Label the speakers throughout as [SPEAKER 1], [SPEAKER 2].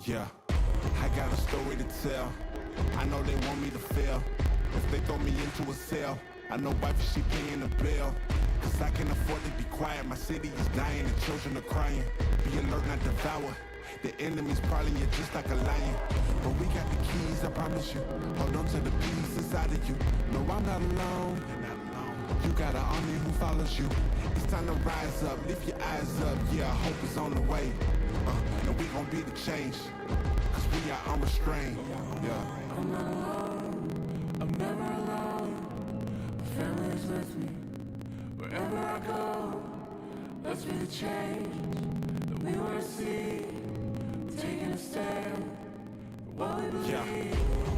[SPEAKER 1] Yeah, I got a story to tell. I know they want me to fail. If they throw me into a cell, I know wife, she paying the bill. Cause I can't afford to be quiet. My city is dying, the children are crying. Be alert, not devour. The enemy's prowling you just like a lion. But we got the keys, I promise you. Hold on to the peace inside of you. No, I'm not alone. You got an army who follows you. It's time to rise up, lift your eyes up. Yeah, hope is on the way. And we gon' be the change. Cause we are unrestrained. Yeah.
[SPEAKER 2] I'm not alone, I'm never alone. My family is with me, wherever I go. Let's be the change that we wanna see. Taking a stand for what we believe.
[SPEAKER 1] Yeah.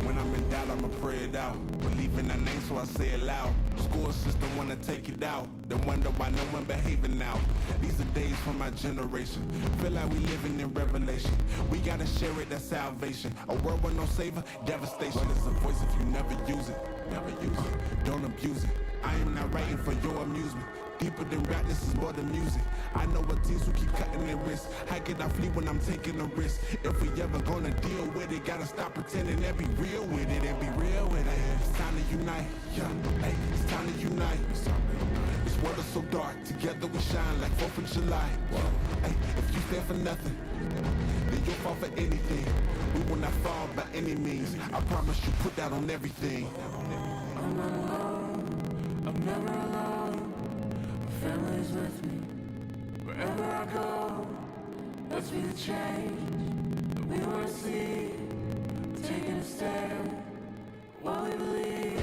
[SPEAKER 1] When I'm in doubt, I'ma pray it out. Believe in that name, so I say it loud. School system wanna take it out. Then wonder why no one behaving now. These are days for my generation. Feel like we living in revelation. We gotta share it, that's salvation. A world with no savior, devastation. But it's a voice if you never use it. Never use it. Don't abuse it. I am not writing for your amusement. Deeper than rap, this is more than music. I know what teams who keep cutting their wrists. How can I flee when I'm taking a risk? If we ever gonna deal with it, gotta stop pretending and be real with it and be real with it. It's time to unite, yeah. Hey, it's time to unite. This world is so dark, together we shine like 4th of July. Hey, if you stand for nothing, then you'll fall for anything. We will not fall by any means. I promise you, put that on everything.
[SPEAKER 2] I'm not alone, I'm never alone. My family's with me, wherever I go. Let's be the change that we wanna see. Taking a stand for what we believe.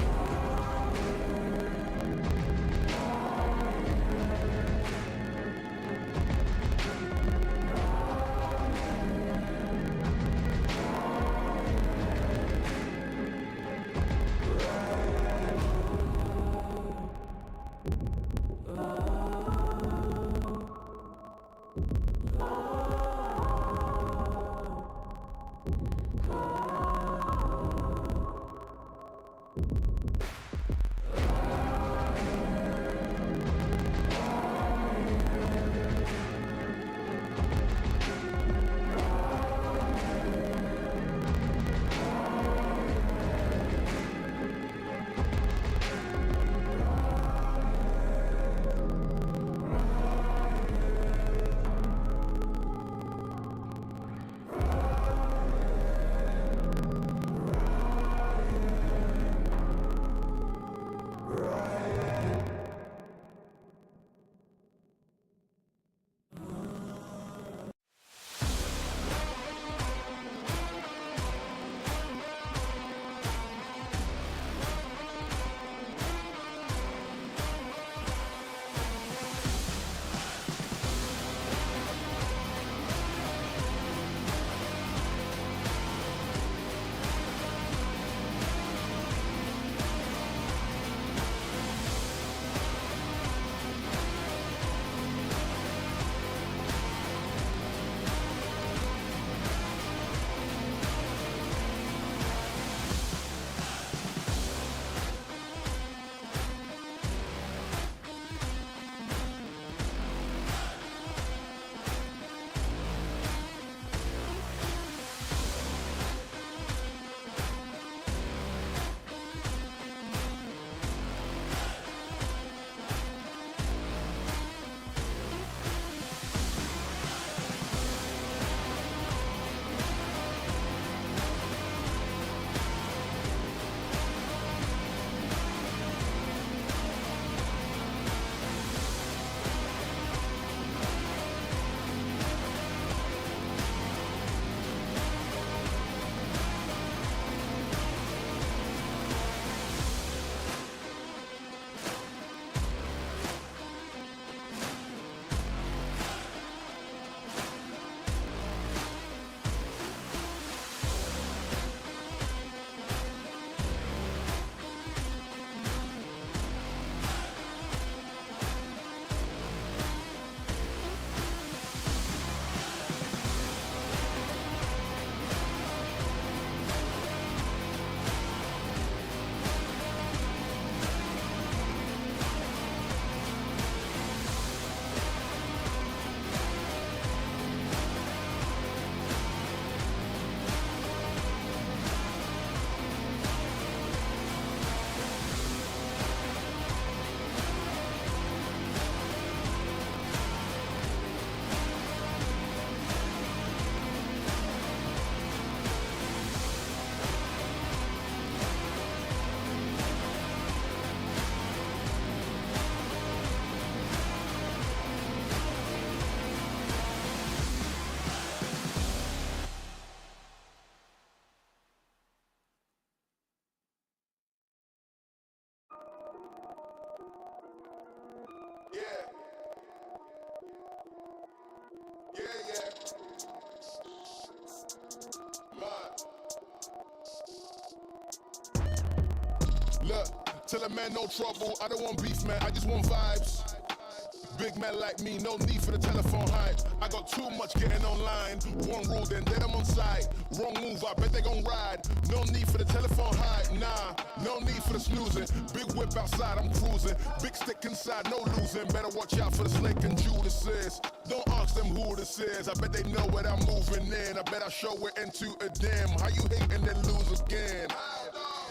[SPEAKER 3] Look, tell a man no trouble, I don't want beef, man, I just want vibes. Big man like me, no need for the telephone hype. I got too much getting online. One rule, then I'm on site. Wrong move, I bet they gon' ride. No need for the telephone hype, nah. No need for the snoozing. Big whip outside, I'm cruising. Big stick inside, no losing. Better watch out for the snake and Judas. Don't ask them who this is. I bet they know what I'm moving in. I bet I show it into a dim. How you hating then lose again?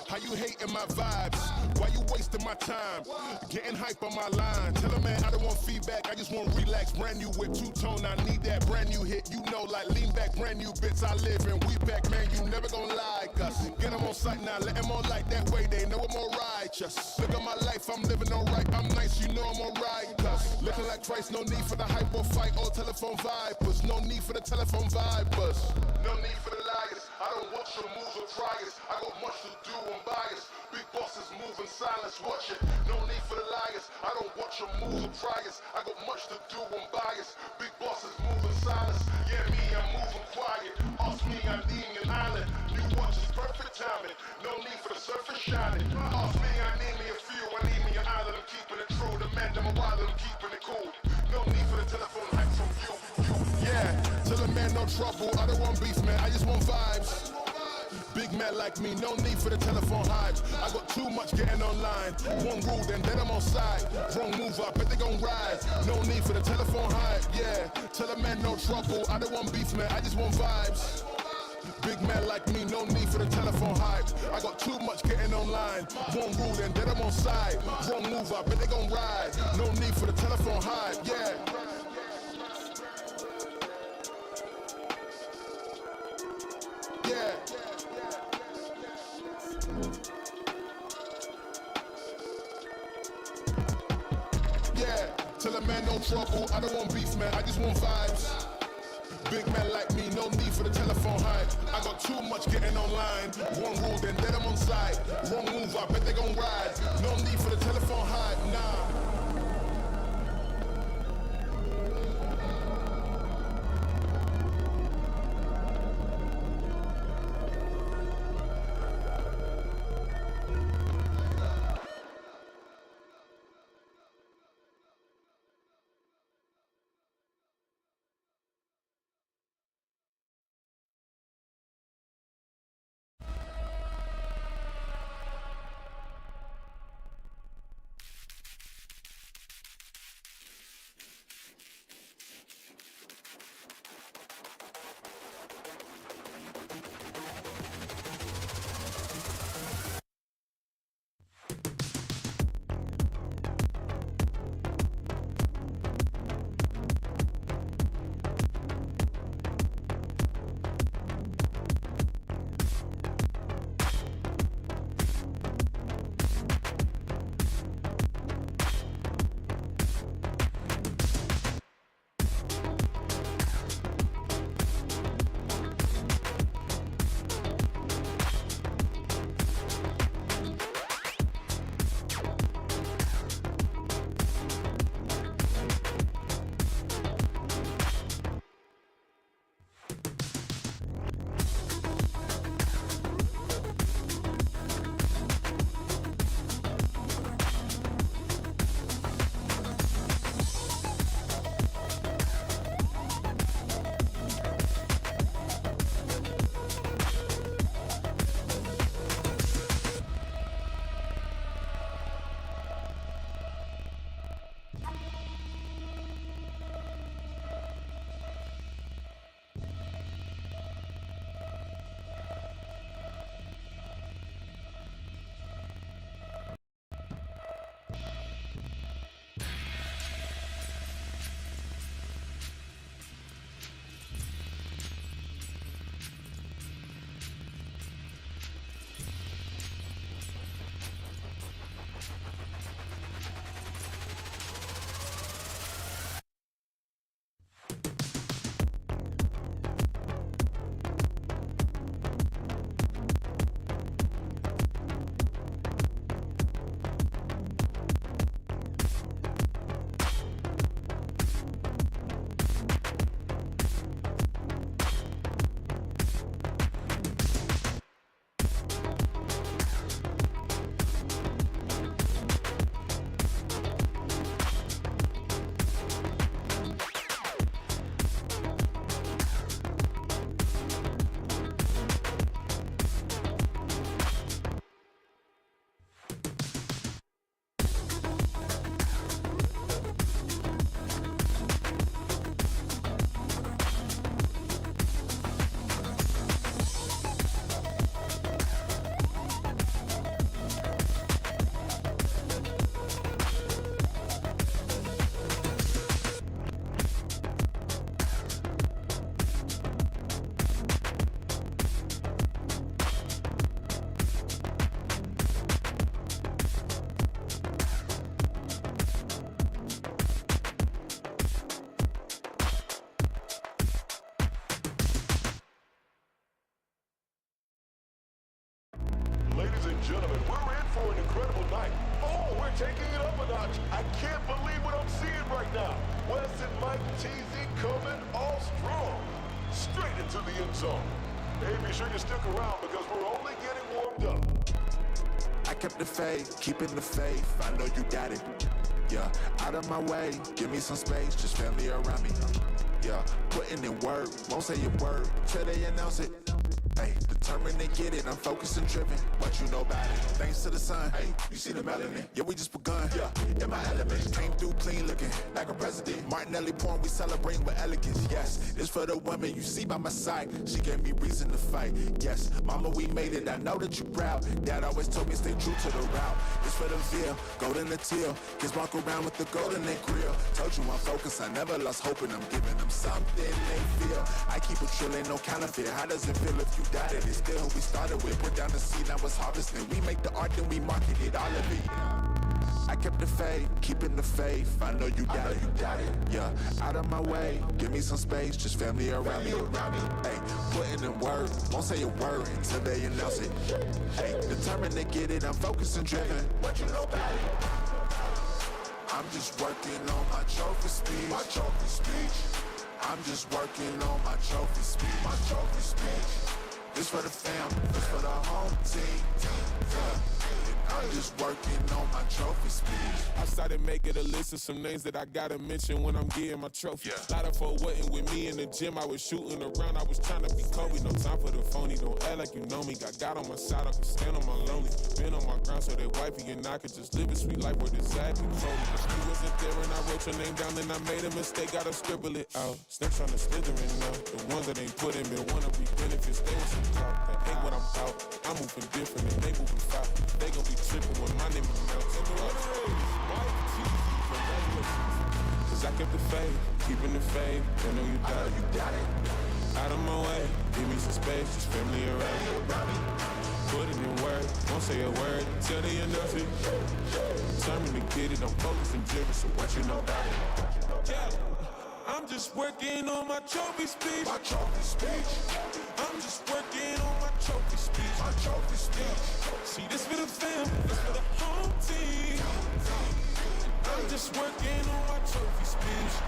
[SPEAKER 3] How you hating my vibes? Why you wasting my time? Getting hype on my line. Tell a man I don't want feedback, I just want relax. Brand new whip, two-tone, I need that brand new hit. You know, like lean back, brand new bits I live in. We back, man, you never gon' lie, us. Get them on sight now, let them on like that way. They know I'm righteous. Look at my life, I'm living alright. I'm nice, you know I'm alright, cuz. Looking like Christ, no need for the hype or fight or telephone vipers. No need for the telephone vipers. No need for the liars. I don't watch your moves or tryers. I got much to do, I'm biased. Big bosses move in silence, watch it. No need for the liars. I don't watch your moves or tryers. I got much to do, I'm biased. Big bosses move in silence. Yeah, me, I'm moving quiet. Ask me, I'm needing an island. New watch is perfect timing. No need for the surface shining. Ask me, I need me a few. I need me an island. I'm keeping it true. The man, I'm a wild, I'm keeping it cool. No need for the telephone hype from you. Yeah, tell a man no trouble. I don't want beef, man. I just want vibes. Big man like me, no need for the telephone hype. I got too much getting online. One rule, then I'm on side. Wrong move, I bet they gon' ride. No need for the telephone hype, yeah. Tell a man no trouble. I don't want beef, man. I just want vibes. Big man like me, no need for the telephone hype. I got too much getting online. One rule, then I'm on side. Wrong move, I bet they gon' ride. No need for the telephone hype, yeah. Yeah. Yeah, tell a man no trouble, I don't want beef, man, I just want vibes. Big man like me, no need for the telephone hype. I got too much getting online. One rule, then I'm on side. Wrong move, I bet they gon' ride. No need for the telephone hype, nah.
[SPEAKER 4] for an incredible night. Oh, we're taking it up a notch. I can't believe what I'm seeing right now. Wes and Mike TZ coming all strong. Straight into the end zone. Hey, be sure you stick around because we're only getting warmed up.
[SPEAKER 1] I kept the faith, keeping the faith, I know you got it. Yeah, out of my way, give me some space, just family around me. Yeah, putting in work, won't say a word till they announce it. Hey, determined to get it, I'm focused and driven. What you know about it? Thanks to the sun. Hey, you see the melanin? Yeah, we just begun. Yeah, in my element. Came through clean looking, like a president. Martinelli porn, we celebrate with elegance. Yes, it's for the woman you see by my side. She gave me reason to fight. Yes, mama, we made it. I know that you proud. Dad always told me stay true to the route. It's for the veal, golden the teal. Kids walk around with the gold in their grill. Told you I'm focused, I never lost hope, and I'm giving them something they feel. I keep it trill, ain't no counterfeit. How does it feel if you doubted it? Still who we started with. Put down the seed, now it's harvesting. We make the art, then we market it, all of it. I kept the faith, keeping the faith. I know you got it. Yeah, out of my way, give me some space, just family around me. Hey, putting in work, won't say a word until they announce it. Hey, determined to get it, I'm focused and driven. What you know about it? I'm just working on my trophy speech. My trophy speech. I'm just working on my trophy speech. My trophy speech. This for the fam, this for the home team. Yeah. I'm just working on my trophy speech.
[SPEAKER 5] I started making a list of some names that I gotta mention when I'm getting my trophy. Lot of folk wasn't with me in the gym, I was shooting around, I was trying to be Kobe. No time for the phony, don't act like you know me. Got God on my side, I can stand on my lonely. Been on my ground so that wifey and I could just live a sweet life where the sad control me. You wasn't there and I wrote your name down and I made a mistake, gotta scribble it out. Snakes on the slithering now, the ones that ain't put in, wanna be benefits, they want some talk. That ain't what I'm about, I'm moving different and they moving fast. They gon' be tripping when my name is announced. Cause I kept the faith, keeping the faith. I know you got it. Out of my way, give me some space, just family around me. Put it in work, won't say a word till they announce it. Determined to get it, I'm focused and driven, so what you know about it? Yeah, I'm just working on my trophy speech.
[SPEAKER 3] My trophy speech.
[SPEAKER 5] I'm just working on my trophy speech.
[SPEAKER 3] My trophy speech.
[SPEAKER 5] See, this for the fam, this for the home team. I'm just working on my trophy speech.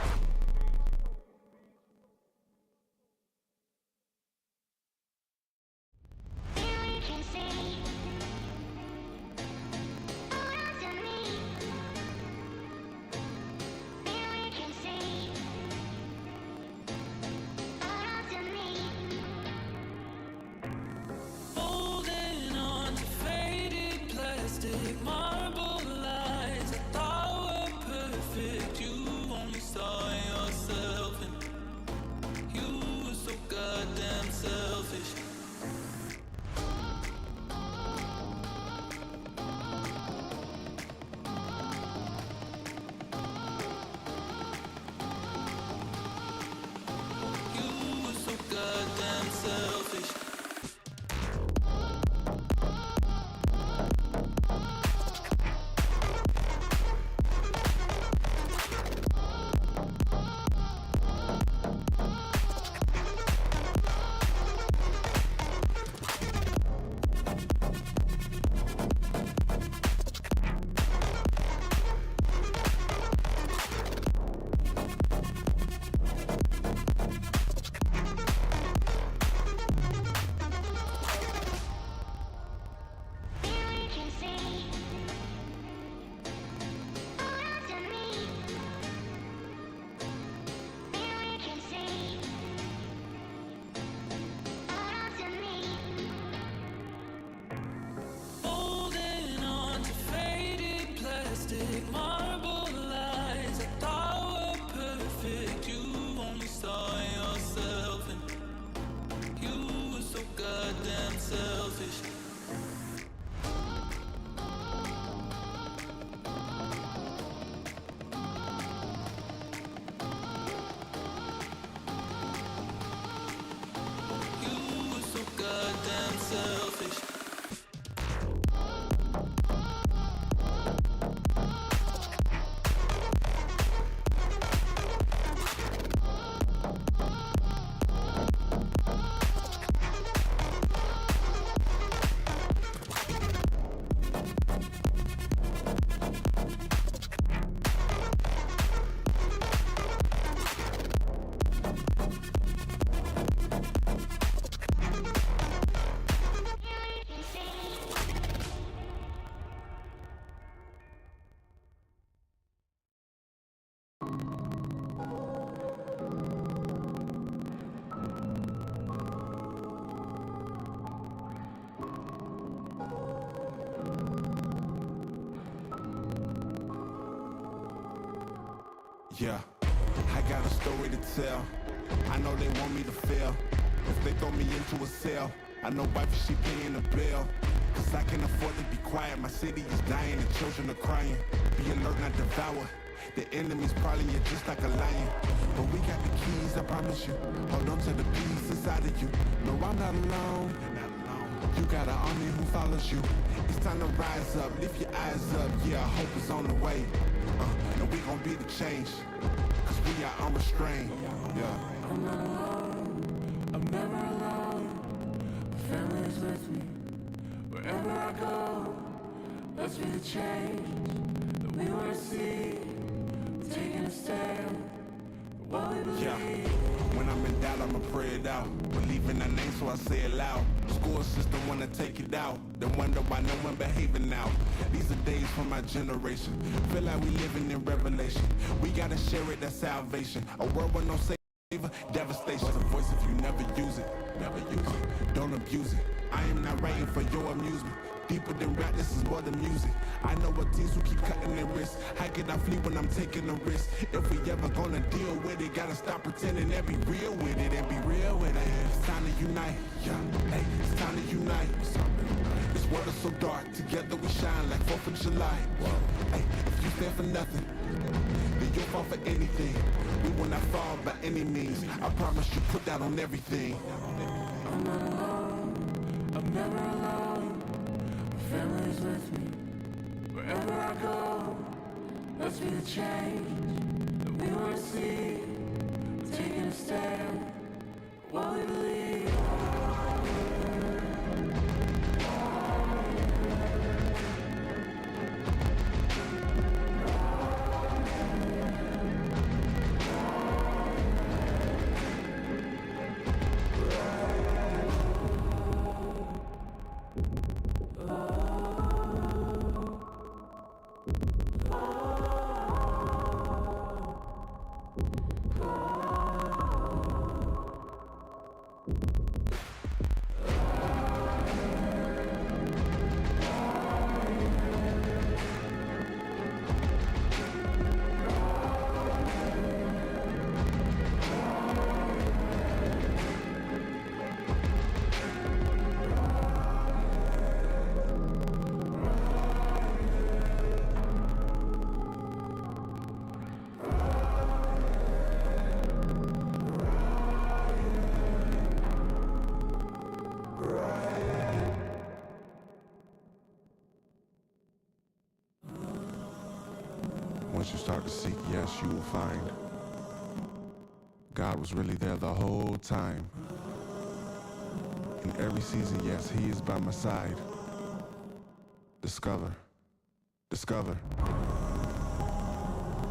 [SPEAKER 1] Yeah, I got a story to tell. I know they want me to fail. If they throw me into a cell, I know wifey, she paying the bill. Cause I can afford to be quiet. My city is dying, the children are crying. Be alert, not devour. The enemy's probably just like a lion. But we got the keys, I promise you. Hold on to the peace inside of you. No, I'm not alone. You got an army who follows you. It's time to rise up, lift your eyes up. Yeah, hope is on the way. And we gon' be the change. Cause we are unrestrained. Yeah.
[SPEAKER 2] I'm not alone, I'm never alone. My family's with me. Wherever I go, let's be the change that we wanna see. We're taking a stand for what we believe.
[SPEAKER 1] Yeah. When I'm in doubt, I'ma pray it out. Believe in that name, so I say it loud. School system wanna take it out. Then wonder why no one behaving now. These are days for my generation. Feel like we living in revelation. We gotta share it, that's salvation. A world with no savor, devastation. What's a voice if you never use it? Never use it. Don't abuse it. I am not writing for your amusement. Deeper than rap, this is more than music. I know what these who keep cutting their wrists. How can I flee when I'm taking a risk? If we ever gonna deal with it, gotta stop pretending and be real with it and be real with it. It's time to unite, yeah. Hey, it's time to unite. This world is so dark, together we shine like 4th of July. Hey, if you stand for nothing, then you'll fall for anything. We will not fall by any means. I promise you, put that on everything.
[SPEAKER 2] I'm not alone, I'm never alone. My family's with me. Wherever I go, let's be the change that we wanna see. We're taking a stand for what we believe.
[SPEAKER 1] Once you start to seek, yes, you will find. God was really there the whole time. In every season, yes, He is by my side. Discover. Discover.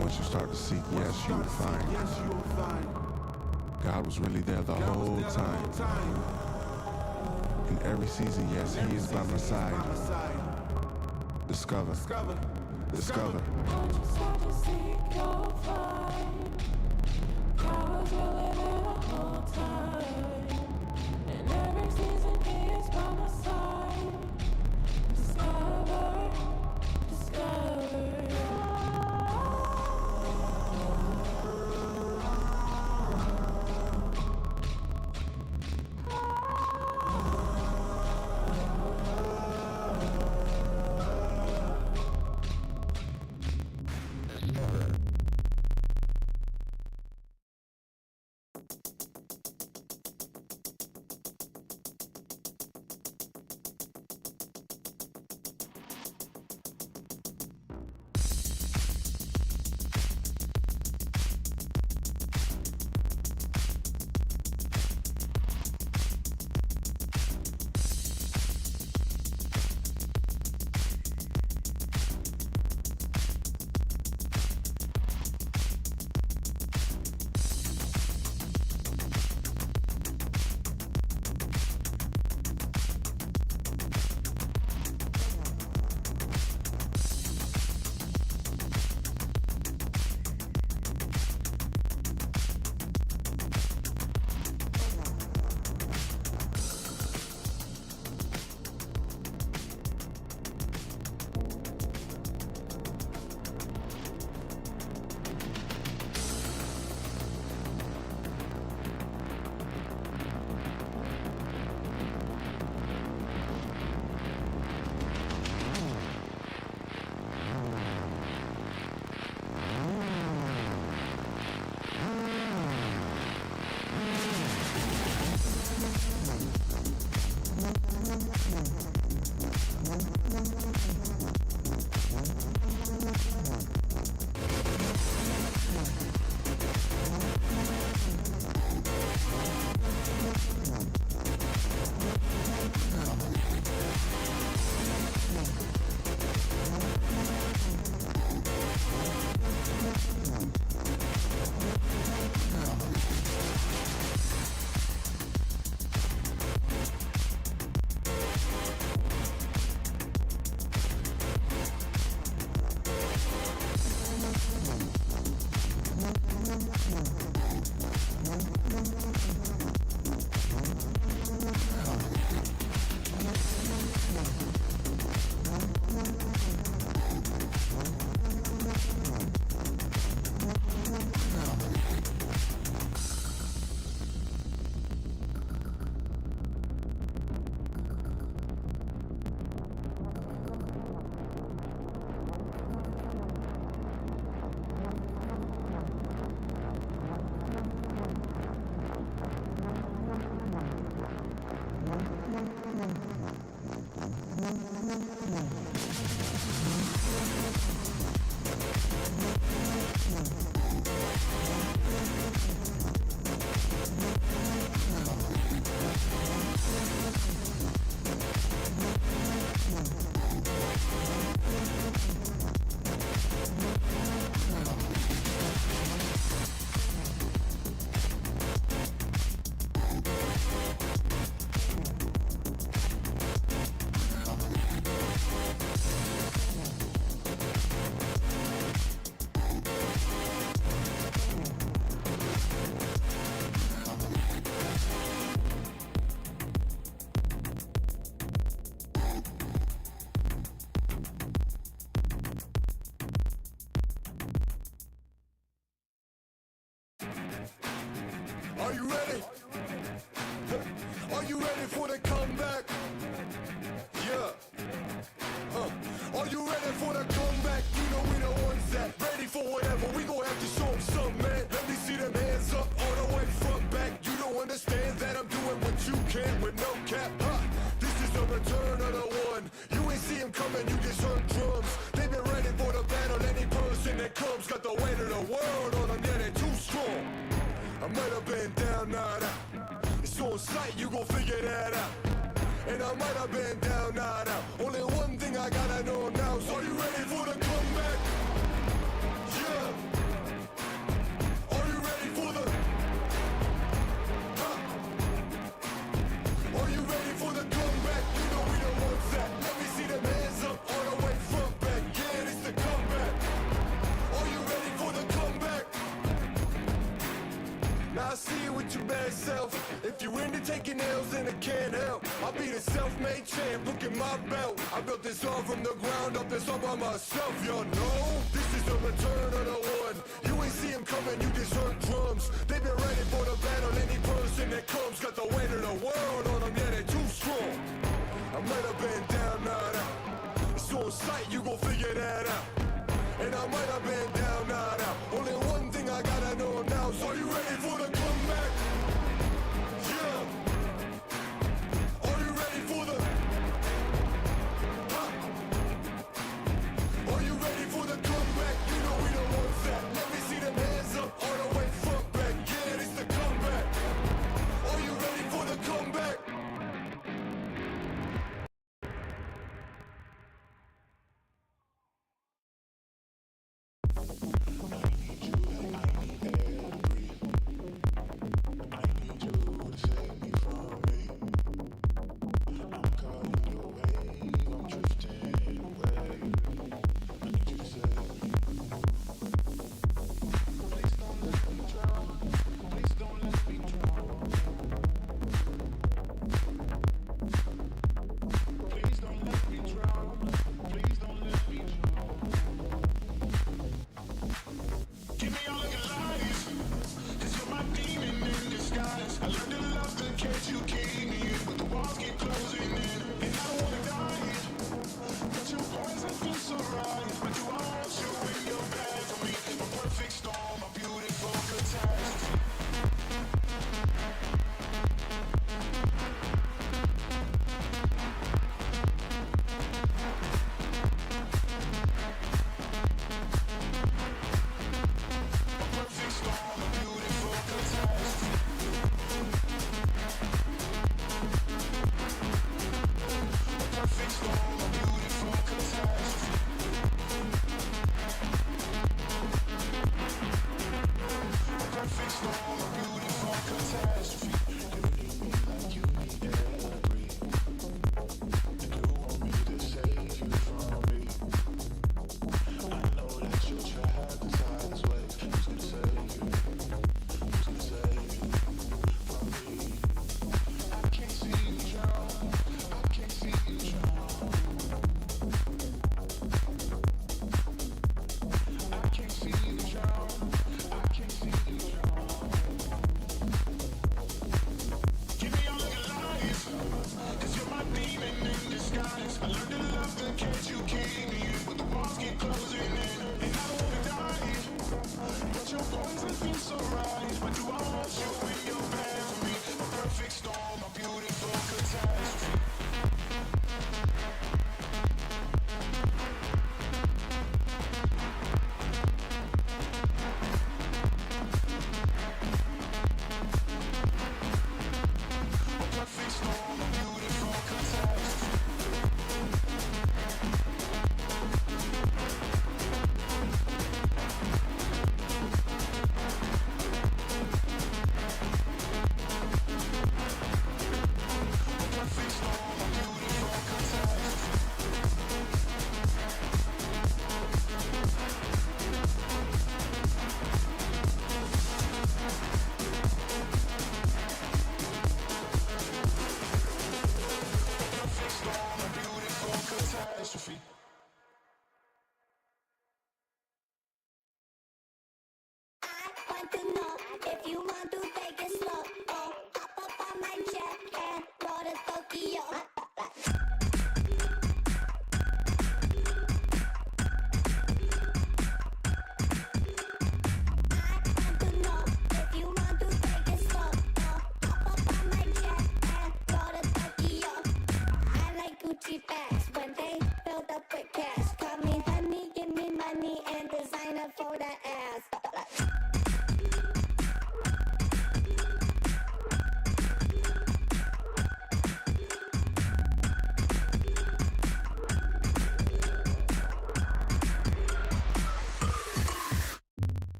[SPEAKER 1] Once you start to seek, yes, you will find. God was really there the whole time. In every season, yes, He is by my side. Discover. Discover.
[SPEAKER 2] Once you start to seek, you'll find. God was really there the whole time. In every season, He is by my side. Discover, discover.
[SPEAKER 3] Are you ready? Are you ready for the comeback? Yeah. Are you ready for the comeback? You know we the ones that ready for whatever. We gon' have to show them something, man. Let me see them hands up all the way front back. You don't understand that I'm doing what you can with no cap. This is the return of the one. You ain't see him coming, you just heard drums. They've been ready for the battle. Any person that comes got the weight of the world on them. Yeah, they're too strong. I might have been down, not out. It's on sight, you gon' figure that out. And I might have been down, not out. Only one thing I gotta know now. So are you ready for the comeback? Yeah. Are you ready for the? Are you ready for the comeback? You know we the ones that. Let me see them hands up all the way front back. Yeah, it's the comeback. Are you ready for the comeback? Now I see you with your bad self. If you into taking L's, then I can't help. I'll be the self-made champ, look at my belt. I built this all from the ground up, this all by myself, y'all know. This is the return of the one. You ain't see him coming, you just heard drums. They've been ready for the battle, any person that comes got the weight of the world on them, yeah, they're too strong. I might have been down, not out. It's on sight, you gon' figure that out. And I might have been down, not out. Only one thing I gotta know now. So are you ready for the comeback? Yeah. Are you ready for the? Are you ready for the comeback? You know we the ones that. Let me see them hands up all the way front back. Yeah, it's the comeback. Are you ready for the comeback?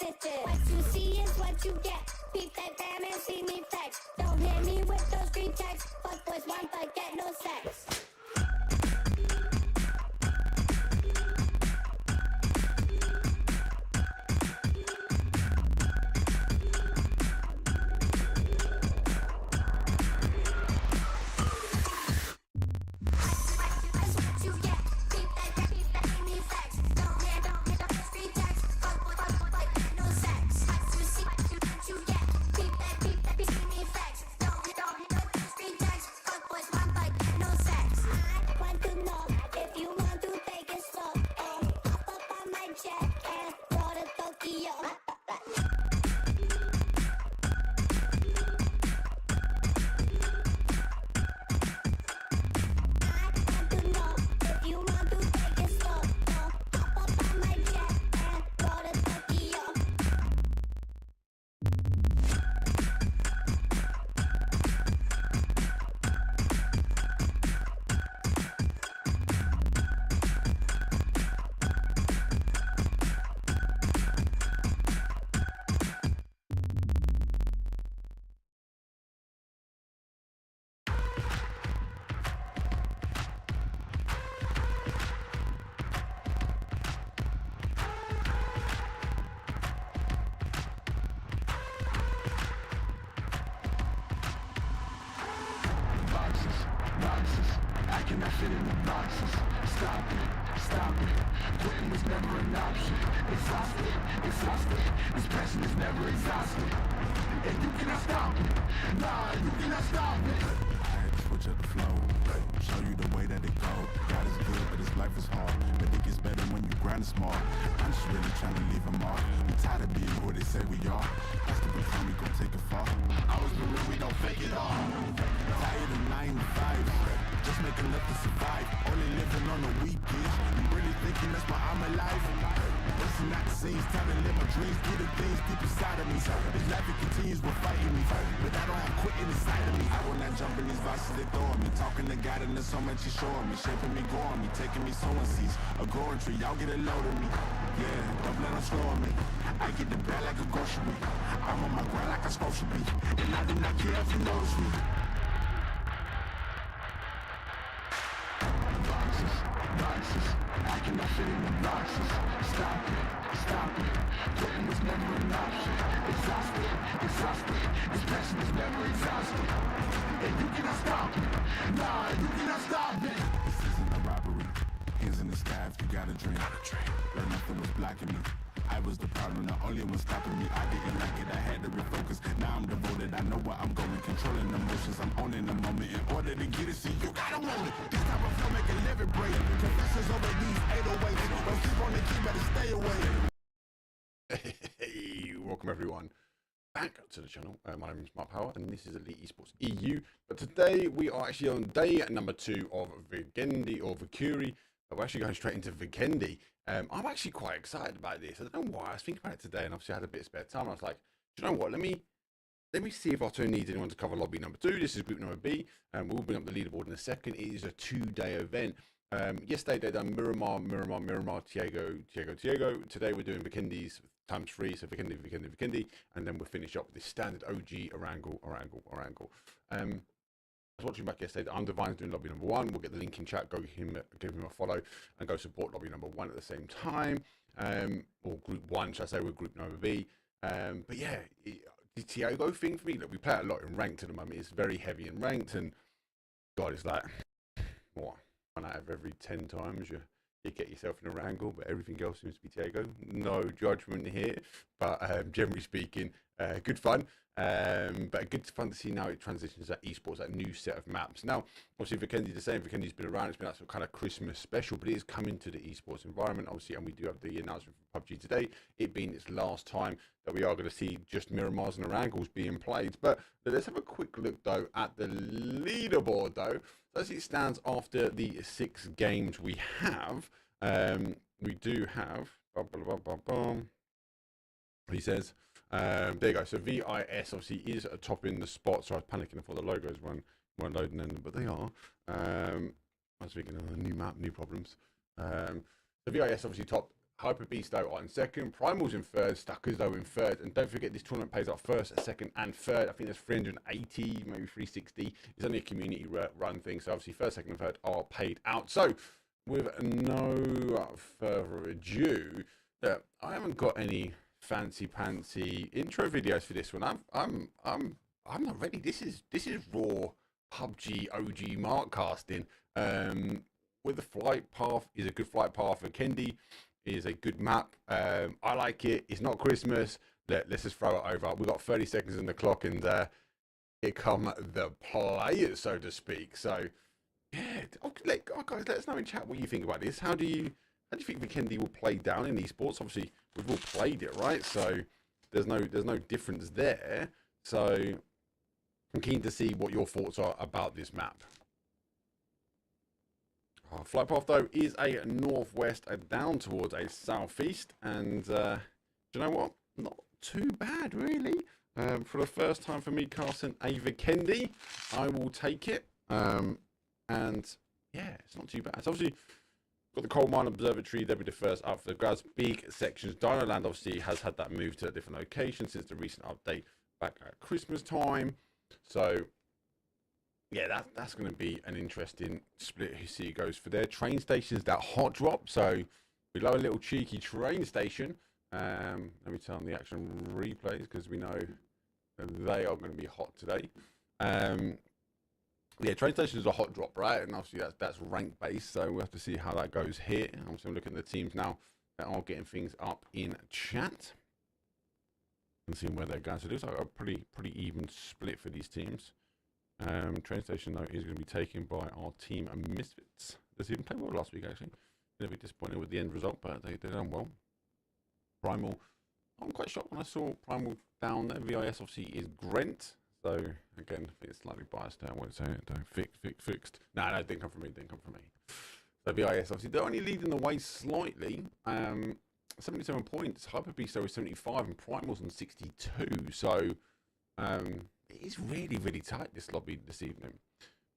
[SPEAKER 6] stitches. What you see is what you get. Peep that fam and see me flex. Don't hit me with those green texts. Fuck boys want but get no sex.
[SPEAKER 2] I cannot fit in the boxes. Stop it, stop it. Quitting was never an option. Exhausted. This passion is never exhausted. And you cannot stop it. Nah, you cannot stop it.
[SPEAKER 1] I had to switch up the flow, show you the way that it go. God is good, but his life is hard. But it gets better when you grind smart. I'm just really trying to leave a mark. I'm tired of being who they say we are. That's the time we gon' take it far. I was the real, we don't fake it all. Tired of 9 to 5, just making enough to survive. Only living on the weekends. You really thinking that's why I'm alive? Listen, not the scenes, time to live my dreams. Do the things deep inside of me. This life it continues with fighting me, but I don't have quitting inside of me. I will not jump in these vices they throw at me. Talking to God and there's so much he's showing me. Shaping me, growing me, taking me sowing seeds. A growing tree, y'all get a load of me. Yeah, don't let them slow me. I get the bag like a grocery. I'm on my grind like I'm supposed to be. And I do not care if you notice me.
[SPEAKER 2] Boxes, I cannot fit in the boxes. Stop it. Quitting was never an option. Exhausted. This passion is never exhausted. And you cannot stop it. Nah, you cannot stop it.
[SPEAKER 1] This isn't a robbery. Hands in the sky if you got a dream. Learn nothing was blocking me. I was the problem, the only one stopping me. I didn't like it, I had to refocus. Now I'm devoted, I know where I'm going. Controlling emotions, I'm owning the moment. In order to get it, see, you gotta want it. This type of flow make a living break. Confessions over these 808s. Don't sleep on the key, better stay away.
[SPEAKER 7] Hey, welcome everyone back to the channel. My name is Mark Power and this is Elite Esports EU. But today we are actually on day number 2 of Vikendi or VIKÜRVI. We're actually going straight into Vikendi. I'm actually quite excited about this. I don't know why. I was thinking about it today and obviously I had a bit of spare time. I was like, do you know what? Let me see if R2 needs anyone to cover lobby number 2. This is group number B. We'll bring up the leaderboard in a second. It is a 2-day event. Yesterday they done Miramar, Tiago. Today we're doing Vikendi's ×3, so Vikendi, and then we'll finish up with this standard OG Orangle. I was watching back yesterday. Undivine's doing lobby number 1. We'll get the link in chat. Go give him a follow and go support lobby number 1 at the same time. Or group 1, should I say, with group number B. But yeah, the Tiago thing for me, look, we play a lot in ranked at the moment. It's very heavy in ranked, and God, it's like what, 1 out of every 10 times you get yourself in a wrangle, but everything else seems to be Tiago. No judgment here, but generally speaking, good fun. But good fun to see now it transitions to esports, that new set of maps. Now, obviously, Vikendi's the same. Vikendi's been around. It's been that sort of kind of Christmas special, but it is coming to the esports environment, obviously, and we do have the announcement from PUBG today, it being its last time that we are going to see just Miramars and Orangles being played. But let's have a quick look, though, at the leaderboard, though. As it stands after the 6 games we have, we do have, he says, there you go. So VIS obviously is topping the spot. So I was panicking before the logos weren't loading in, but they are. I was thinking of a new map, new problems. So VIS obviously top Hyper Beast though are in second, Primal's in third, Stuckers though in third, and don't forget this tournament pays out first, second and third. I think there's 380, maybe 360. It's only a community run thing, so obviously first, second and third are paid out. So with no further ado, I haven't got any fancy pantsy intro videos for this one. I'm not ready. This is raw PUBG OG mark casting. With the flight path is a good flight path. Vikendi is a good map. I like it. It's not Christmas. Let's just throw it over. We've got 30 seconds on the clock, and here come the players, so to speak. So yeah, guys, let us know in chat what you think about this. How do you think Vikendi will play down in esports? Obviously, we've all played it, right? So there's no difference there. So I'm keen to see what your thoughts are about this map. Our flight path though is a northwest, down towards a southeast, and do you know what? Not too bad really. For the first time for me casting a Vikendi, I will take it. And yeah, it's not too bad. It's obviously got the coal mine observatory. They'll be the first up for the guys. Big sections. Dino Land obviously has had that move to a different location since the recent update back at Christmas time. So yeah, that's going to be an interesting split. You see it goes for their train stations, that hot drop. So below a little cheeky train station. Let me turn on the action replays because we know they are going to be hot today. Yeah, train station is a hot drop, right? And obviously that's rank based, so we'll have to see how that goes here. Obviously, I'm looking at the teams now that are getting things up in chat and seeing where they're going. So it looks like a pretty even split for these teams. Train station though is going to be taken by our team Misfits. They even played well last week actually. They're a bit disappointed with the end result, but they done well. Primal, I'm quite shocked when I saw Primal down there. VIS obviously is Grent. So again, I think it's slightly biased there. I won't say it. Don't fixed. No, it didn't come from me. So VIS obviously they're only leading the way slightly. 77 points. Hyper Beast is 75 and Primal's on 62. So it is really tight this lobby this evening.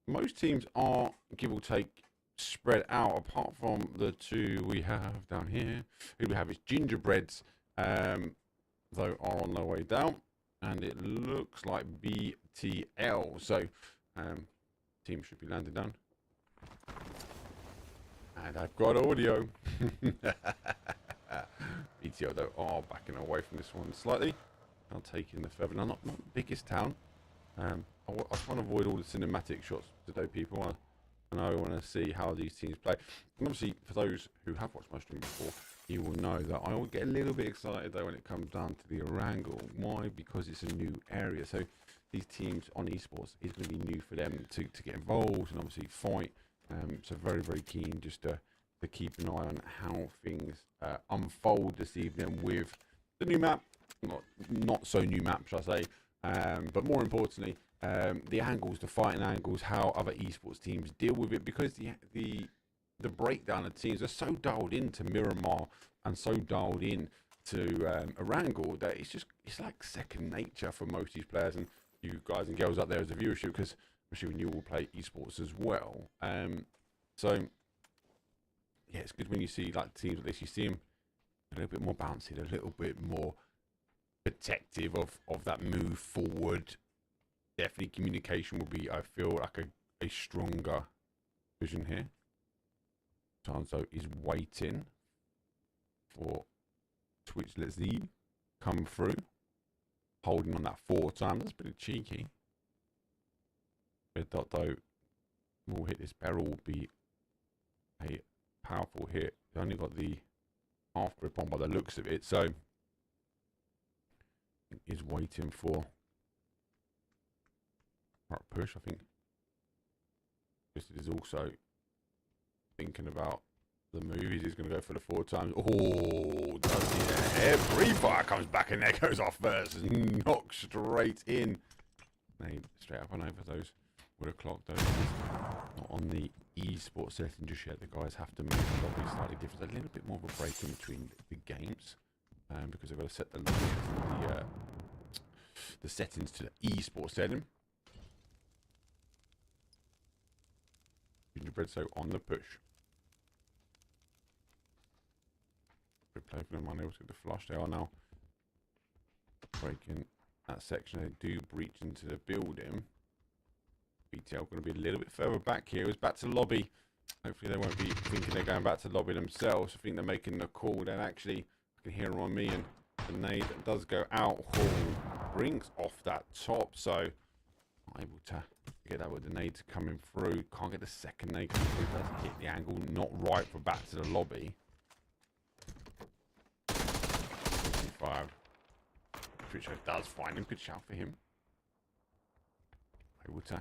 [SPEAKER 7] Most teams are give or take spread out, apart from the two we have down here. Who we have is Gingerbreads, though are on their way down. And it looks like BTL. So, team should be landing down. And I've got audio. BTL, though, are backing away from this one slightly. I'll take in the further. Now, not the biggest town. I try to avoid all the cinematic shots today, people. I want to see how these teams play. And obviously, for those who have watched my stream before, you will know that I will get a little bit excited though when it comes down to the Erangel. Why? Because it's a new area. So these teams on esports is going to be new for them to get involved and obviously fight. So very keen just to keep an eye on how things unfold this evening with the new map. Not so new map, shall I say. But more importantly, the angles, the fighting angles, how other esports teams deal with it, because the breakdown of teams are so dialed into Miramar and so dialed in to Erangel that it's like second nature for most of these players and you guys and girls out there as a viewership, because I'm assuming you all play esports as well. So yeah, it's good when you see like teams like this. You see them a little bit more bouncy, a little bit more protective of that move forward. Definitely communication will be, I feel, like a stronger vision here. Tanzo is waiting for Twitch Let's Z come through, holding on that 4 times. That's pretty cheeky. Red dot though will hit this barrel, will be a powerful hit. They only got the half grip on by the looks of it, so is waiting for right push. I think this is also thinking about the movies. He's going to go for the 4 times. Oh, does he? Every fire comes back and there goes off first. Knock straight in. They straight up and over those with a clock. Those not on the esports setting just yet. The guys have to make the lobby slightly different. A little bit more of a break in between the games because they've got to set the settings to the esports setting. Gingerbread so on the push. Good play for them, unable to get the flush. They are now breaking that section. They do breach into the building. BTL going to be a little bit further back here. It's back to the lobby. Hopefully they won't be thinking they're going back to the lobby themselves. I think they're making the call. Then actually, I can hear them on me, and the nade does go out. Hall brings off that top, so not able to get that with the nades coming through. Can't get the second nade coming through. Does hit the angle, not right for back to the lobby. 5. Twitch does find him. Good shout for him. Able to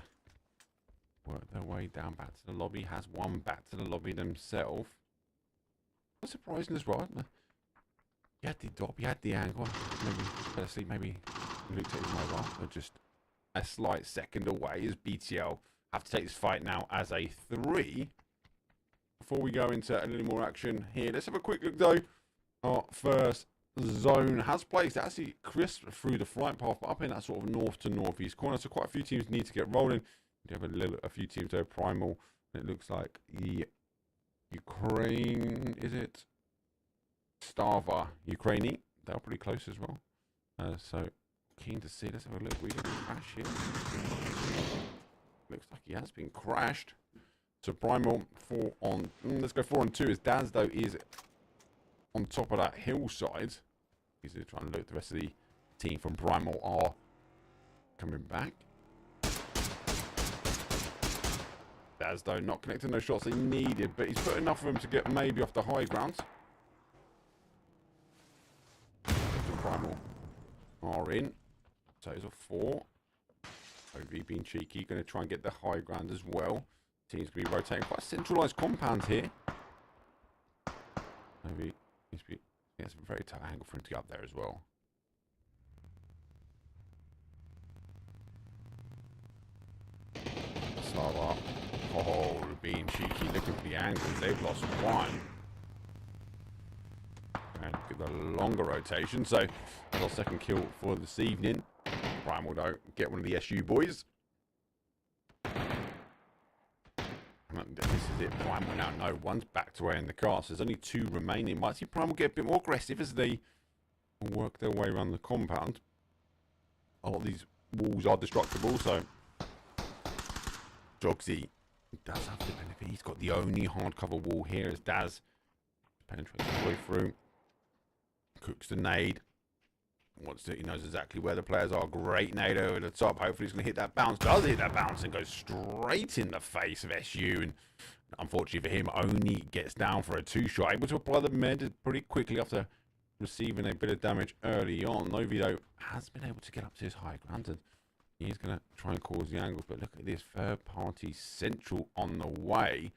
[SPEAKER 7] work their way down back to the lobby. Has one back to the lobby themselves. That's surprising as well. He had the drop, he had the angle. Maybe better see, maybe looked at his mobile. But just a slight second away as BTL have to take this fight now as a 3. Before we go into a little more action here, let's have a quick look though. Our first zone has placed actually crisp through the flight path, but up in that sort of north to northeast corner. So quite a few teams need to get rolling. You have a few teams there. Primal. It looks like the Ukraine, is it? Starva, Ukraine. They're pretty close as well. So keen to see. Let's have a look. We get a crash here. Looks like he has been crashed. So Primal 4 on. Let's go 4 on 2. As Daz though is on top of that hillside. He's trying to look. The rest of the team from Primal are coming back. Daz though not connecting those shots he needed, but he's put enough of them to get maybe off the high ground. Primal are in. So it's a 4. OV being cheeky, going to try and get the high ground as well. Team's going to be rotating quite a centralised compound here. Maybe needs to be. It's a very tight angle for him to get up there as well. Slava. Oh, being cheeky, looking for the angles. They've lost 1. And look at the longer rotation. So, that's our second kill for this evening. Primal though, get one of the SU boys. This is it. Primal now no one's backed away in the car. So there's only 2 remaining. Might see Primal get a bit more aggressive as they work their way around the compound. A lot of these walls are destructible, so Jogsy does have the benefit. He's got the only hardcover wall here as Daz penetrates all the way through. Cooks the nade. He knows exactly where the players are. Great nade over the top. Hopefully he's going to hit that bounce. Does hit that bounce and goes straight in the face of SU. And unfortunately for him, only gets down for a 2-shot. Able to apply the med pretty quickly after receiving a bit of damage early on. Novi though has been able to get up to his high ground. And he's going to try and cause the angles. But look at this third party central on the way.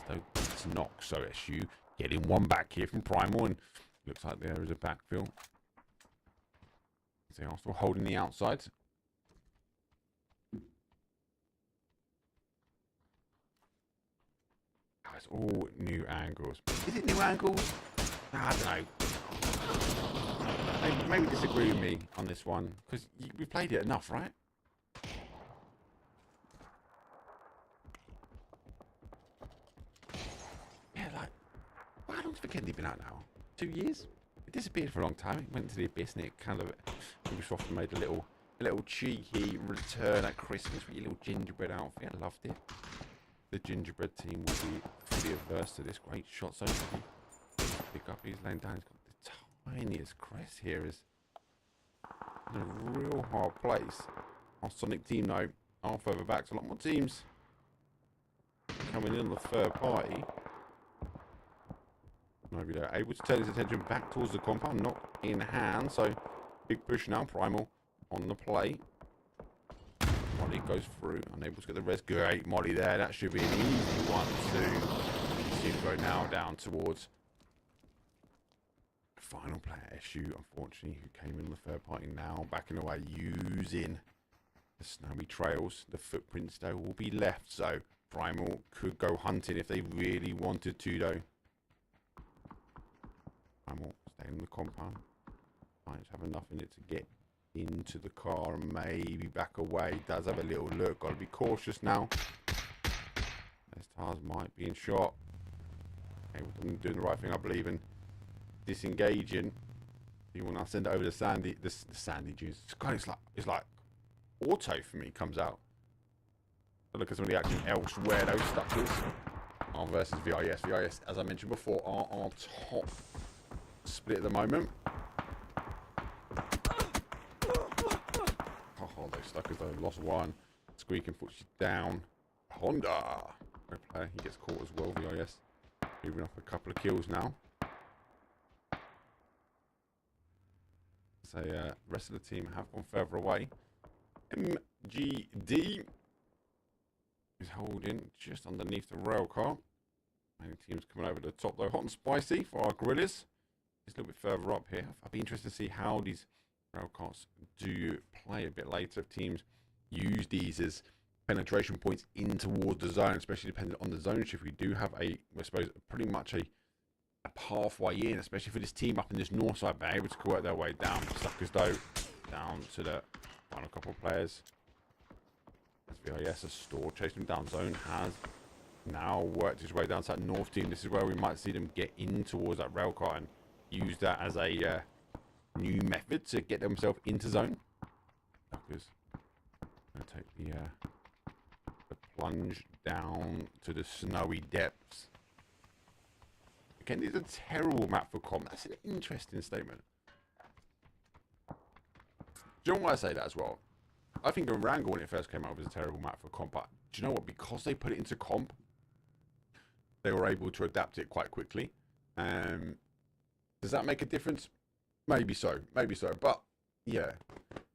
[SPEAKER 7] That's no knock. So SU getting one back here from Primal. And looks like there is a backfill. They are still holding the outside. It's all new angles. Is it new angles? I don't know. Maybe disagree with me on this one because we played it enough, right? Yeah, like how long's Vikendi been out now? 2 years? It disappeared for a long time. It went to the abyss and it kind of Ubisoft made a little cheeky return at Christmas with your little gingerbread outfit. I loved it. The gingerbread team will be fully averse to this. Great shot so pick up. He's laying down. He's got the tiniest crest here. Is in a real hard place. Our Sonic team though are further back. So a lot more teams coming in on the third party. Maybe they're able to turn his attention back towards the compound, not in hand. So big push now. Primal on the play. Molly goes through, unable to get the res. Great Molly there. That should be an easy 1-2. Team go now down towards the final player, SU, unfortunately, who came in the third party now, backing away, using the snowy trails. The footprints though will be left, so Primal could go hunting if they really wanted to though. Primal stay in the compound. Might have enough in it to get into the car and maybe back away. Does have a little look. Got to be cautious now. Those tires might be in shot. Able to doing the right thing, I believe in disengaging. You want to send it over to Sandy, the Sandy Dunes. It's like auto for me comes out. But look at some of the action elsewhere. Those Stuckers are versus VIS. VIS, as I mentioned before, are our top split at the moment. Oh, those Stuckers though, lost one. Squeaking puts you down. Honda, great player. He gets caught as well. VIS moving off a couple of kills now. So rest of the team have gone further away. MGD is holding just underneath the rail car. Many teams coming over the top though. Hot and spicy for our gorillas. It's a little bit further up here. I'd be interested to see how these rail cars do play a bit later. If teams use these as penetration points in towards the zone, especially depending on the zone shift. We do have I suppose, pretty much a pathway in, especially for this team up in this north side, being able to work their way down. Suckers though, down to the final couple of players. As VIS, a store chasing them down zone, has now worked his way down to that north team. This is where we might see them get in towards that rail car and use that as a new method to get themselves into zone. Suckers gonna take the plunge down to the snowy depths. Again, it's a terrible map for comp. That's an interesting statement. Do you know why I say that as well? I think Orango, when it first came out, was a terrible map for comp. But do you know what? Because they put it into comp, they were able to adapt it quite quickly. Does that make a difference? Maybe so. Maybe so. But, yeah.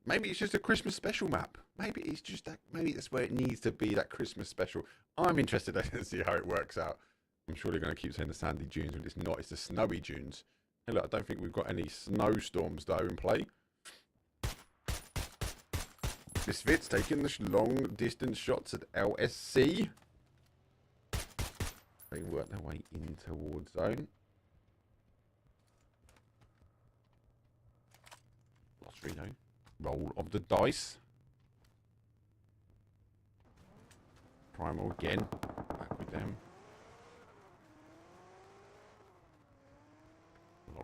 [SPEAKER 7] Maybe it's just a Christmas special map. Maybe it's just that. Maybe that's where it needs to be, that Christmas special. I'm interested to see how it works out. I'm sure they're going to keep saying the sandy dunes, but it's not. It's the snowy dunes. Hey, look, I don't think we've got any snowstorms, though, in play. Misfits taking the long-distance shots at LSC. They work their way in towards zone. Lost Reno. Roll of the dice. Primal again. Back with them.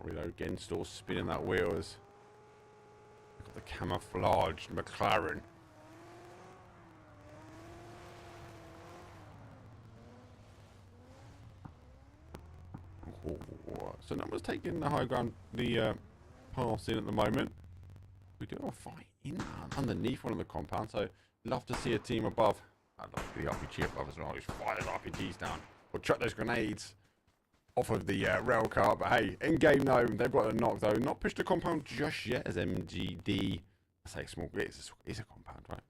[SPEAKER 7] Reload again, still spinning that wheel as got the camouflaged McLaren. So numbers taking the high ground, the pass in at the moment. We do have a fight in underneath one of the compounds, so love to see a team above. I'd love to see the RPG above as well. Just fire those RPGs down or chuck those grenades off of the rail car. But hey, in game though, they've got a knock though. Not pushed the compound just yet as MGD. I say small, it's a compound, right?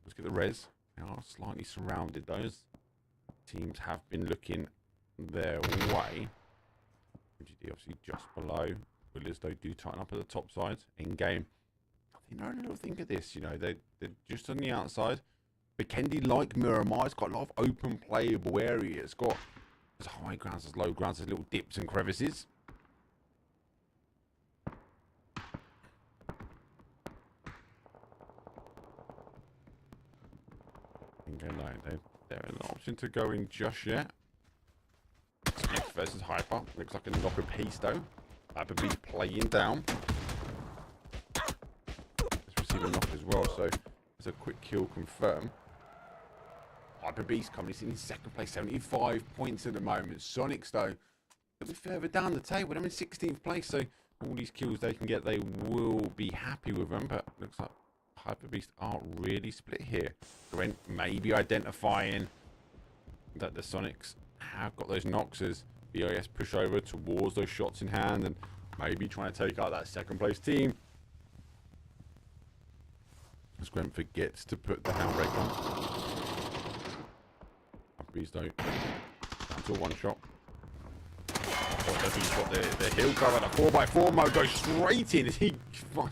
[SPEAKER 7] Let's get the res. They are slightly surrounded. Those teams have been looking their way. MGD obviously just below. Willis though do tighten up at the top side. In game, I think they're a little think of this. You know, they're just on the outside. Vikendi, like Miramar, it's got a lot of open playable areas. It's got there's high grounds, there's low grounds, there's little dips and crevices. They're an option to go in just yet. Smith versus Hyper. Looks like a knock apiece though. Hyper Beast playing down. Let's receive a knock as well, so it's a quick kill confirmed. Hyper Beast coming in second place, 75 points at the moment. Sonics though, a little bit further down the table. I'm in 16th place, so all these kills they can get, they will be happy with them. But looks like Hyper Beast are really split here. Gwent maybe identifying that the Sonics have got those knocks as VIS push over towards those shots in hand and maybe trying to take out that second place team. As Gwent forgets to put the handbrake on. Please don't. That's a one shot. He's got the hill cover. The 4x4 mode goes straight in as he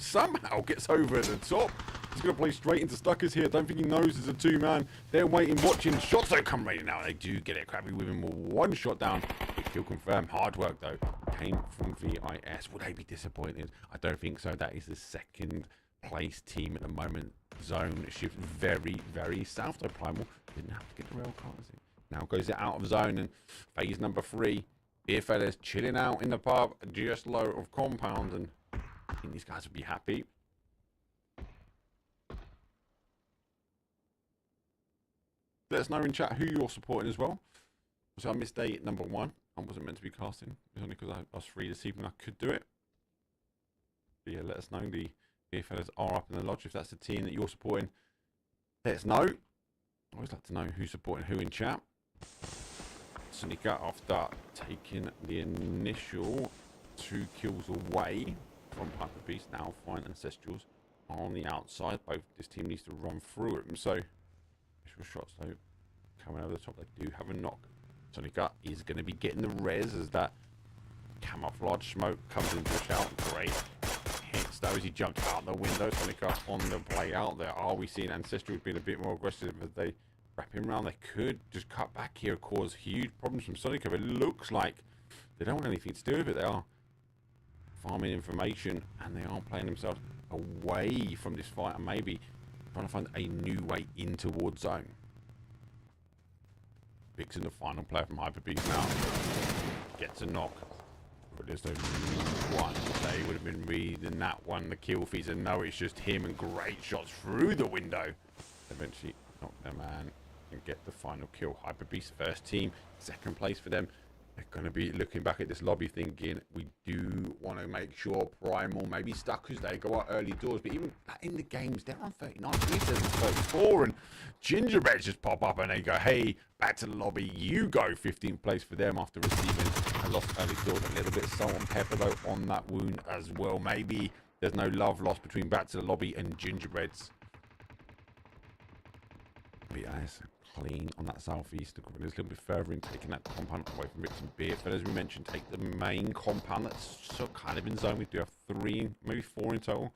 [SPEAKER 7] somehow gets over at the top. He's going to play straight into Stuckers here. Don't think he knows there's a two-man. They're waiting, watching. Shots don't come right now. They do get it. Krabby with him. One shot down. Big kill confirmed. Hard work, though. Came from VIS. Would they be disappointed? I don't think so. That is the second place team at the moment. Zone shift very, very south, though. Primal didn't have to get the rail car, is it? Now goes it out of zone and phase number 3 Beer fellas chilling out in the pub, just low of compound, and I think these guys would be happy. Let us know in chat who you're supporting as well. So I missed day number 1. I wasn't meant to be casting. It was only because I was free this evening. I could do it. But yeah, let us know. The beer fellas are up in the lodge. If that's the team that you're supporting, let us know. I always like to know who's supporting who in chat. Sonika, after taking the initial 2 kills away from Hyper Beast, now find Ancestrals on the outside. Both this team needs to run through him. So, initial shots though coming over the top. They do have a knock. Sonika is going to be getting the res as that camouflage smoke comes into the shout. Great hits though as he jumped out the window. Sonika on the play out there. Are we seeing Ancestrals being a bit more aggressive as they wrap him around? They could just cut back here, cause huge problems from Sonika, but it looks like they don't want anything to do with it. They are farming information and they are playing themselves away from this fight and maybe trying to find a new way in towards zone. Vixen, the final player from Hyper Beast now, gets a knock. But there's no one. They would have been reading that one, the kill feeds, and no, it's just him, and great shots through the window. Eventually knock their man and get the final kill. Hyper Beast first team, second place for them. They're going to be looking back at this lobby thinking, we do want to make sure Primal maybe stuck as they go out early doors, but even in the games, they're on 39, Beast is on 34, and Gingerbread just pop up and they go, hey, back to the lobby, you go. 15th place for them after receiving a lost early doors. A little bit of salt and pepper though on that wound as well. Maybe there's no love lost between back to the lobby and Gingerbreads. But yeah, it's clean on that southeast. The Gorillas a little bit further in taking that compound away from Ricks and Beer. But as we mentioned, take the main compound that's so kind of in zone. We do have 3, maybe 4 in total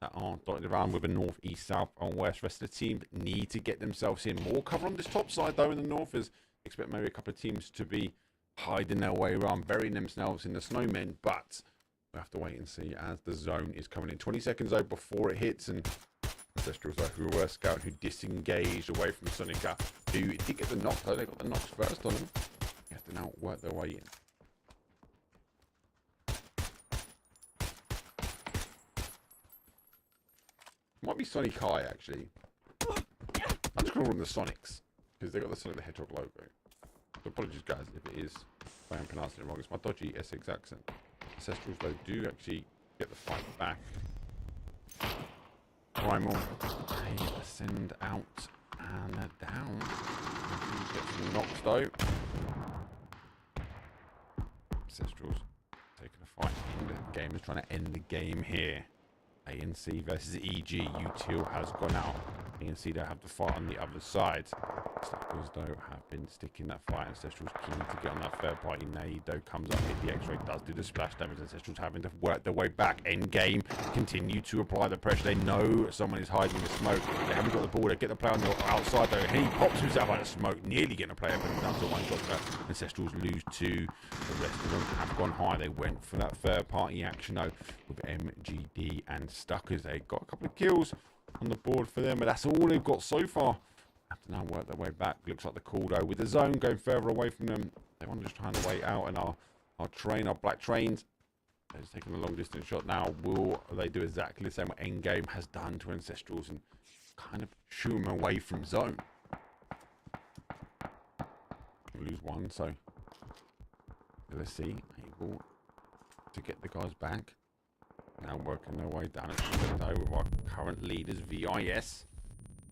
[SPEAKER 7] that are dotted around with a north, east, south, and west. Rest of the team need to get themselves in. More cover on this top side though in the north, as expect maybe a couple of teams to be hiding their way around, burying themselves in the snowmen. But we have to wait and see as the zone is coming in. 20 seconds though before it hits, and Ancestrals who were scout who disengaged away from Sonica, who did get the knock though. They got the knocks first on them. They have to now work their way in. Might be Sonic High actually. I'm just gonna run the Sonics because they got the Sonic the Hedgehog logo. So apologies guys if it is, if I am pronouncing it wrong. It's my dodgy Essex accent. Ancestrals though do actually get the fight back. Primal, they ascend out and they're down. Get some knocks though. Ancestrals taking a fight in the game, is trying to end the game here. ANC versus EG. Util has gone out. ANC they have the fight on the other side. Stackers though have been sticking that fight. Ancestrals keen to get on that third party nade though comes up, hit the X-ray, does do the splash damage. Ancestrals having to work their way back. End game, continue to apply the pressure. They know someone is hiding in the smoke. They haven't got the ball. They get the play on the outside though. He pops himself out of smoke, nearly getting a player, but down to one shot. Ancestrals lose 2. The rest of them have gone high. They went for that third party action though with MGD and Stuckers. They got a couple of kills on the board for them, but that's all they've got so far. Have to now work their way back. Looks like the call though with the zone going further away from them. They want to just try to wait out, and our black trains, they're just taking a long distance shot now. Will they do exactly the same what Endgame has done to Ancestrals and kind of shoo them away from zone? Lose 1, so let's see, able to get the guys back. Now working their way down at the window with our current leaders, VIS.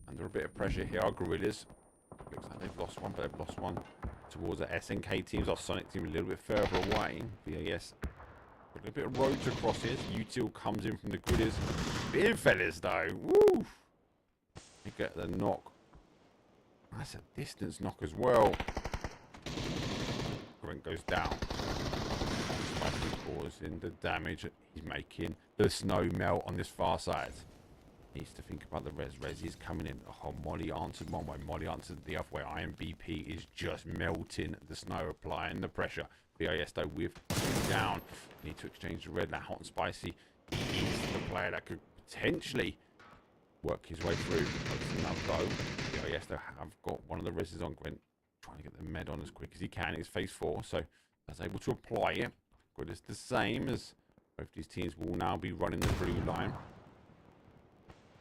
[SPEAKER 7] Under a bit of pressure here, our Gorillas. Looks like they've lost one, but they've lost one towards the SNK teams. Our Sonic team a little bit further away. VIS got a bit of road to cross here. Util comes in from the Gorillas. Beer fellas though, woo! They get the knock. That's a distance knock as well. Grant goes down. Causing the damage he's making. The snow melt on this far side. Needs to think about the res. Res is coming in. Oh, Molly answered one way. Molly answered the other way. IMBP is just melting the snow, applying the pressure. VIS though with down. Need to exchange the red. Now hot and spicy. He's the player that could potentially work his way through. Now go. VIS though have got one of the reses on Gwent. Trying to get the med on as quick as he can. It's phase 4, so That's able to apply it. But it's the same as both these teams will now be running the blue line.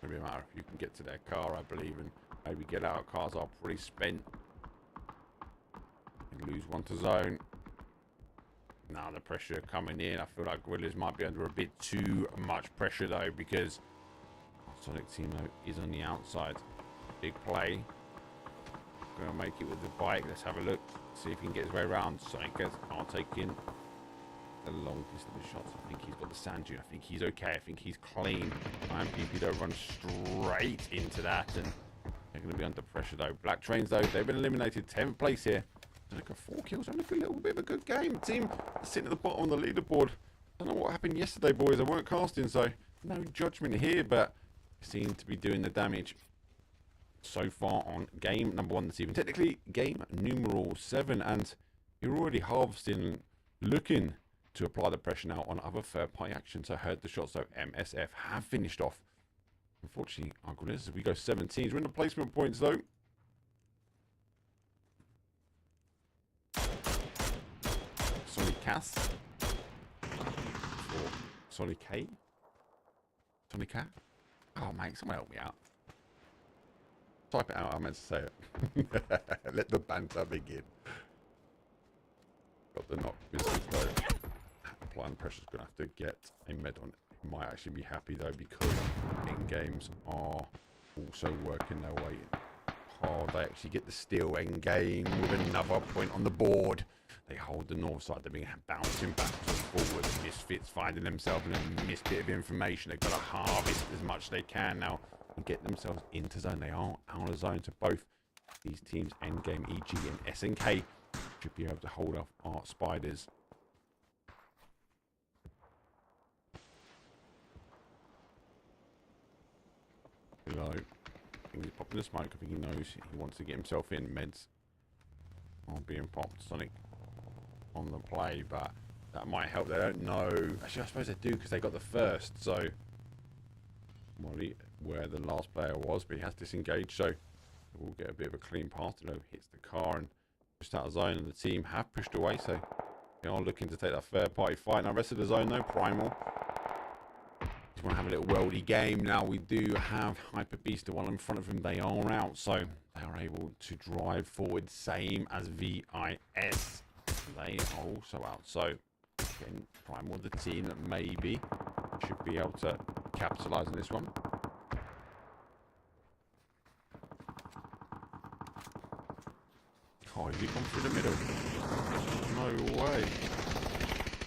[SPEAKER 7] Maybe a matter if you can get to their car, I believe, and maybe get out. Cars are pretty spent. And lose one to zone. Now the pressure coming in. I feel like Gorillas might be under a bit too much pressure though, because Sonic team though is on the outside. Big play. Gonna make it with the bike. Let's have a look. See if he can get his way around. Sonic can't take in the long distance shots. I think he's got the sand dune. I think he's okay. I think he's clean. And PP don't run straight into that, and they're gonna be under pressure though. Black Trains though, they've been eliminated. 10th place here. Sonic got 4 kills. Only for a little bit of a good game. The team sitting at the bottom of the leaderboard. I don't know what happened yesterday, boys. I weren't casting, so no judgment here, but seem to be doing the damage so far on game number 1 this evening. Technically, game numeral 7, and you're already harvesting, looking to apply the pressure now on other third-party actions. I heard the shots, so MSF have finished off. Unfortunately, our goodness, as we go 17s, we're in the placement points though. Sonic Cass. Or Sonic K. Sonic Cat. Oh, mate, someone help me out. Type it out, I meant to say it. Let the banter begin. Got the knock business though. Applying pressure's going to have to get a med on it. He might actually be happy though, because in-games are also working their way hard. They actually get the steal end-game with another point on the board. They hold the north side. They're being bouncing backwards and forwards. Misfits finding themselves in a missed bit of information. They've got to harvest as much as they can now and get themselves into zone. They are out of zone, so both these teams, Endgame, EG and SNK, should be able to hold off our spiders. Below. I think he's popping the smoke. I think he knows he wants to get himself in. Meds are being popped. Sonic on the play, but that might help. They don't know. Actually, I suppose they do, because they got the first. So, where the last player was, but he has disengaged. So, we'll get a bit of a clean pass. Hits the car and pushed out of zone, and the team have pushed away. So, they are looking to take that third party fight. Now, rest of the zone though, Primal. Just want to have a little worldy game. Now we do have Hyper Beast, the one in front of him. They are out, so they are able to drive forward, same as VIS. They are also out. So again, Primal, the team that maybe should be able to capitalise on this one. Oh, he comes through the middle. No way.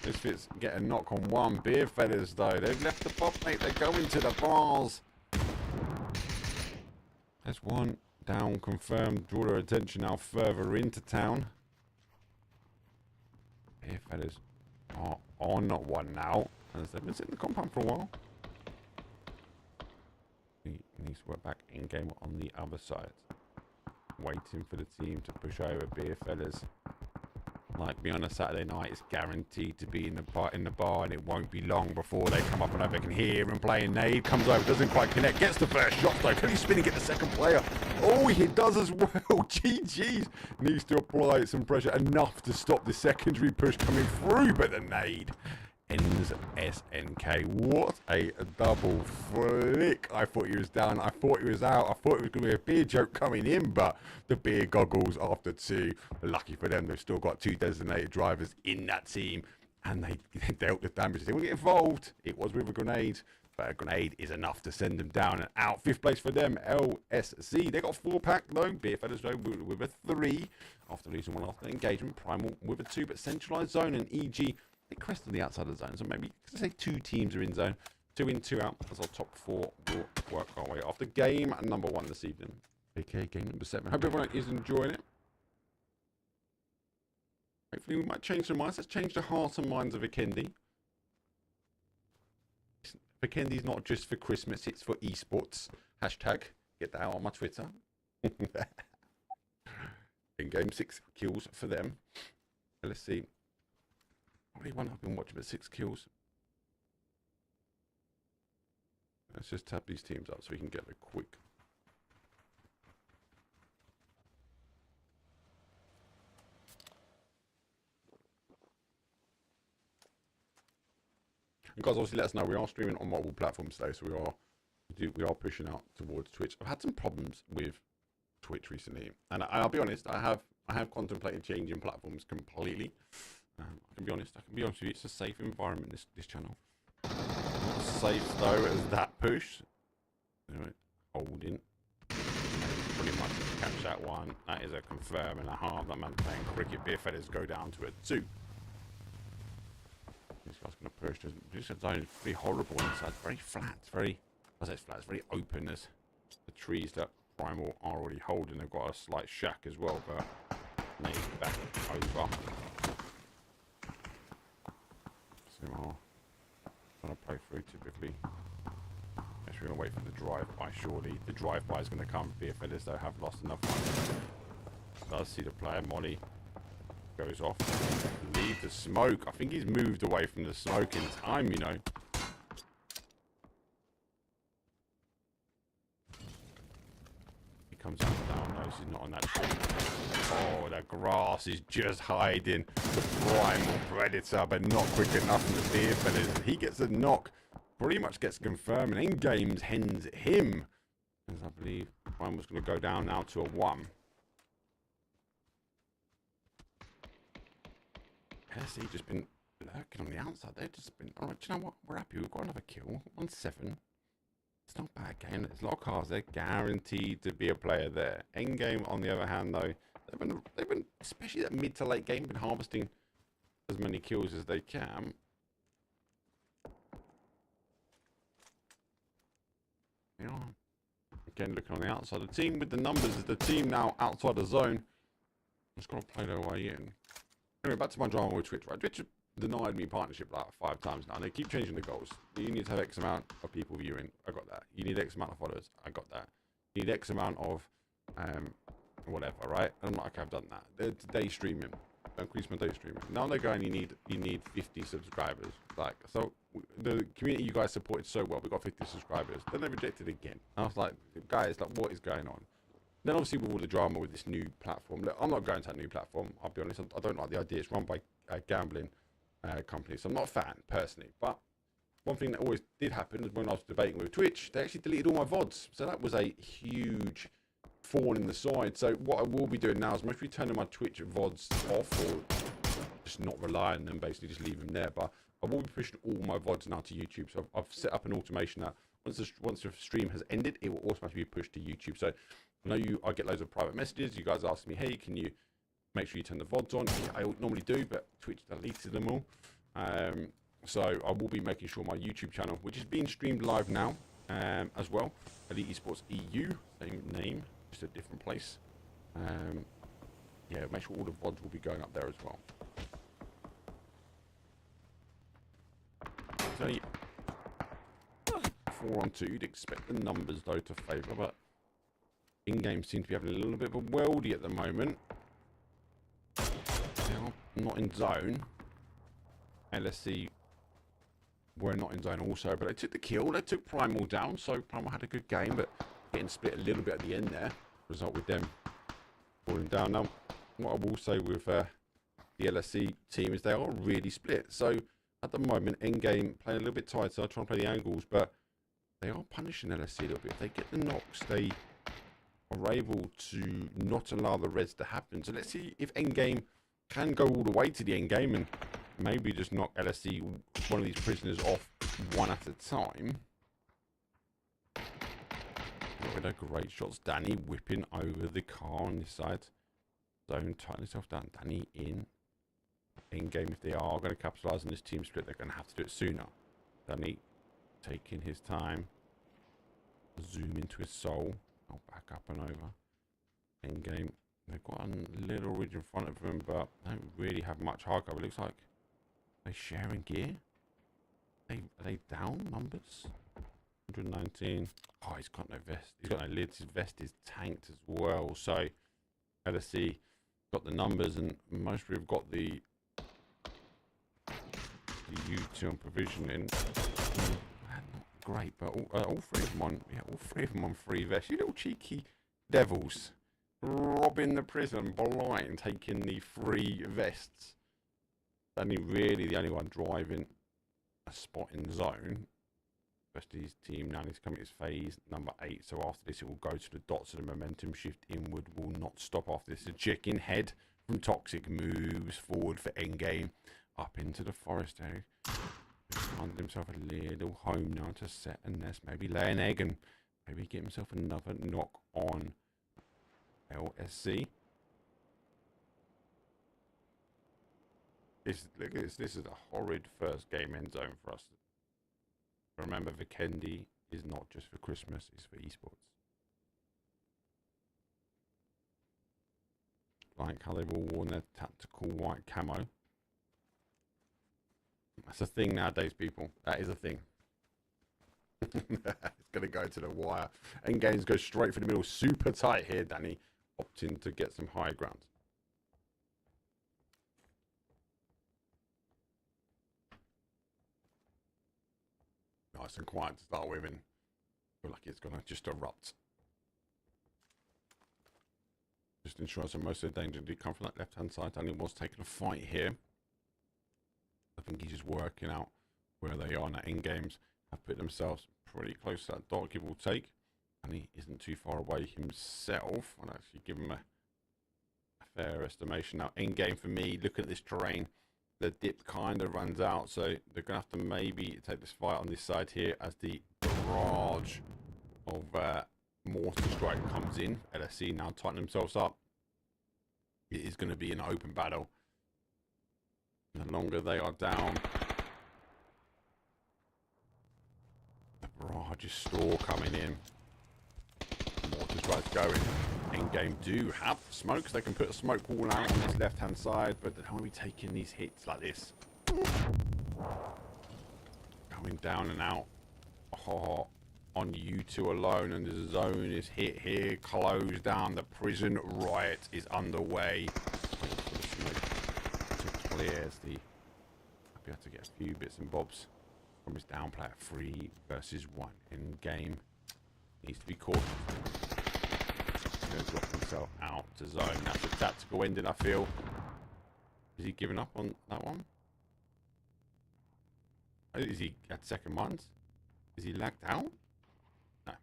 [SPEAKER 7] This fits get a knock on one. Beer Feathers though, they've left the pop, mate. They're going to the bars. There's one down, confirmed. Draw their attention now further into town. Beer Feathers are on one now, as they've been sitting in the compound for a while. He needs to work back in game on the other side. Waiting for the team to push over. Beer Feathers, like me on a Saturday night, is guaranteed to be in the bar, and it won't be long before they come up and over. Can hear him playing. Nade comes over, doesn't quite connect, gets the first shot though. Can he spin and get the second player? Oh, he does as well. GG's. Needs to apply some pressure enough to stop the secondary push coming through, but the nade ends SNK. What a double flick. I thought he was down. I thought he was out. I thought it was going to be a beer joke coming in, but the beer goggles after 2. Lucky for them, they've still got 2 designated drivers in that team, and they dealt the damage. They won't get involved. It was with a grenade, but a grenade is enough to send them down and out. 5th place for them, LSC. They got a 4-pack though. Beer Feathers though with a 3 after losing one after engagement. Primal with a 2, but centralized zone and EG. Crest on the outside of the zone, so maybe say 2 teams are in zone, 2 in, 2 out, as our top 4 will work our way after game number 1 this evening, aka game number 7. Hope everyone is enjoying it. Hopefully we might change some minds. Let's change the hearts and minds of Vikendi. Vikendi's not just for Christmas, it's for esports. Hashtag, get that out on my Twitter. In game 6 kills for them. Let's see. Only one I've been watching, but 6 kills. Let's just tap these teams up so we can get a quick. You guys obviously let us know. We are streaming on multiple platforms today, so we are pushing out towards Twitch. I've had some problems with Twitch recently, and I'll be honest, I have contemplated changing platforms completely. I can be honest with you, it's a safe environment, this channel. Not safe though as that push. Anyway, holding. Pretty much catch that one. That is a confirm and a half. That man playing cricket. Beer feathers go down to a 2. This guy's going to push. This zone is pretty horrible inside. Very flat. Very, I say it's flat. It's very open. There's the trees that Primal are already holding. They've got a slight shack as well, but names back over. So trying to play through typically. Guess we're going to wait for the drive-by, surely. The drive-by is going to come. Beer feathers, though, have lost enough time. Does see the player. Molly goes off. Leave the smoke. I think he's moved away from the smoke in time, you know. He comes out down. No, he's not on that tree. Oh, the grass is just hiding the primal predator, but not quick enough for the beer feathers. He gets a knock. Pretty much gets confirmed, and in-games hens him. As I believe Primal's going to go down now to a 1. LSE just been lurking on the outside. They've just been, alright, do you know what? We're happy. We've got another kill. 1-7. It's not a bad game. There's a lot of cars. They're guaranteed to be a player there. Endgame, on the other hand, though, they've been, especially that mid to late game, been harvesting as many kills as they can. Yeah. Again, looking on the outside. The team with the numbers is the team now outside the zone. Just got to play their way in. Anyway, back to my drama with Twitch. Right, Twitch denied me partnership like 5 times now. And they keep changing the goals. You need to have X amount of people viewing. I got that. You need X amount of followers. I got that. You need X amount of whatever, right? And I'm like, okay, I've done that. They're day streaming. Increase my day streaming. Now they're going, you need 50 subscribers. Like, so the community you guys supported so well, we got 50 subscribers. Then they rejected again. I was like, guys, like, what is going on? Then obviously with all the drama with this new platform, look, I'm not going to that new platform. I'll be honest, I don't like the idea. It's run by a gambling company, so I'm not a fan personally. But one thing that always did happen is when I was debating with Twitch, they actually deleted all my VODs. So that was a huge thorn in the side. So what I will be doing now is mostly turning my Twitch VODs off, or just not relying on them, basically just leave them there. But I will be pushing all my VODs now to YouTube. So I've set up an automation that once the stream has ended, it will automatically be pushed to YouTube. So I know I get loads of private messages. You guys ask me, hey, can you make sure you turn the VODs on? I normally do, but Twitch deleted them all. So I will be making sure my YouTube channel, which is being streamed live now as well, Elite Esports EU, same name, just a different place. Yeah, make sure all the VODs will be going up there as well. So, yeah. 4-on-2, you'd expect the numbers though to favour, but in-game seems to be having a little bit of a worldie at the moment. They are not in zone. LSE were not in zone also, but they took the kill. They took Primal down, so Primal had a good game, but getting split a little bit at the end there. Result with them falling down. Now, what I will say with the LSE team is they are really split. So at the moment, in-game playing a little bit tighter, trying to play the angles, but they are punishing LSE a little bit. If they get the knocks, they are able to not allow the reds to happen. So let's see if endgame can go all the way to the endgame and maybe just knock LSE, one of these prisoners, off one at a time. With a great shots. Danny whipping over the car on this side. Zone, tighten yourself down. Danny in. Endgame, if they are going to capitalise on this team split, they're going to have to do it sooner. Danny taking his time. Zoom into his soul. Oh, back up and over. Endgame. They've got a little ridge in front of them, but they don't really have much hard cover. It looks like they're sharing gear. Are they down numbers? 119. Oh, he's got no vest. He's got no lids. His vest is tanked as well. So, LSE got the numbers, and most people have got the U2 and provisioning. Not great, but all 3 of them on. Yeah, all 3 of them on free vests. You little cheeky devils, robbing the prison blind, taking the free vests. Only really the only one driving a spot in zone. His team now needs to come into phase number 8. So after this, it will go to the dots. So the momentum shift inward will not stop after this. The chicken head from Toxic moves forward for endgame up into the forest area. Find himself a little home now to set a nest, maybe lay an egg, and maybe get himself another knock on LSC. Look at this. This is a horrid first game end zone for us. Remember, Vikendi is not just for Christmas, it's for esports. Like how they've all worn their tactical white camo. That's a thing nowadays, people. That is a thing. It's going to go to the wire. Endgames go straight for the middle. Super tight here, Danny. Opting to get some high ground. Nice and quiet to start with, and feel like it's going to just erupt. Just ensures that most of the danger did come from that left-hand side. Danny was taking a fight here. I think he's just working out where they are now. In games have put themselves pretty close to that dot, give or take. And he isn't too far away himself. I'll actually give him a fair estimation. Now, in game for me, looking at this terrain, the dip kind of runs out. So they're going to have to maybe take this fight on this side here as the barrage of mortar strike comes in. LSC now tighten themselves up. It is going to be an open battle. The longer they are down, the barrage is store coming in. Mortar strikes going. In-game do have smokes. They can put a smoke wall out on this left-hand side, but they don't want to be taking these hits like this. Going down and out. Oh, on you two alone, and the zone is hit here. Close down. The prison riot is underway. Clears the I'll be able to get a few bits and bobs from his down play at 3 versus 1 in game. Needs to be caught. He's going to drop himself out to zone. That's a tactical ending, I feel. Is he giving up on that one? Is he at second ones? Is he lagged out? No.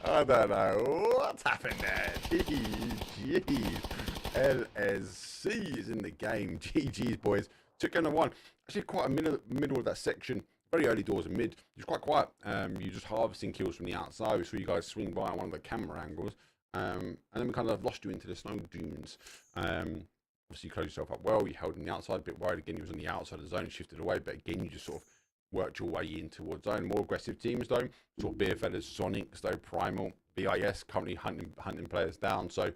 [SPEAKER 7] I don't know what's happened there. Jeez. LSC is in the game. GG's, boys. Took down a 1. Actually, quite a middle of that section. Very early doors and mid. It's quite quiet. You're just harvesting kills from the outside. We saw you guys swing by on one of the camera angles. And then we kind of lost you into the snow dunes. Obviously, you closed yourself up well. You held on the outside. A bit worried again. You was on the outside of the zone. Shifted away. But again, you just sort of worked your way in towards zone. More aggressive teams though. Sort of Beerfellas, Sonics though, Primal, BIS currently hunting players down. So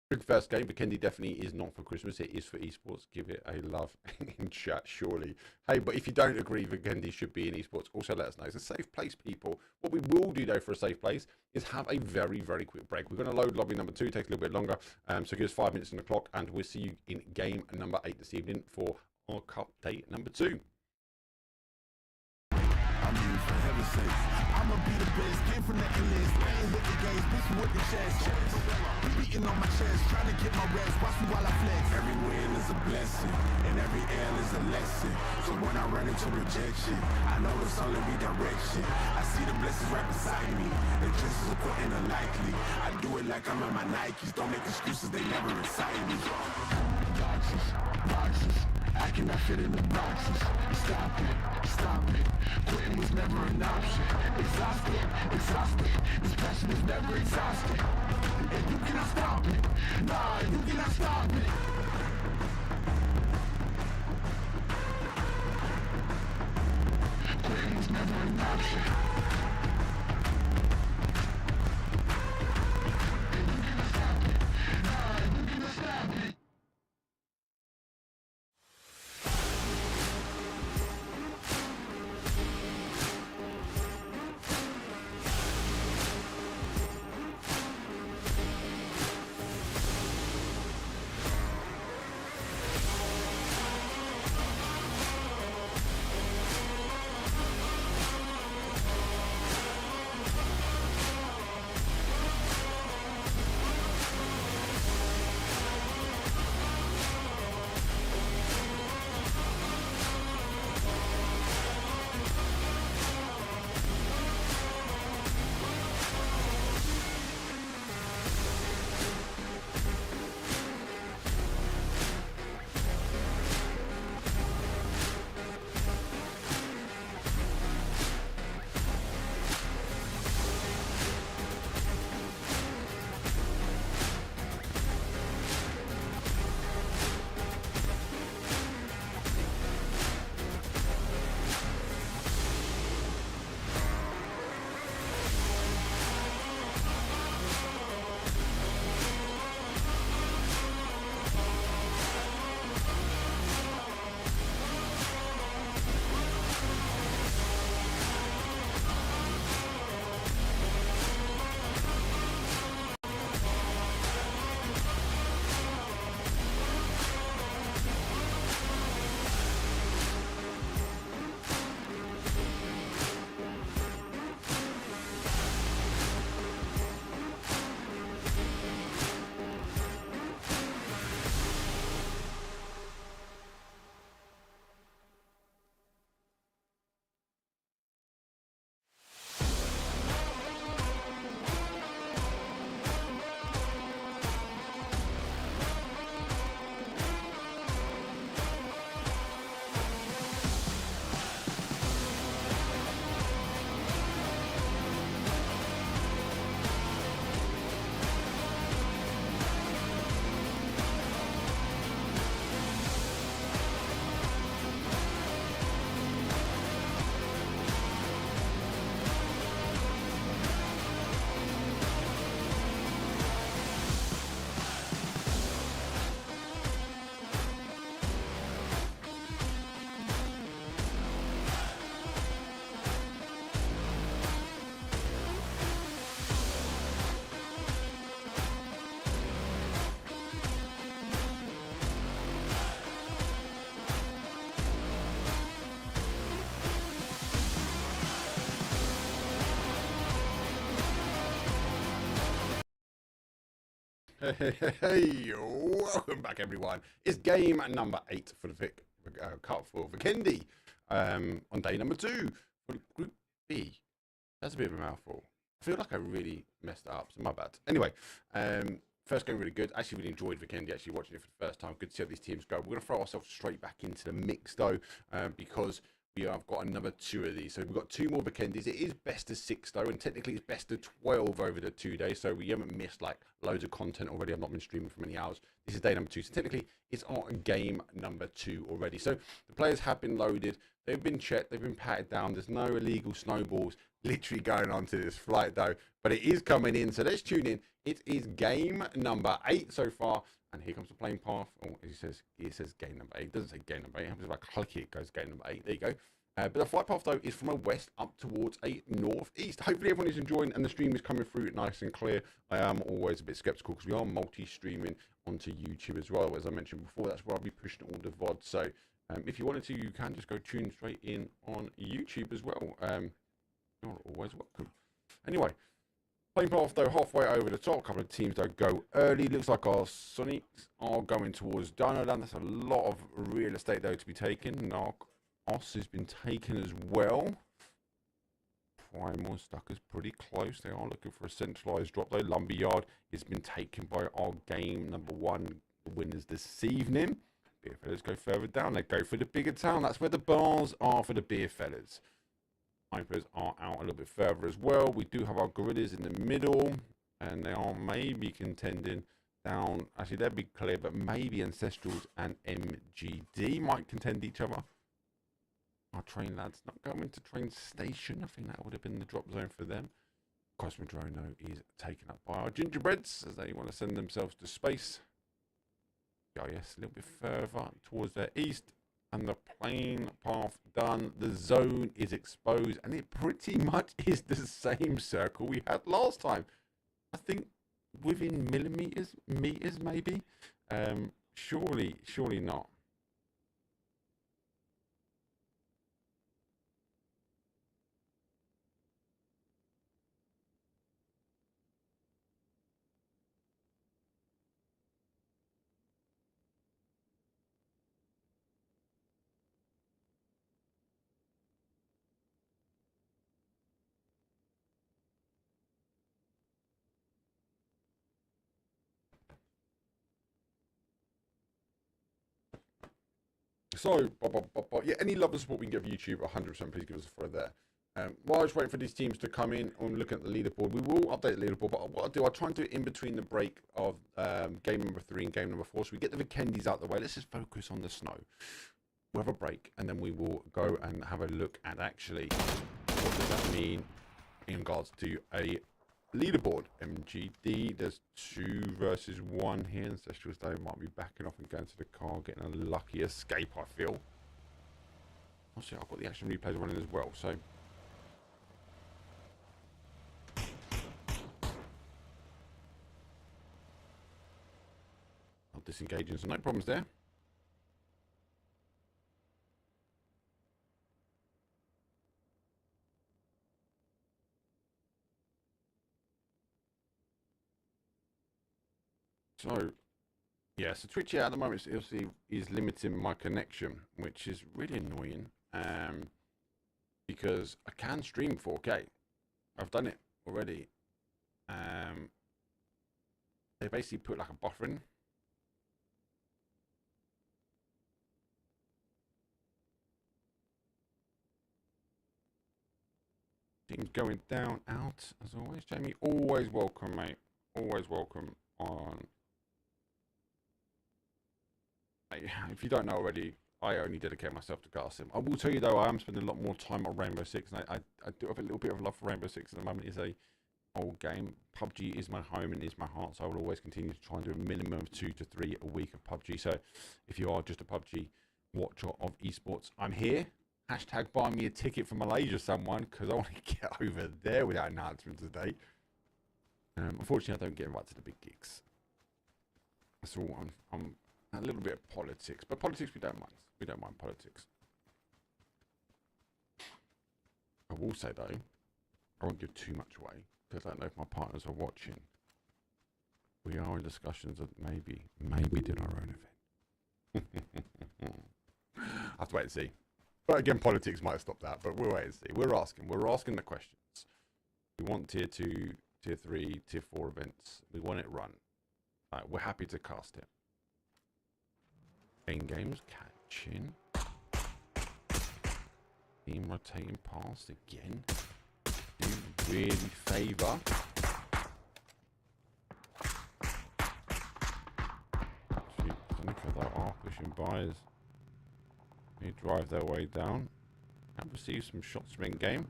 [SPEAKER 7] big first game. Vikendi definitely is not for Christmas. It is for esports. Give it a love in chat, surely. Hey, but if you don't agree Vikendi should be in esports, also let us know. It's a safe place, people. What we will do though for a safe place is have a very, very quick break. We're going to load lobby number 2. Takes a little bit longer. So give us 5 minutes on the clock, and we'll see you in game number 8 this evening for our cup day number 2.
[SPEAKER 1] I'm here for heaven's sake. I'ma be the best. Came from the endless. Playing with the games, bitching with the chest. Be beating on my chest, trying to get my rest. Watch me while I flex. Every win is a blessing, and every L is a lesson. So when I run into rejection, I know it's only redirection. I see the blessings right beside me. The chances of quitting are likely. I do it like I'm in my Nikes. Don't make excuses, they never excite me. Boxes. I cannot fit in the boxes. Stop it. Quitting was never an option. Exhausted. This passion is never exhausted. And you cannot stop it. Nah, you cannot stop it. Quitting was never an option. And you cannot stop it. Nah, you cannot stop it.
[SPEAKER 7] Hey, welcome back, everyone. It's game number 8 for the Cup for Vikendi on day number 2 for Group B. That's a bit of a mouthful. I feel like I really messed it up, so my bad. Anyway, first game really good. Actually, really enjoyed Vikendi. Actually, watching it for the first time. Good to see how these teams go. We're going to throw ourselves straight back into the mix though, because we have got another 2 of these. So we've got 2 more Vikendis. It is best of 6 though, and technically it's best of 12 over the 2 days. So we haven't missed like loads of content already. I've not been streaming for many hours. This is day number 2. So technically it's on game number 2 already. So the players have been loaded. They've been checked. They've been patted down. There's no illegal snowballs literally going on to this flight though, but it is coming in. So let's tune in. It is game number 8 so far. And here comes the plane path. Oh, as it says game number 8. It doesn't say game number 8. It happens if I click it, it goes game number 8. There you go. But the flight path though is from a west up towards a northeast. Hopefully everyone is enjoying and the stream is coming through nice and clear. I am always a bit skeptical because we are multi-streaming onto YouTube as well. As I mentioned before, that's where I'll be pushing all the VOD. So if you wanted to, you can just go tune straight in on YouTube as well. You're always welcome. Anyway, plane path though halfway over the top. A couple of teams though go early. Looks like our Sonics are going towards Dinoland. That's a lot of real estate though to be taken. Now, Os has been taken as well. Primal Stuckers pretty close. They are looking for a centralised drop though. Lumberyard has been taken by our game number 1 winners this evening. Beer fellas go further down. They go for the bigger town. That's where the bars are for the beer fellas. Hypers are out a little bit further as well. We do have our gorillas in the middle, and they are maybe contending down. Actually, they'd be clear, but maybe Ancestrals and MGD might contend each other. Our train lads not going to train station. I think that would have been the drop zone for them. Cosmodromo is taken up by our gingerbreads as they want to send themselves to space. Oh yes, a little bit further towards the east. And the plane path done. The zone is exposed. And it pretty much is the same circle we had last time. I think within meters maybe. Surely not. So, yeah, any love and support we can give YouTube, 100%, please give us a follow there. While I was waiting for these teams to come in and look at the leaderboard, we will update the leaderboard, but what I'll do, I'll try and do it in between the break of game number 3 and game number 4, so we get the Vikendis out the way. Let's just focus on the snow. We'll have a break, and then we will go and have a look at actually what does that mean in regards to a leaderboard. MGD, there's 2 versus 1 here. Ancestrals though might be backing off and going to the car, getting a lucky escape, I feel. Obviously, I've got the action replays running as well, so. Not disengaging, so no problems there. So, yeah, so Twitch at the moment is limiting my connection, which is really annoying, because I can stream 4K. I've done it already. They basically put like a buffer in. Teams going down, out, as always. Jamie, always welcome, mate. Always welcome on. If you don't know already, I only dedicate myself to Garsim. I will tell you though, I am spending a lot more time on Rainbow Six, and I do have a little bit of love for Rainbow Six at the moment. It's a old game. PUBG is my home and is my heart, so I will always continue to try and do a minimum of 2 to 3 a week of PUBG. So if you are just a PUBG watcher of esports, I'm here. Hashtag buy me a ticket for Malaysia, someone, because I want to get over there with that announcement today. Unfortunately, I don't get invited to the big gigs. That's all. I'm a little bit of politics, but politics we don't mind. We don't mind politics. I will say though, I won't give too much away because I don't know if my partners are watching. We are in discussions of maybe doing our own event. I have to wait and see. But again, politics might stop that, but we'll wait and see. We're asking the questions. We want tier 2, tier 3, tier 4 events. We want it run. We're happy to cast it. End games, catching. Team rotating past again. Do really favour. Actually, I don't know if they are pushing buyers. They drive their way down. And receive some shots from in-game.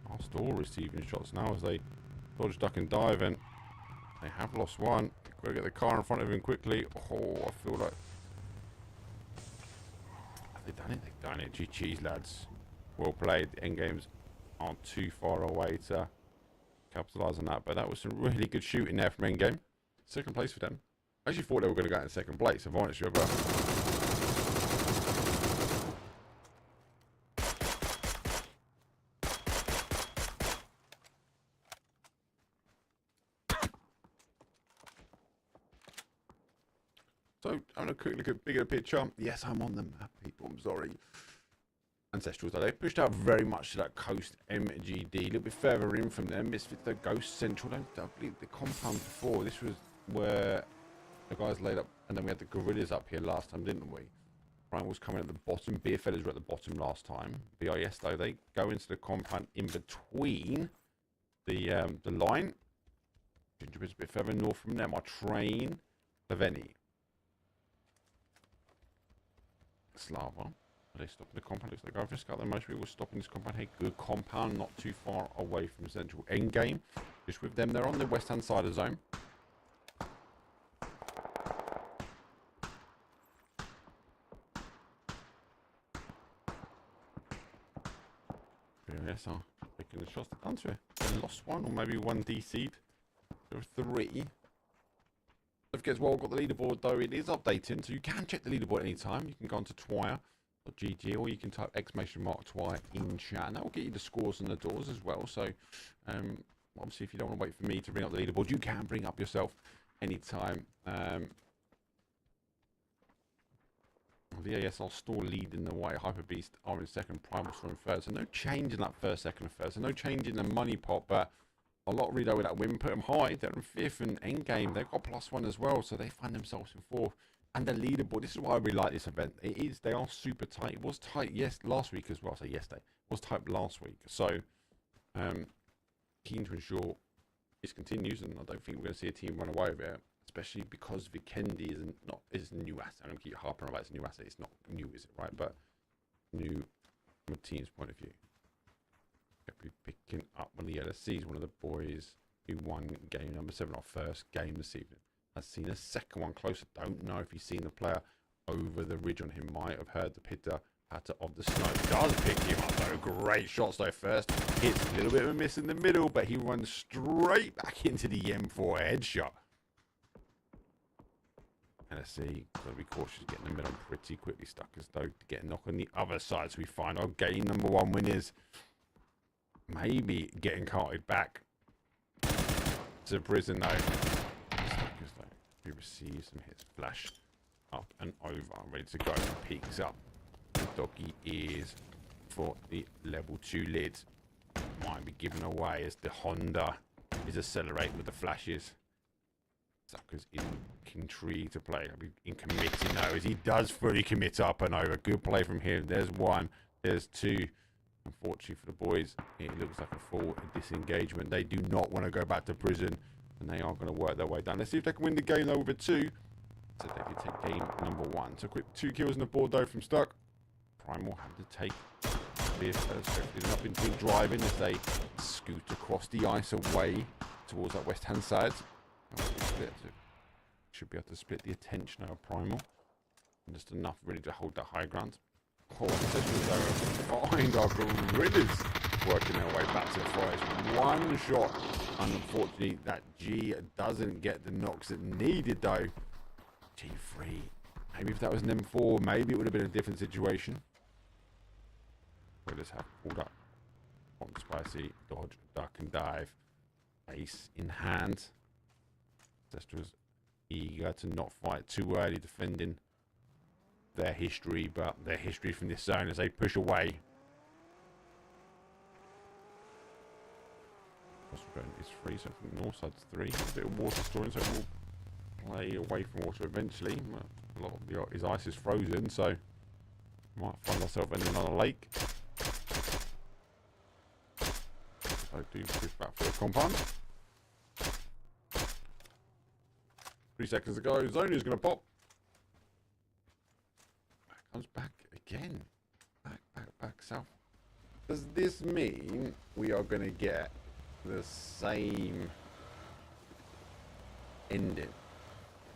[SPEAKER 7] Are still receiving shots now as they dodge, duck and dive, and they have lost one. Got to get the car in front of him quickly. Oh, I feel like... Have they done it? They've done it. GG's, lads. Well played. The end games aren't too far away to capitalise on that, but that was some really good shooting there from Endgame. Second place for them. I actually thought they were going to go in second place, if I'm honest with you, but... So, having a quick look at bigger picture. Yes, I'm on the map, people. I'm sorry. Ancestrals, though. They pushed out very much to that coast MGD. A little bit further in from them. Misfits, the Ghost Central. I believe the compound before. This was where the guys laid up. And then we had the Gorillas up here last time, didn't we? Brian was coming at the bottom. Beerfellas were at the bottom last time. BIS, though, they go into the compound in between the line. Gingerbread's a bit further north from them. Our train, Vikendi. Slava. Are they stopping the compound? Looks like I've just got the most people stopping this compound. Hey, good compound, not too far away from central endgame. Just with them, they're on the west hand side of the zone. Yes, are picking the shots. They've done to it. They lost one, or maybe one DC'd. There were 3. Don't forget as well, I've got the leaderboard though, it is updating, so you can check the leaderboard anytime. You can go onto twire.gg or you can type !twire in chat, and that will get you the scores and the doors as well. So, obviously, if you don't want to wait for me to bring up the leaderboard, you can bring up yourself anytime. VAS are still leading the way. Hyper Beast are in second, Primal Storm in third. So, no change in that first, second, and third. So, no change in the money pot, but. A lot really with that win, put them high. They're in 5th and endgame. They've got +1 as well, so they find themselves in 4th. And the leaderboard, this is why I really like this event. They are super tight. It was tight, last week as well. So yesterday it was tight last week. So keen to ensure this continues, and I don't think we're going to see a team run away with it, especially because Vikendi is a new asset. I'm going to keep harping on about it's a new asset. It's not new, is it right? But new from a team's point of view. Be picking up one of the LSCs, one of the boys who won game number 7, our first game this evening. I've seen a second one closer. Don't know if he's seen the player over the ridge on him. Might have heard the patter of the snow. Does pick him up though. Great shots though first. Hits a little bit of a miss in the middle, but he runs straight back into the M4 headshot. LSC, gotta be cautious getting the middle pretty quickly. Stuck as though to get a knock on the other side. So we find our game number 1 winners. Maybe getting carted back to prison though. He receives some hits, flash up and over, ready to go. Peeks up. The doggy ears for the level 2 lid. Might be given away as the Honda is accelerating with the flashes. Suckers intrigued to play. In committing though, as he does fully commit up and over. Good play from him. There's 1, there's 2. Unfortunately for the boys, it looks like a full disengagement. They do not want to go back to prison, and they are going to work their way down. Let's see if they can win the game though with a 2. So they can take game number 1. So quick 2 kills on the board though from Stuck. Primal have to take this. Hopefully not been big driving as they scoot across the ice away towards that west hand side. Should be able to split the attention of Primal. And just enough really to hold that high ground. Oh, find our Gorillas working their way back to the forest. 1 shot. Unfortunately, that G doesn't get the knocks it needed though. G3. Maybe if that was an M4, maybe it would have been a different situation. Gorillas have pulled up on spicy, dodge, duck and dive. Ace in hand. Zestra's eager to not fight too early, defending their history, but their history from this zone as they push away. Is free, so from the north side's 3. A bit of water storing, so we'll play away from water eventually. A lot of his ice is frozen, so might find ourselves ending on a lake. So do push back for the compound. 3 seconds to go. Zone is going to pop. Comes back again. Back south. Does this mean we are going to get the same ending?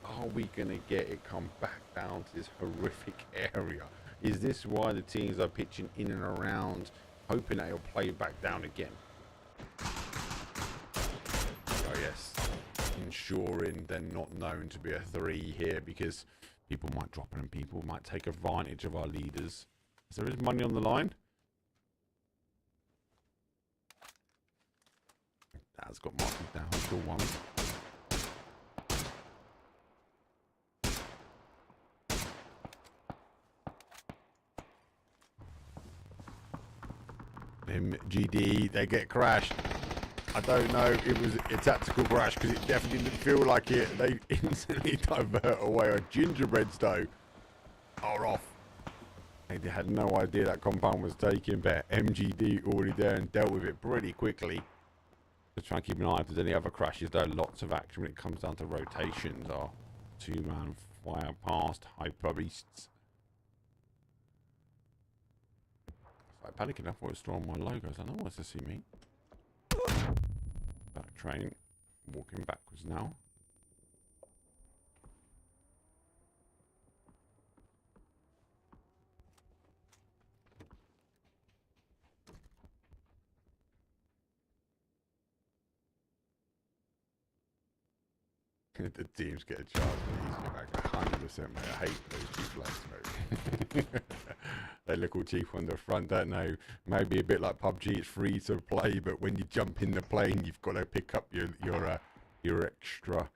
[SPEAKER 7] Are we going to get it come back down to this horrific area? Is this why the teams are pitching in and around, hoping that it'll play back down again? Oh yes, ensuring they're not known to be a 3 here, because people might drop it and people might take advantage of our leaders. So there is money on the line. That's got markers down, still 1. MGD, they get crashed. I don't know if it was a tactical crash, because it definitely didn't feel like it. They instantly divert away. Our gingerbreads though are off. They had no idea that compound was taken, but MGD already there and dealt with it pretty quickly. Just try and keep an eye if there's any other crashes though. Lots of action when it comes down to rotations. Our 2-man fire past Hyper Beasts. It's like panicking. I thought it was throwing my logos. I know wants to see me. Back train, walking backwards now. The teams get a charge for these back 100%, mate. I hate those cheap lads, mate. They look all cheap on the front, don't they? Maybe a bit like PUBG, it's free to play, but when you jump in the plane, you've got to pick up your extra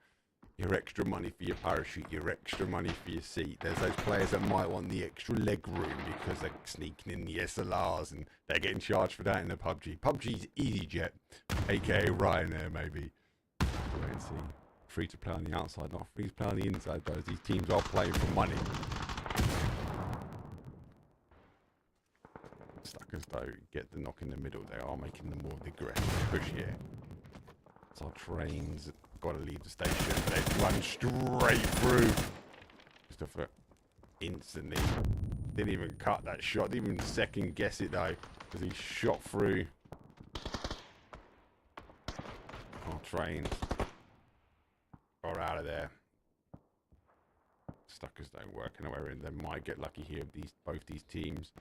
[SPEAKER 7] money for your parachute, your extra money for your seat. There's those players that might want the extra leg room because they're sneaking in the SLRs and they're getting charged for that in the PUBG. PUBG's EasyJet, aka Ryanair, maybe. Wait and see. Free to play on the outside, not free to play on the inside, though. These teams are playing for money. Stuckers, though, get the knock in the middle. They are making the more of the aggressive push here. So our trains got to leave the station. They run straight through. Christopher instantly didn't even cut that shot. Didn't even second guess it, though, because he shot through. Our trains are out of there. Stuckers don't work anywhere, and they might get lucky here. Both these teams,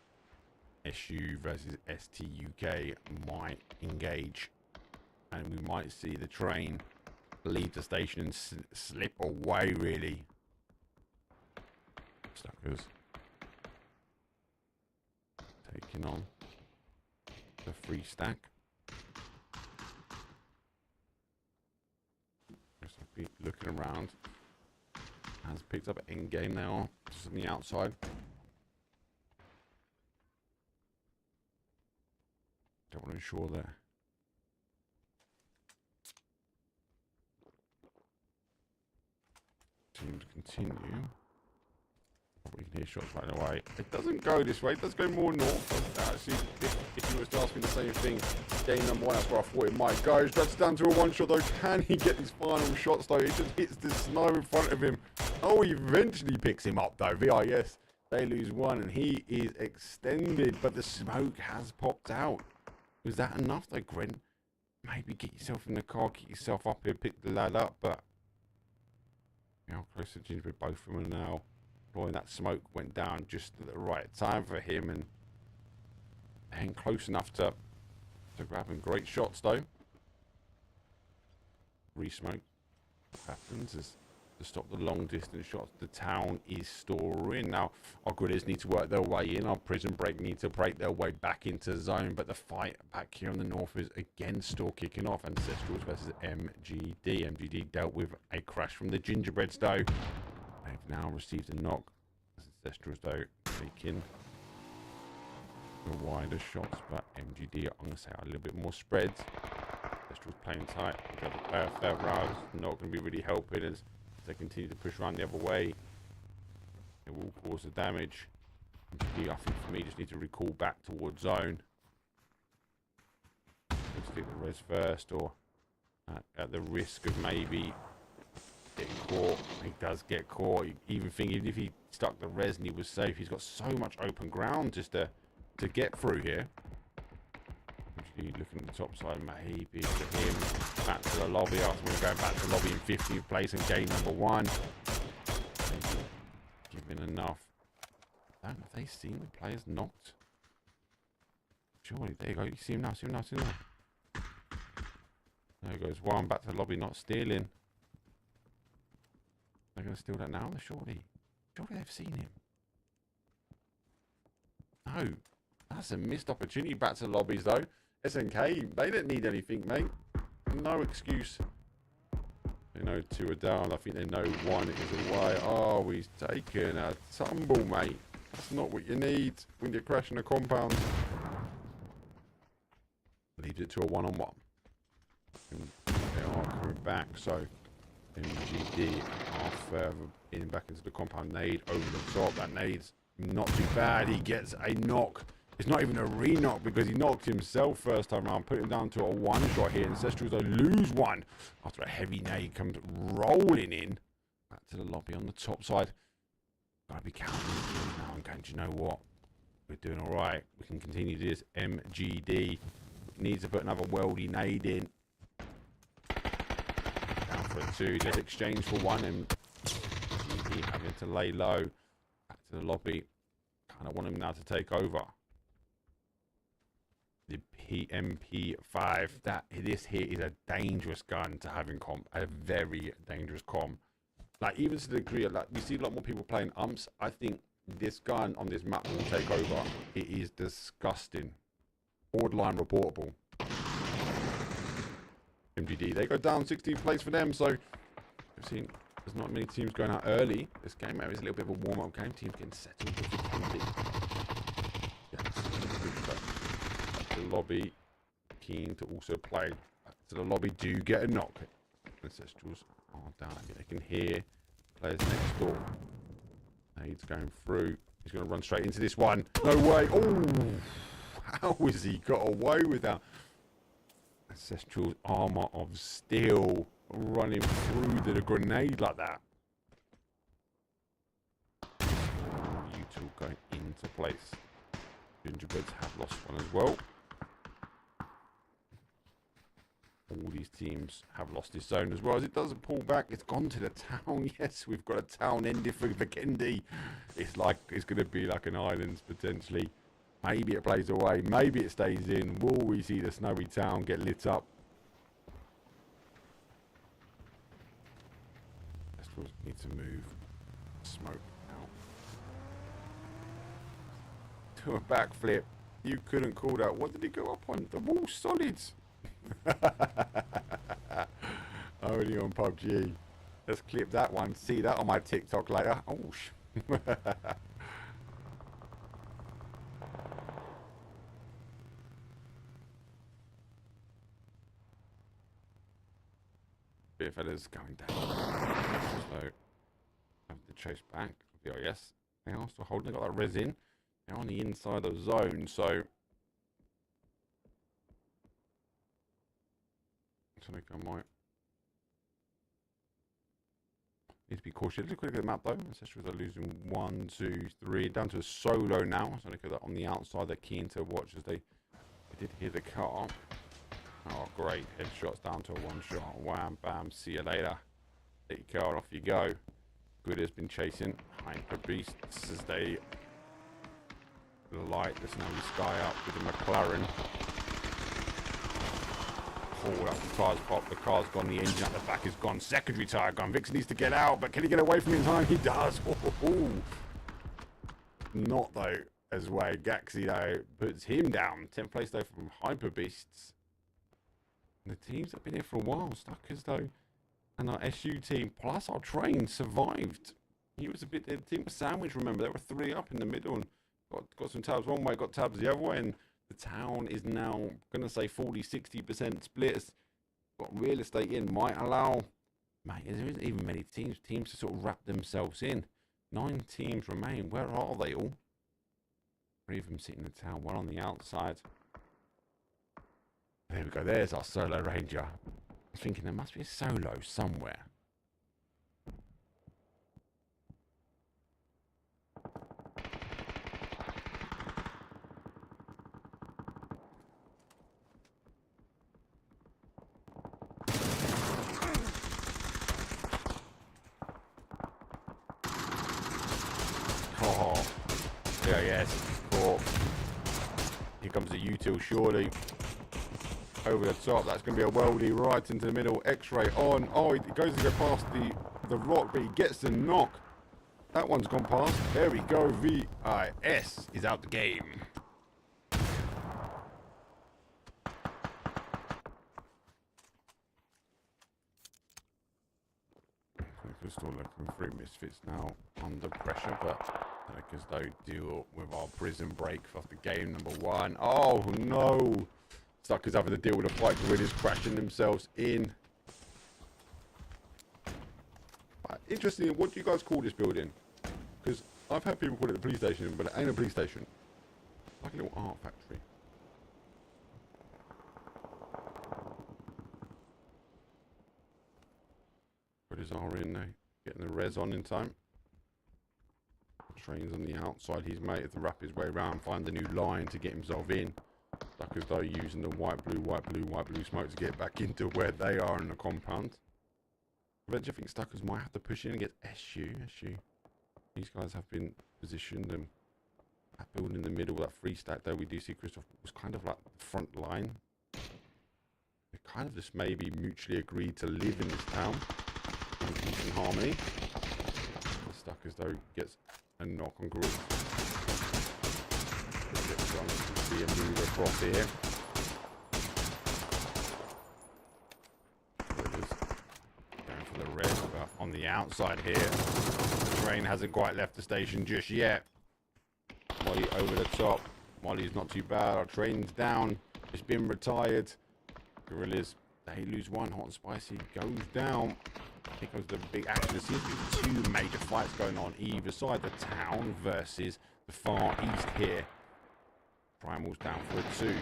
[SPEAKER 7] SU versus STUK, might engage, and we might see the train leave the station and slip away. Really, Stuckers taking on the free stack. Looking around, has picked up end game now, just on the outside. Don't want to ensure that teams continue. We can hear shots right away. It doesn't go this way, it does go more north. Actually, if you was to ask me the same thing, game number 1, that's where I thought it might go. He drops down to a 1 shot though. Can he get his final shots though? It just hits the snow in front of him. Oh, he eventually picks him up though. VIS, they lose 1 and he is extended, but the smoke has popped out. Was that enough though, Gren? Maybe get yourself in the car, get yourself up here, pick the lad up, but you know, close to Gingerbread, both of them are now. Boy, that smoke went down just at the right time for him, and close enough to grab him. Great shots though. Re-smoke happens as to stop the long distance shots the town is storing. Now, our gridders need to work their way in. Our prison break need to break their way back into zone. But the fight back here on the north is again still kicking off. Ancestrals versus MGD. MGD dealt with a crash from the gingerbread stove. They've now received a knock. Ancestrals, though, taking the wider shots, but MGD are going to say a little bit more spreads. Ancestrals playing tight. They've got to play a fair round. Not going to be really helping as they continue to push around the other way. It will cause the damage. MGD, I think for me, just need to recall back towards zone. Let's get the res first, or at the risk of maybe getting caught. He does get caught. Even thinking if he stuck the res and he was safe, he's got so much open ground just to get through here. Actually, looking at the top side, maybe to him. Back to the lobby after we're going back to the lobby in 15th place and game number 1. Giving enough. Have they seen the players knocked? Surely, there you go. You see him now, see him now, see him now. There goes one. Back to the lobby, not stealing. They're going to steal that now, surely. Surely they've seen him. No. That's a missed opportunity. Back to the lobbies, though. SNK, they didn't need anything, mate. No excuse. They know 2 are down. I think they know 1 is away. Oh, he's taken a tumble, mate. That's not what you need when you're crashing a compound. Leaves it to a 1-on-1. And they are coming back, so MGD are further in back into the compound. Nade over the top. That nade's not too bad. He gets a knock. It's not even a re-knock because he knocked himself first time around. Put him down to a 1-shot here. Ancestrals, though, lose 1 after a heavy nade comes rolling in. Back to the lobby on the top side. Gotta be counting now and going, do you know what? We're doing all right. We can continue this. MGD needs to put another weldy nade in. Down for a 2. Just exchange for 1 and MGD having to lay low. Back to the lobby. Kind of want him now to take over. The PMP5. This here is a dangerous gun to have in comp. A very dangerous comp. Like, even to the degree of, like, we see a lot more people playing umps. I think this gun on this map will take over. It is disgusting. Borderline reportable. MGD, they go down 16th place for them, so we've seen there's not many teams going out early. This game maybe is a little bit of a warm-up game. Teams getting settled with Vikendi. Back to the lobby. Keen to also play. Back to the lobby. Do get a knock. Ancestrals are down. They can hear players next door. Nade's going through. He's going to run straight into this one. No way. Oh, how has he got away with that? Ancestral's armor of steel running through the grenade like that. You two going into place. Gingerbreads have lost 1 as well. All these teams have lost this zone as well. As it doesn't pull back, it's gone to the town. Yes, we've got a town ending for Vikendi. It's like it's going to be like an island potentially. Maybe it plays away. Maybe it stays in. Will we see the snowy town get lit up? Astrals need to move. Smoke out. To a backflip. You couldn't call that. What did he go up on? The wall's solid. Only on PUBG. Let's clip that one. See that on my TikTok later. Oh, bit fellas going down. So have to chase back. VIS. They are still holding. They got that res in. They're on the inside of the zone, so I think I might need to be cautious. Look at the map though. Ancestrals are losing 1, 2, 3. Down to a solo now. So look at that on the outside. They're keen to watch as they did hear the car. Oh, great. Headshots down to a 1-shot. Wham, bam. See you later. Take your car, off you go. Good has been chasing Hyper Beasts as they light the snowy sky up with the McLaren. Oh, that's the car's popped. The car's gone. The engine at the back is gone. Secondary tire gone. Vixen needs to get out, but can he get away from it in time? He does. Oh. Not, though, as way. Gaxi, though, puts him down. 10th place, though, from Hyper Beasts. And the teams that have been here for a while, Stuckers, though, and our SU team, plus our train, survived. He was a bit, the team was sandwiched, remember. They were 3 up in the middle and got some tabs one way, got tabs the other way, and the town is now, going to say 40-60% split. Got real estate in, might allow, mate, there isn't even many teams to sort of wrap themselves in. 9 teams remain. Where are they all? 3 of them sitting in the town, 1 on the outside. There we go, there's our solo ranger. I was thinking there must be a solo somewhere. Yeah, yes. Cool. Here comes the util, surely. Over the top. That's going to be a weldy right into the middle. X-ray on. Oh, he goes to go past the rock, but he gets the knock. That one's gone past. There we go. VIS is out the game. We're still looking for misfits now under pressure, but because they deal with our prison break for the game number 1. Oh no! Suckers having to deal with a fight. Gorillas crashing themselves in. Interesting, what do you guys call this building? Because I've had people call it the police station, but it ain't a police station. It's like a little art factory. Gorillas are in there, getting the res on in time. Train's on the outside. He's made to wrap his way around, find a new line to get himself in. Stuckers though using the white blue smoke to get back into where they are in the compound. Eventually I think Stuckers might have to push in and get SU. These guys have been positioned and that building in the middle, that 3 stack though, we do see Christoph was kind of like the front line. They kind of just maybe mutually agreed to live in this town in peace and harmony. Stuckers though gets a knock on Gorilla. See a move across here. Going for the red, but on the outside here. The train hasn't quite left the station just yet. Molly over the top. Molly's not too bad. Our train's down. It's been retired. Gorillas, they lose 1. Hot and Spicy goes down. Here comes the big action. There seems to be 2 major fights going on either side. The town versus the far east here. Primal's down for a 2.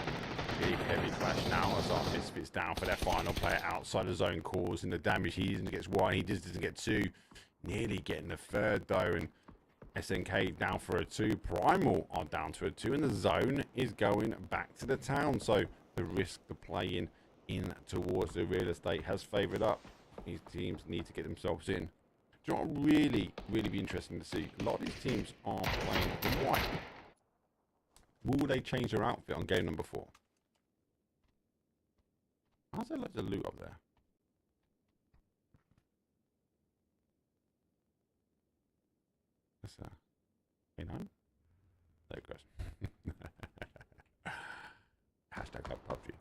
[SPEAKER 7] Big heavy clash now as our Misfits down for their final player outside the zone, causing the damage. He gets 1, he just doesn't get 2. Nearly getting the 3rd though, and SNK down for a 2. Primal are down to a 2, and the zone is going back to the town. So the risk to playing in towards the real estate has favoured up. These teams need to get themselves in. Do you know what would really be interesting to see? A lot of these teams are playing in white. Will they change their outfit on game number 4? How's there loads of loot up there? What's that? You know? There it goes. Hashtag like PUBG.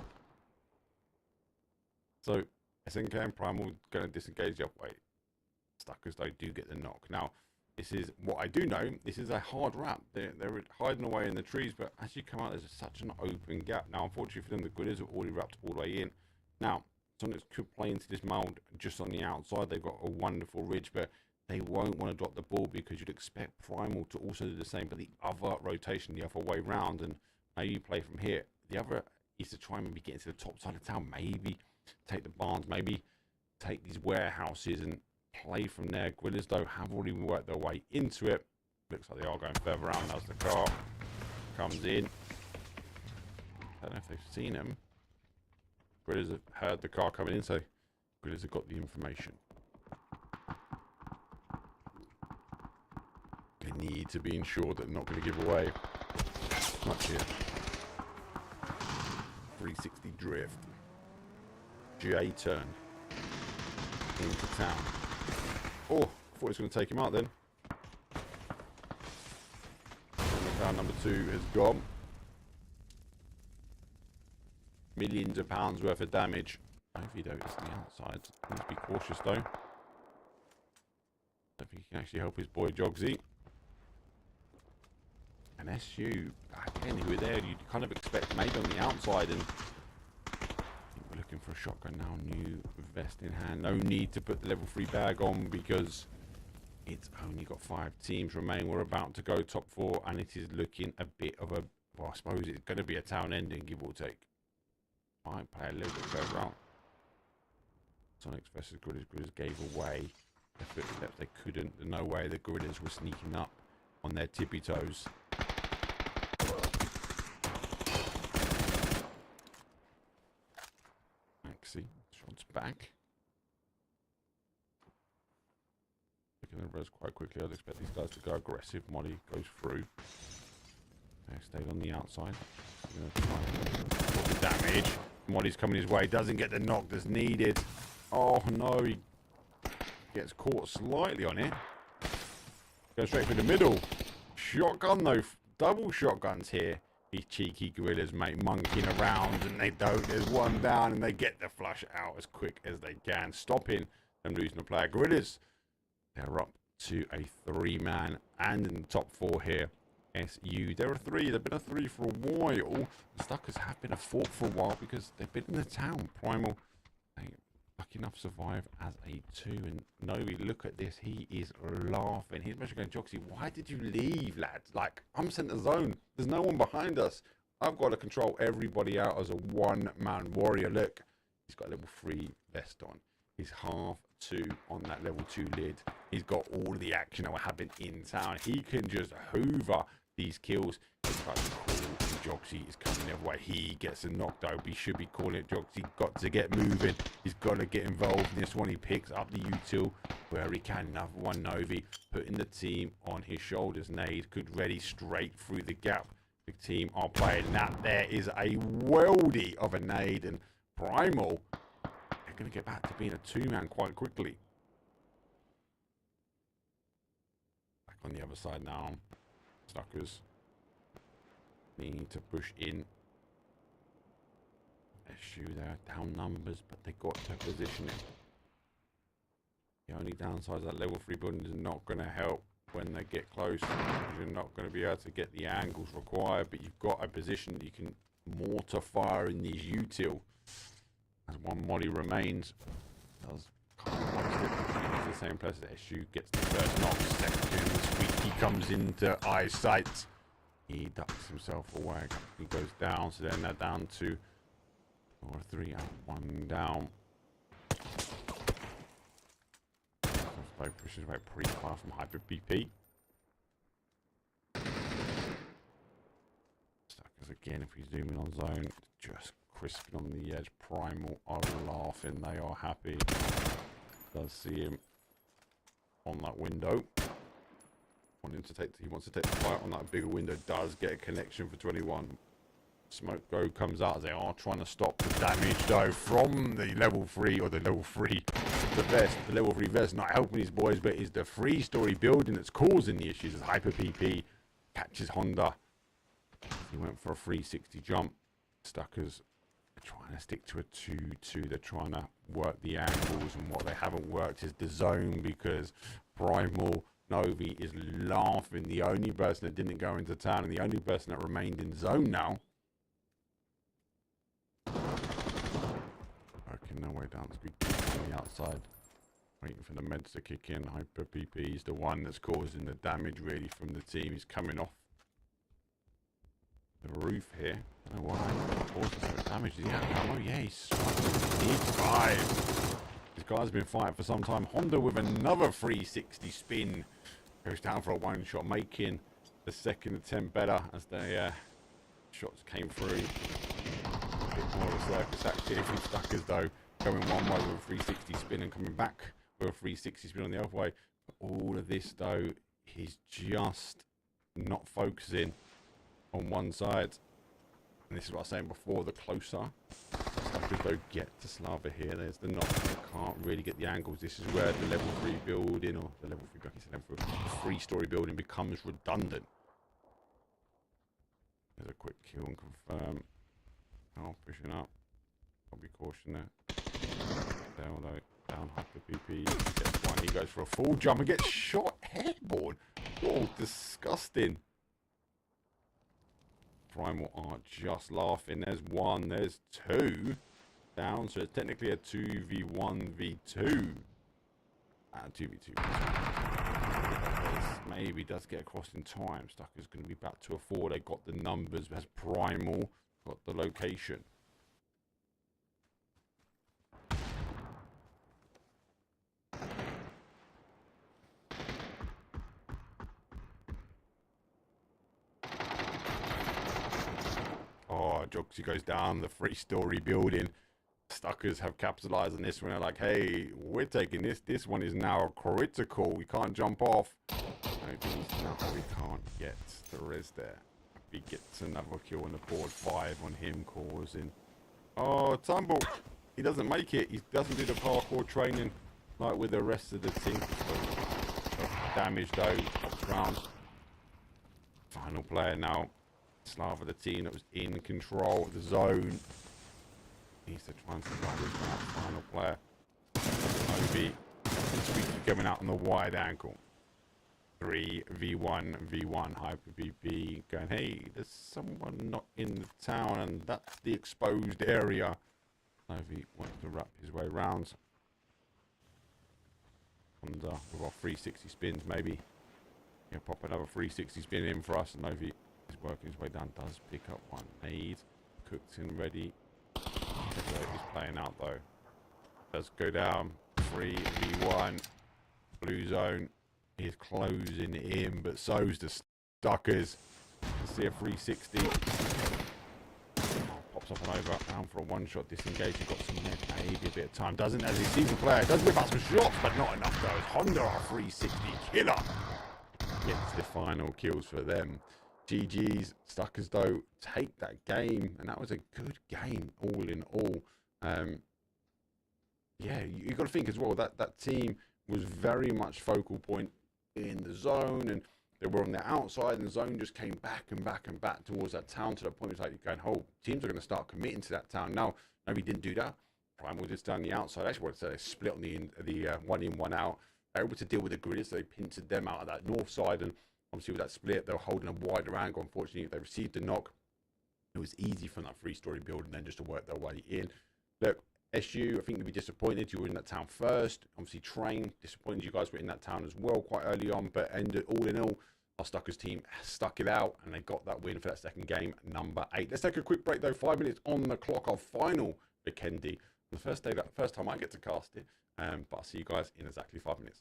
[SPEAKER 7] So, SNK and Primal going to disengage the other way. Stuckers, though, do get the knock. Now, this is what I do know. This is a hard wrap. They're hiding away in the trees, but as you come out, there's such an open gap. Now, unfortunately for them, the Gorillas are already wrapped all the way in. Now, Sonics could play into this mold just on the outside. They've got a wonderful ridge, but they won't want to drop the ball because you'd expect Primal to also do the same, but the other rotation, the other way round, and maybe play from here. The other is to try and maybe get into the top side of town, maybe take the barns, maybe take these warehouses and play from there. Gorillas, though, have already worked their way into it. Looks like they are going further around as the car comes in. I don't know if they've seen him. Gorillas have heard the car coming in, so Gorillas have got the information. They need to be ensured that they're not going to give away much here. 360 drift. J-turn into town. Oh, I thought he was going to take him out then. Round number 2 has gone. Millions of pounds worth of damage. Ivy though is on the outside. Needs to be cautious though. Don't think he can actually help his boy Jogsy. And SU, again, who are there, you'd kind of expect maybe on the outside. And I think we're looking for a shotgun now. New vest in hand. No need to put the level 3 bag on because it's only got 5 teams remain. We're about to go top 4, and it is looking a bit of a, well, I suppose it's going to be a town ending, give or take. Might play a little bit further out. Sonics versus Gorillas. Gorillas gave away the footsteps. They couldn't. There's no way the Gorillas were sneaking up on their tippy toes. Maxi, shots back. Picking the res quite quickly. I'd expect these guys to go aggressive. Molly goes through. They stayed on the outside. The damage. Molly's coming his way. Doesn't get the knock that's needed. Oh no, he gets caught slightly on it. Goes straight through the middle. Shotgun though. Double shotguns here. These cheeky Gorillas, mate, monkeying around, and they don't. There's one down, and they get the flush out as quick as they can, stopping them losing a player. Gorillas, they're up to a 3-man, and in the top 4 here. SU, they're a 3. They've been a 3 for a while. The Stuckers have been a 4 for a while because they've been in the town. Primal, they lucky enough to survive as a 2. And Novi, look at this. He is laughing. He's measuring going, Joxy, why did you leave, lads? Like, I'm center zone. There's no one behind us. I've got to control everybody out as a 1-man warrior. Look, he's got a level 3 vest on. He's half 2 on that level 2 lid. He's got all the action that will happen in town. He can just hoover these kills. He tries to call Jogsy is coming the other way. He gets a knock though. We should be calling it Jogsy. Got to get moving. He's got to get involved in this one. He picks up the util where he can. Another one, Novi, putting the team on his shoulders. Nade could ready straight through the gap. The team are playing that. There is a weldy of a nade, and Primal, they're going to get back to being a 2-man quite quickly. Back on the other side now. Stuckers need to push in. SU, they're down numbers, but they got to position it. The only downside is that level 3 building is not going to help when they get close. You're not going to be able to get the angles required, but you've got a position that you can mortar fire in these util. As one molly remains, does kind of like it. The same place as SU gets the first knock. Second, Squeaky comes into eyesight. He ducks himself away. He goes down, so then they're down to 3 out, 1 down. Slow pushes away pretty far from Hyper BP. Stuckers again, if we zoom in on zone, just crisping on the edge. Primal are laughing, they are happy. Does see him on that window. He wants to take the fight on that bigger window. Does get a connection for 21. Smoke go comes out as they are trying to stop the damage though from the level 3 or the level 3 the vest. The level 3 vest not helping his boys, but is the 3-story building that's causing the issues as Hyper PP catches Honda. He went for a 360 jump. Stuckers are trying to stick to a 2-2. They're trying to work the angles, and what they haven't worked is the zone because Primal Novi is laughing. The only person that didn't go into town and the only person that remained in zone now. Working their way down to on the outside. Waiting for the meds to kick in. Hyper PP is the one that's causing the damage really from the team. He's coming off the roof here. I don't know why. Causing so much damage. Oh yeah, he's 5. This guy's been fighting for some time. Honda with another 360 spin. Goes down for a 1-shot, making the second attempt better as the shots came through. A bit more of a circus activity. Stuckers though going one way with a 360 spin and coming back with a 360 spin on the other way. But all of this though, he's just not focusing on one side. And this is what I was saying before, the closer Stuckers though get to Slava here. There's the knock. Can't really get the angles. This is where the level 3 building, or the level 3, like I said, level 3-story building becomes redundant. There's a quick kill and confirm. Oh, pushing up. I'll be caution there. Down though. Down hyper PP. Gets one. He goes for a full jump and gets shot airborne. Oh, disgusting. Primal are just laughing. There's one. There's two. Down. So it's technically a 2v1v2. 2v2. Maybe does get across in time. Stucker's going to be back to a 4. They got the numbers. Has Primal got the location? Oh, Jogsy goes down the 3-story building. Stuckers have capitalized on this one. They're like, hey, we're taking this. This one is now critical. We can't jump off. Maybe we can't get the res there. He gets another kill on the board. 5 on him, causing. Oh, tumble. He doesn't make it. He doesn't do the parkour training like with the rest of the team. Damage though. Round. Final player now. Slava, the team that was in control of the zone. Needs to try and survive this final player. Obi coming out on the wide ankle. 3v1v1 hyper BP going, hey, there's someone not in the town and that's the exposed area. Obi wants to wrap his way around. And with our 360 spins, maybe he'll pop another 360 spin in for us. And Obi is working his way down, does pick up one nade. Cooked and ready. He's playing out though. Does go down. 3v1. Blue zone is closing in, but so's the Stuckers. See a 360. Pops up and over. Down for a one-shot disengage. He's got some maybe a bit of time. Doesn't, as he sees the player. Does whip out some shots, but not enough though. Honda our 360 killer. Gets the final kills for them. GG's. Stuckers though take that game, and that was a good game all in all. Yeah, you got to think as well that that team was very much focal point in the zone, and they were on the outside, and the zone just came back and back and back towards that town to the point it's like you're going, oh, teams are going to start committing to that town now. Maybe didn't do that. Primal just down the outside. Actually, what they split on the one in, one out. They were able to deal with the gridders, so they pincered them out of that north side, and obviously with that split, they were holding a wider angle. Unfortunately, if they received the knock, it was easy from that 3-story building then just to work their way in. Look, SU, I think you'd be disappointed. You were in that town first. Obviously, Train, disappointed you guys were in that town as well quite early on. But all in all, our Stuckers team stuck it out, and they got that win for that second game, number 8. Let's take a quick break, though. 5 minutes on the clock, our final Vikendi. The first time I get to cast it. But I'll see you guys in exactly 5 minutes.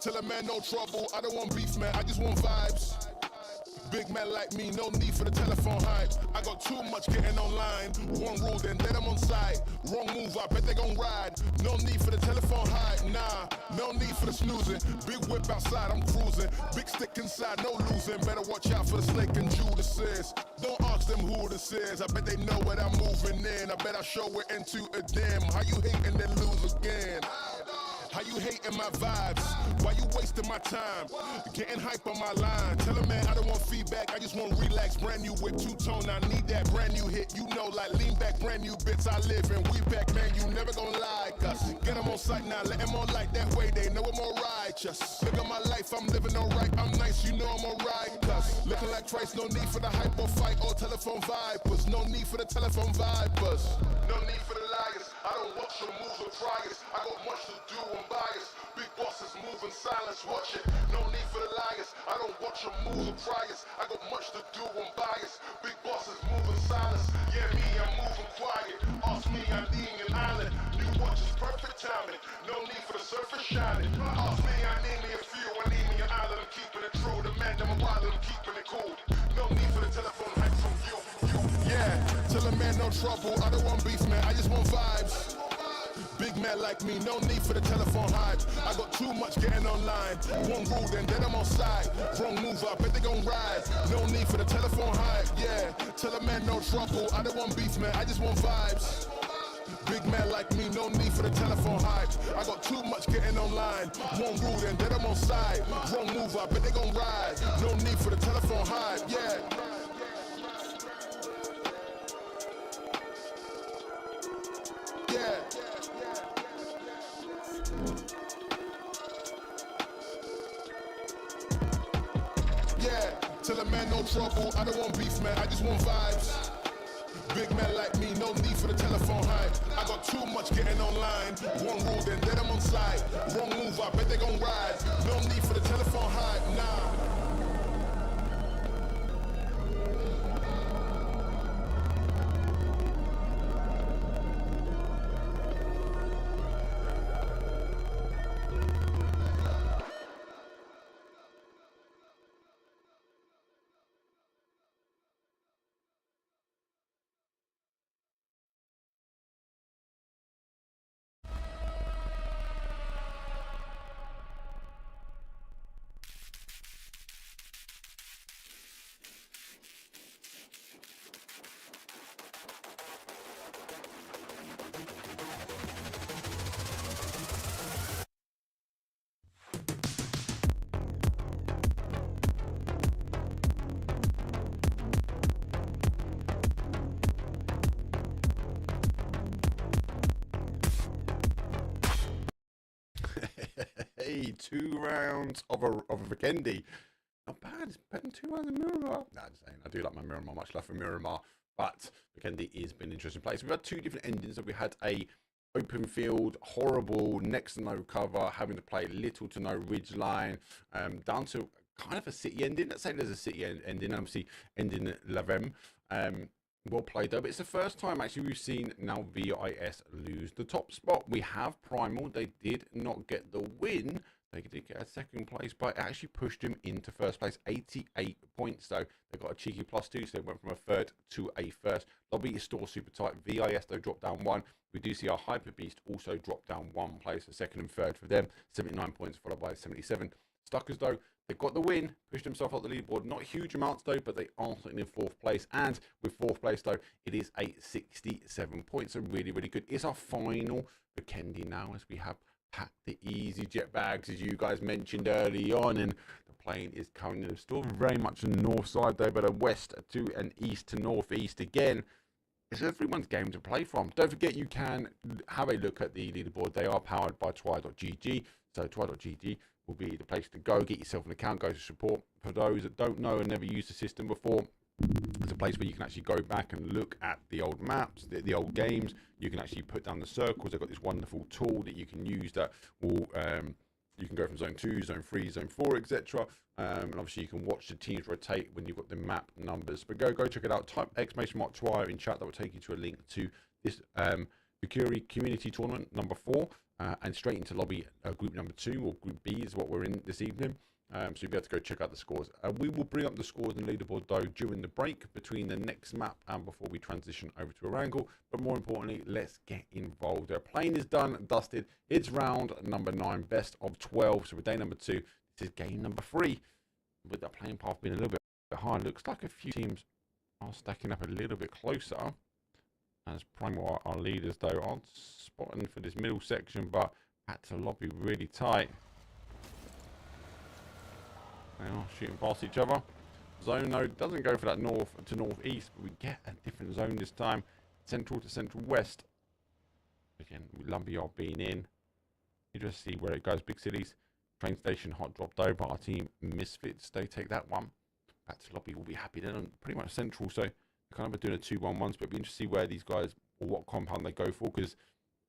[SPEAKER 3] Tell a man no trouble, I don't want beef, man, I just want vibes. Big man like me, no need for the telephone hype. I got too much getting online. One rule, then I'm on side. Wrong move, I bet they gon' ride. No need for the telephone hype, nah. No need for the snoozing. Big whip outside, I'm cruising. Big stick inside, no losing. Better watch out for the snake and Judas is. Don't ask them who this is. I bet they know what I'm moving in. I bet I show it into a dim. How you hating then lose again? How you hating my vibes? Why you wasting my time? Getting hype on my line. Tell a man I don't want feedback, I just want relax. Brand new whip, two-tone, I need that brand new hit. You know, like lean back, brand new bits I live in. We back, man, you never gonna lie. Cause get them on sight now, let them on light. That way they know I'm alright. Look at my life, I'm living alright. I'm nice, you know I'm alright. Cause looking like Christ, no need for the hype or fight or telephone vipers. No need for the telephone vipers. No need for the liars. I don't watch your moves or triers. I got much to do, I'm biased. Big bosses move in silence, watch it. No need for the liars. I don't watch your moves or triers. I got much to do, I'm biased. Big bosses move in silence. Yeah, me, I'm moving quiet. Ask me, I'm needing an island. New watch is perfect timing. No need for the surface shining. Ask me, I need me a few. I need me an island. I'm keeping it true. The man, I'm a wild, I'm keeping it cool. No need for the telephone hype from you. Yeah, tell a man no trouble. I don't want beef, man. I just want vibes. Big man like me, no need for the telephone hype. I got too much getting online. One rule, then I'm on side. Wrong move, I bet they gon' ride. No need for the telephone hype, yeah. Tell a man no trouble. I don't want beef, man. I just want vibes. Big man like me, no need for the telephone hype. I got too much getting online. One rule, then I'm on side. Wrong move, I bet they gon' ride. No need for the telephone hype, yeah. Yeah, tell a man no trouble, I don't want beef, man, I just want vibes. Big man like me, no need for the telephone hype. I got too much getting online. One rule, then I'm on side. Wrong move, I bet they gon' ride. No need for the telephone hype, nah.
[SPEAKER 7] Hey, 2 rounds of a Vikendi. Not bad. It's better than 2 rounds of Miramar. No, I'm just saying. I do like my Miramar. Much love for Miramar. But Vikendi has been an interesting place. We've had 2 different endings. So we had a open field, horrible, next to no cover, having to play little to no ridgeline, down to kind of a city ending. Let's say there's a city ending. Obviously, ending at Lavem. Well played though, but it's the first time actually we've seen now VIS lose the top spot. We have Primal, they did not get the win. They did get a 2nd place, but it actually pushed them into 1st place. 88 points though. They got a cheeky +2, so they went from a 3rd to a 1st. Lobby is still super tight. VIS though dropped down 1. We do see our Hyper Beast also drop down 1 place, a 2nd and 3rd for them. 79 points followed by 77. Stuckers though, they got the win, pushed themselves up the leaderboard. Not huge amounts though, but they are sitting in 4th place. And with 4th place though, it is a 67 points. So really, really good. It's our final Vikendi now, as we have packed the easy jet bags, as you guys mentioned early on. And the plane is coming in. Still very much on the north side though, but a west to an east to northeast again. It's everyone's game to play from. Don't forget you can have a look at the leaderboard. They are powered by Twy.gg. So Twy.gg will be the place to go. Get yourself an account, go to support. For those that don't know and never used the system before, it's a place where you can actually go back and look at the old maps, the old games. You can actually put down the circles. They've got this wonderful tool that you can use that will you can go from zone 2, zone 3, zone 4, etc. And obviously you can watch the teams rotate when you've got the map numbers. But go check it out. Type !Twy in chat. That will take you to a link to this VIKÜRVI community tournament number 4. and straight into lobby group number 2, or group B is what we're in this evening. So you'll be able to go check out the scores. We will bring up the scores and leaderboard though during the break between the next map and before we transition over to Erangel. But more importantly, let's get involved. Our plane is done and dusted. It's round number 9, best of 12. So for day number 2, this is game number 3. With that playing path being a little bit high, looks like a few teams are stacking up a little bit closer. As Primal, our leaders though, aren't spotting for this middle section, but back to lobby really tight. They are shooting past each other. Zone though doesn't go for that north to northeast, but we get a different zone this time. Central to central west. Again, Lumberyard being in. You just see where it goes. Big cities. Train station hot dropped over. Our team Misfits, they take that one. Back to lobby will be happy. They're pretty much central, so they're kind of doing a 2-1-1 split. It'll be interesting to see where these guys, or what compound they go for, because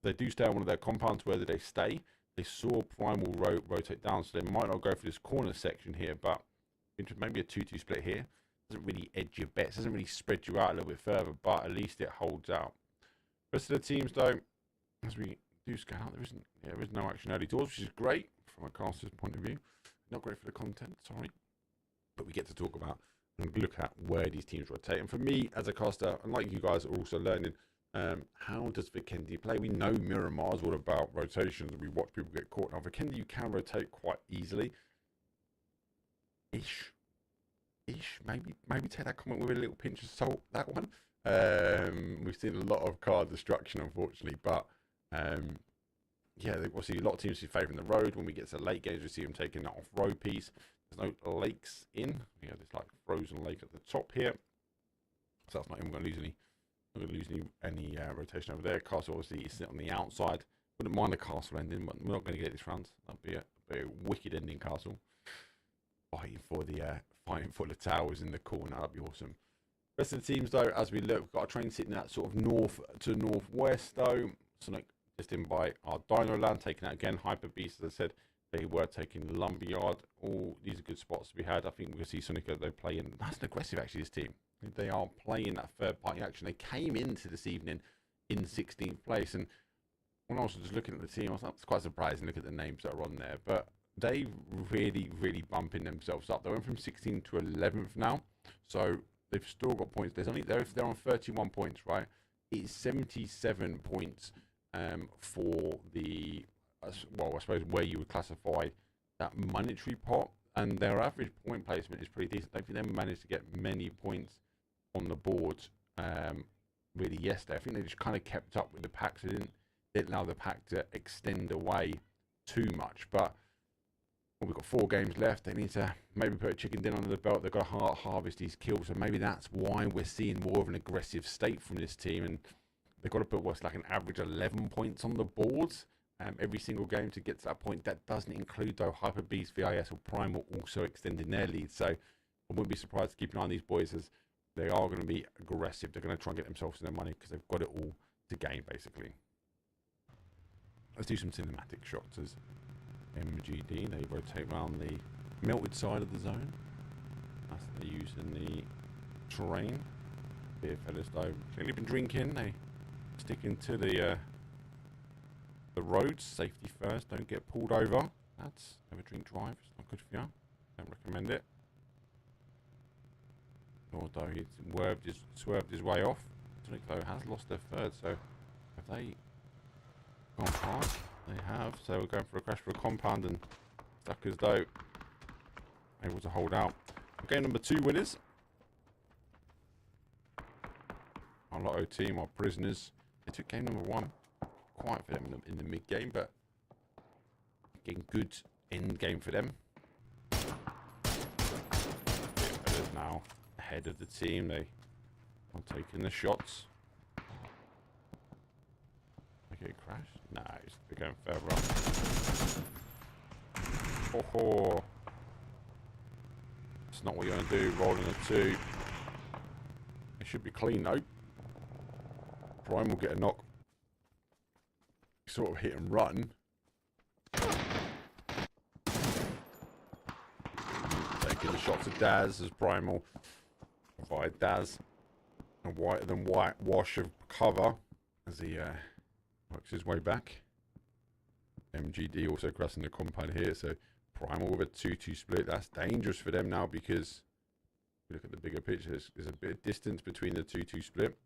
[SPEAKER 7] they do stay on one of their compounds. Where do they stay? They saw Primal rotate down, so they might not go for this corner section here, but maybe a 2-2 split here. Doesn't really edge your bets, doesn't really spread you out a little bit further, but at least it holds out. Rest of the teams though, as we do scan out, there is no action early doors, which is great from a caster's point of view. Not great for the content, sorry, but we get to talk about and look at where these teams rotate. And for me as a caster, and like you guys are also learning, how does Vikendi play? We know Miramar is all about rotations. We watch people get caught. Now Vikendi, you can rotate quite easily. Ish. Maybe take that comment with a little pinch of salt. That one. We've seen a lot of card destruction, unfortunately, but yeah, we'll see a lot of teams who favouring the road. When we get to late games, we see them taking that off-road piece. There's no lakes in. We have this like frozen lake at the top here, so that's not even going to lose any. Not going to lose any rotation over there. Castle obviously is on the outside. Wouldn't mind a castle ending, but we're not going to get this round. That'd be a wicked ending. Castle fighting for the towers in the corner. That'd be awesome. Rest of the teams though, as we look, we've got a train sitting at sort of north to northwest though. Sonic just in by our Dino Land, taking out again. Hyper Beast, as I said, they were taking Lumberyard. All these are good spots to be had. I think we'll see Sonic they play in. That's an aggressive actually, this team. They are playing that third party action. They came into this evening in 16th place, and when I was just looking at the team, I was quite surprised and look at the names that are on there. But they really bumping themselves up. They went from 16th to 11th now, so they've still got points. They're on 31 points, right? It's 77 points for the well, I suppose where you would classify that monetary pot, and their average point placement is pretty decent. I don't think they managed to get many points on the board really yesterday. I think they just kind of kept up with the pack, so they didn't allow the pack to extend away too much. But well, we've got 4 games left. They need to maybe put a chicken dinner under the belt. They've got to harvest these kills, so maybe that's why we're seeing more of an aggressive state from this team. And they've got to put what's like an average 11 points on the board every single game to get to that point. That doesn't include though Hyper Beast, VIS or Primal also extending their lead. So I wouldn't be surprised to keep an eye on these boys, as they are going to be aggressive. They're going to try and get themselves their money because they've got it all to gain basically. Let's do some cinematic shots as MGD, they rotate around the melted side of the zone. That's what they're using the terrain. Beer fellas though clearly been drinking. They sticking to the roads. Safety first, don't get pulled over. That's never drink drive, it's not good for you. Don't recommend it. Although he's swerved his way off. Sonic though has lost their third, so have they gone past? They have, so we're going for a crash for a compound, and Suckers though able to hold out. Game number 2 winners. Our Lotto team, our prisoners. They took game number 1. Quiet for them in the mid game, but getting good end game for them. Now ahead of the team, they are taking the shots. Okay, crash. Nice, they're going further up. Oh, it's not what you're going to do. Rolling a 2. It should be clean though. Prime will get a knock. Sort of hit and run. Taking the shots of Daz as Primal provide Daz a whiter than white wash of cover as he works his way back. MGD also crossing the compound here. So Primal with a 2-2 split. That's dangerous for them now because if you look at the bigger picture, there's a bit of distance between the 2-2 split.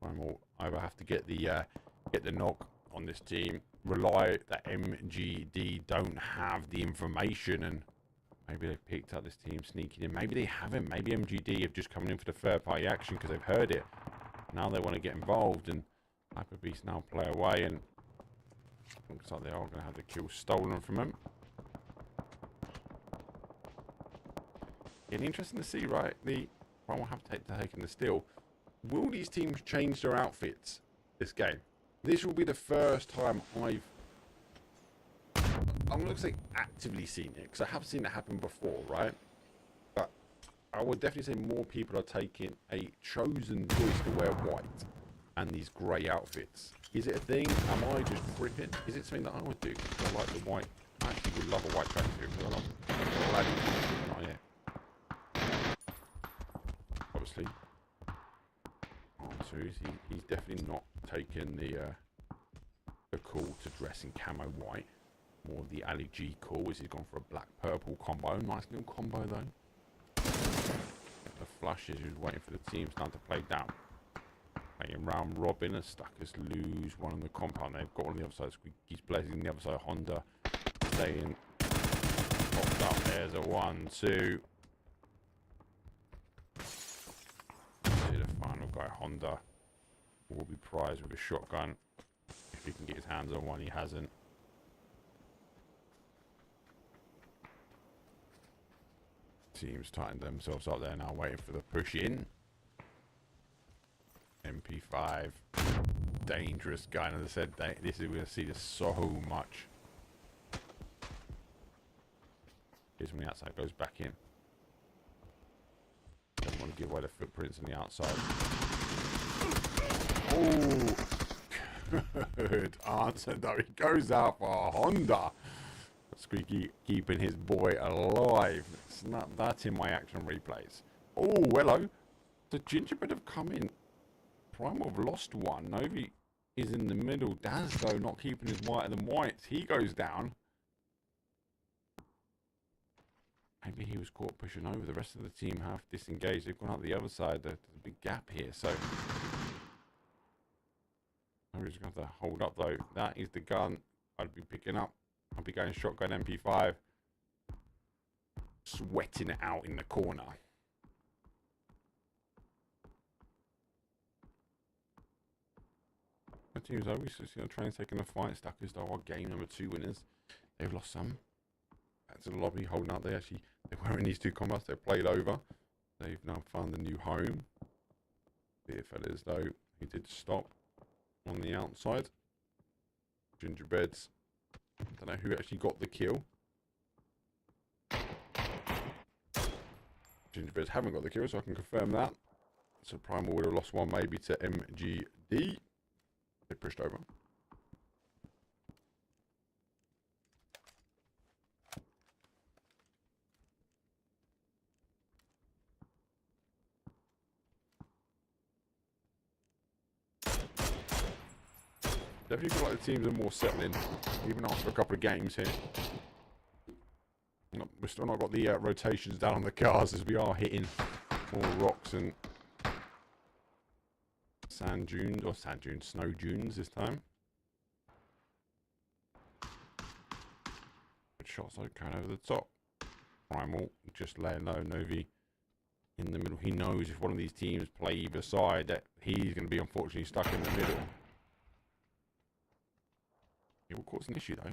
[SPEAKER 7] Primal either have to get the knock on this team, rely that MGD don't have the information, and maybe they've picked up this team sneaking in. Maybe they haven't. Maybe MGD have just come in for the third party action because they've heard it. Now they want to get involved, and Hyper Beast now play away, and looks like they are going to have the kill stolen from them. It's interesting to see, right? The Primal have taken the steal. Will these teams change their outfits this game? This will be the first time I'm going to say actively seen it, because I have seen it happen before, right? But I would definitely say more people are taking a chosen choice to wear white and these grey outfits. Is it a thing? Am I just tripping? Is it something that I would do? I like the white. I actually would love a white tracksuit. I love oh, yeah. Obviously. So he's definitely not taking the call to dress in camo white. More the Ali G call is he's gone for a black purple combo. Nice little combo though. The flushes, he's waiting for the teams now to play down. Playing round robin as Stuckers lose one on the compound. They've got on the other side. He's blazing the other side. Honda staying popped up. There's a 1-2. The final guy, Honda, will be prized with a shotgun. If he can get his hands on one, he hasn't. Teams tighten themselves up there now, waiting for the push in. MP5, dangerous guy. And as I said, this is, we're going to see this so much. Here's when the outside goes back in. Don't want to give away the footprints on the outside. Oh, good answer though. He goes out for Honda. Squeaky keeping his boy alive. Snap that in my action replays. Oh, hello. The gingerbread have come in. Primal have lost one. Novi is in the middle. Daz, though, not keeping his whiter than whites. He goes down. Maybe he was caught pushing over. The rest of the team have disengaged. They've gone out the other side. There's a big gap here. So Novi's going to have to hold up, though. That is the gun I'd be picking up. I'll be going shotgun MP5. Sweating it out in the corner. The teams always trying to take in the fight. Stuckers though are game number 2 winners. They've lost some. That's the lobby holding up. They were in these 2 combats. They played over. They've now found a new home. Beer fellas though, he did stop on the outside. Gingerbreads. Don't know who actually got the kill. Gingerbreads haven't got the kill, so I can confirm that. So Primal would have lost one maybe to MGD. They pushed over. Definitely feel like the teams are more settling, even after a couple of games here. We've still not got the rotations down on the cars as we are hitting more rocks and snow dunes this time. Good shots like going over the top. Primal just laying low. Novi in the middle. He knows if one of these teams play either side that he's going to be unfortunately stuck in the middle. It will cause an issue though.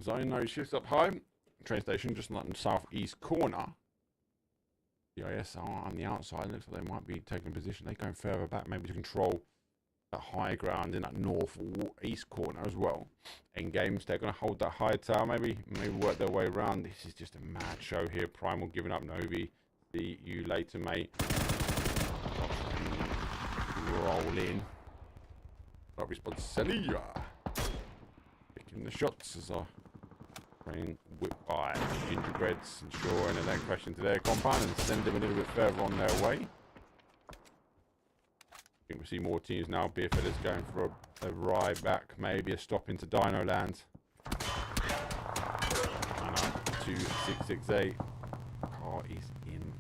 [SPEAKER 7] Zone no shifts up high. Train station just like in the southeast corner. The IS are on the outside. Looks like they might be taking position. They're going further back, maybe to control that high ground in that north east corner as well. In games, they're going to hold that high tower, maybe work their way around. This is just a mad show here. Primal giving up Novi. See you later, mate. Roll in. Right response, Celia. Picking the shots as I train whip by Gingerbreads, ensuring they don't crash into their compound and send them a little bit further on their way. I think we see more teams now. Beerfed is going for a ride back, maybe a stop into Dino Land. 2668. Car is in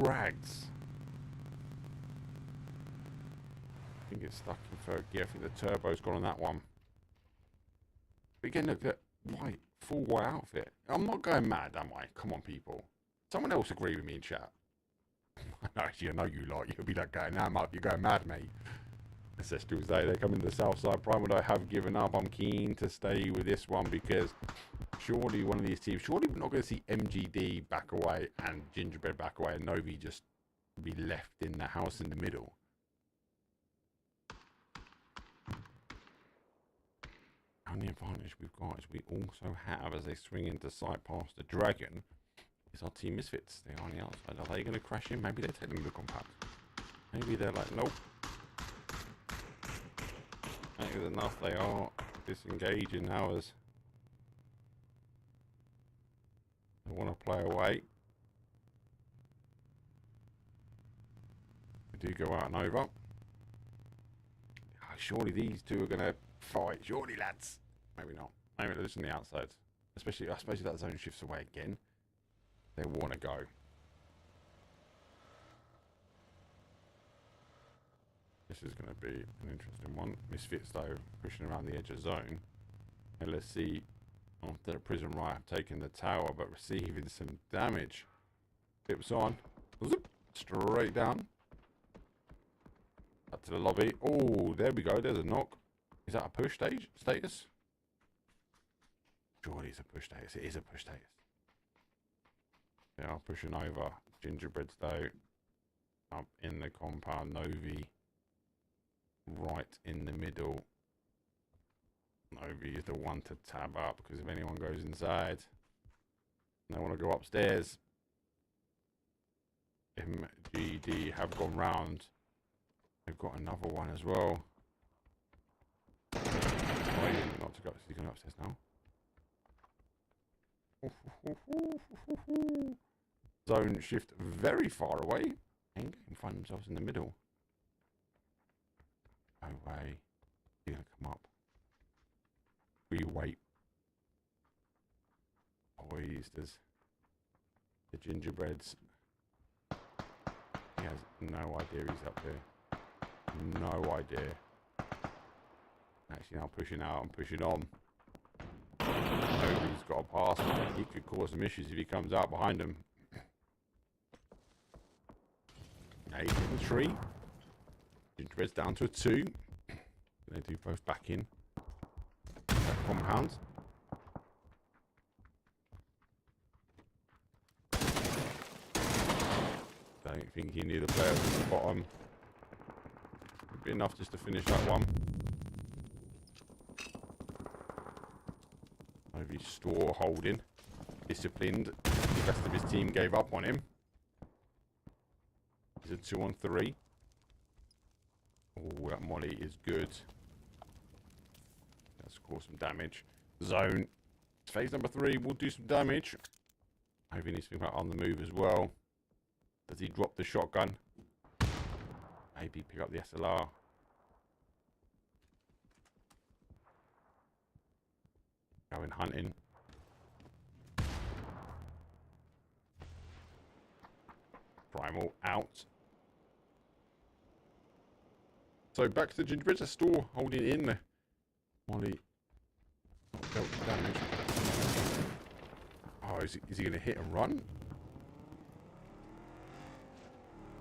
[SPEAKER 7] rags. I think it's stuck in third gear. I think the turbo's gone on that one. But again, look at white, full white outfit. I'm not going mad, am I? Come on, people. Someone else agree with me in chat. I know you lot. You'll be like going, nah, Mark, you're going mad, mate. Ancestrals Day, they come into the south side. Prime would I have given up. I'm keen to stay with this one because surely one of these teams, surely we're not going to see MGD back away and Gingerbread back away and Novi just be left in the house in the middle. The only advantage we've got is we also have, as they swing into sight past the dragon, is our team Misfits. They are on the outside. Are they going to crash in? Maybe they're taking the compact. Maybe they're like, nope. That is enough. They are disengaging now as they want to play away. We do go out and over. Oh, surely these two are going to fight. Surely, lads. Maybe not. Maybe they're just on the outside. Especially, I suppose if that zone shifts away again, they want to go. This is going to be an interesting one. Misfits, though, pushing around the edge of zone. And let's see, after the prison riot, taking the tower, but receiving some damage. Tips on. Zoop, straight down. Up to the lobby. Oh, there we go. There's a knock. Is that a push status? Surely it's a push status. It is a push status. They are pushing over. Gingerbreads, though, up in the compound. Novi right in the middle. Novi is the one to tab up because if anyone goes inside, they want to go upstairs. MGD have gone round. They've got another one as well. Not to go. He's going upstairs now. Zone shift very far away and find themselves in the middle. No way. He's going to come up. We wait. Poised as the Gingerbreads. He has no idea he's up there. No idea. Actually now pushing out and pushing on. Nobody's got a pass. He could cause some issues if he comes out behind him. 8 in the tree. Gingerbread's down to a 2. They do both back in. That compound. Don't think he knew the players at the bottom. Would be enough just to finish that one. Over store holding. Disciplined. The rest of his team gave up on him. He's a 2-on-3. Oh, that molly is good. Let's cause some damage. Zone. Phase number 3 will do some damage. Maybe he needs to think about on the move as well. Does he drop the shotgun? Maybe pick up the SLR. Going hunting. Primal out. So back to the Gingerbreads. A store holding in the molly. Dealt damage. Oh, is he going to hit and run?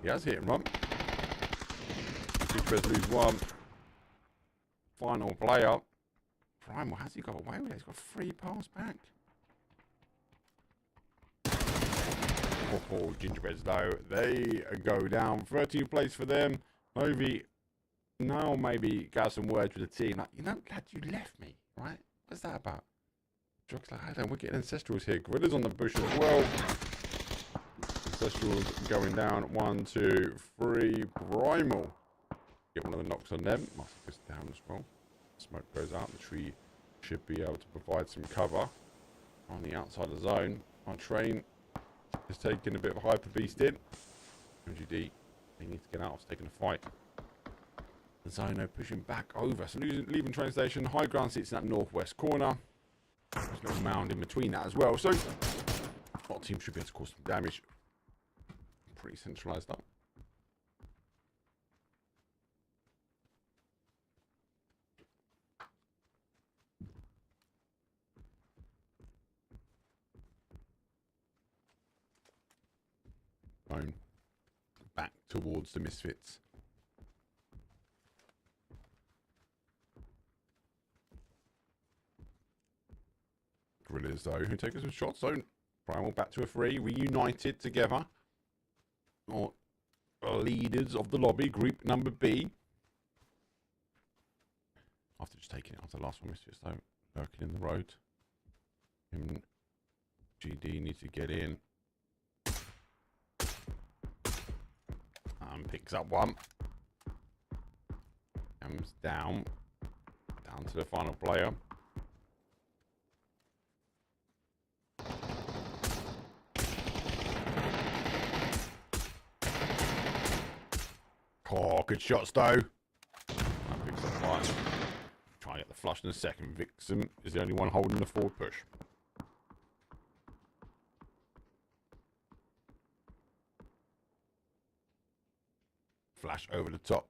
[SPEAKER 7] He has hit and run. Gingerbreads lose 1. Final player. Primal, has he got away with it? He's got 3 pass back. Oh, Gingerbreads though, they go down. 13th place for them. Novi now maybe got some words with the team. Like, you know, lad, you left me, right? What's that about? Jock's like, I don't, we're getting Ancestrals here. Gorilla's on the bush as well. Ancestrals going down. 1, 2, 3. Primal. Get one of the knocks on them. Must go down as well. Smoke goes out. The tree should be able to provide some cover on the outside of the zone. Our train is taking a bit of a hyper beast in. MGD, they need to get out. It's taking a fight. The Zono pushing back over. So leaving train station. High ground sits in that northwest corner. There's a little mound in between that as well. So our team should be able to cause some damage. Pretty centralised up. Back towards the Misfits. Gorillas, though, who take some shots. So, Primal back to a 3. Reunited together. Or leaders of the lobby. Group number B. After just taking it off the last one, Misfits, though. Lurking in the road. GD needs to get in. Picks up one. Comes down. Down to the final player. Oh, good shots though. That picks up one. Try and get the flush in a second. Vixen is the only one holding the forward push. Flash over the top.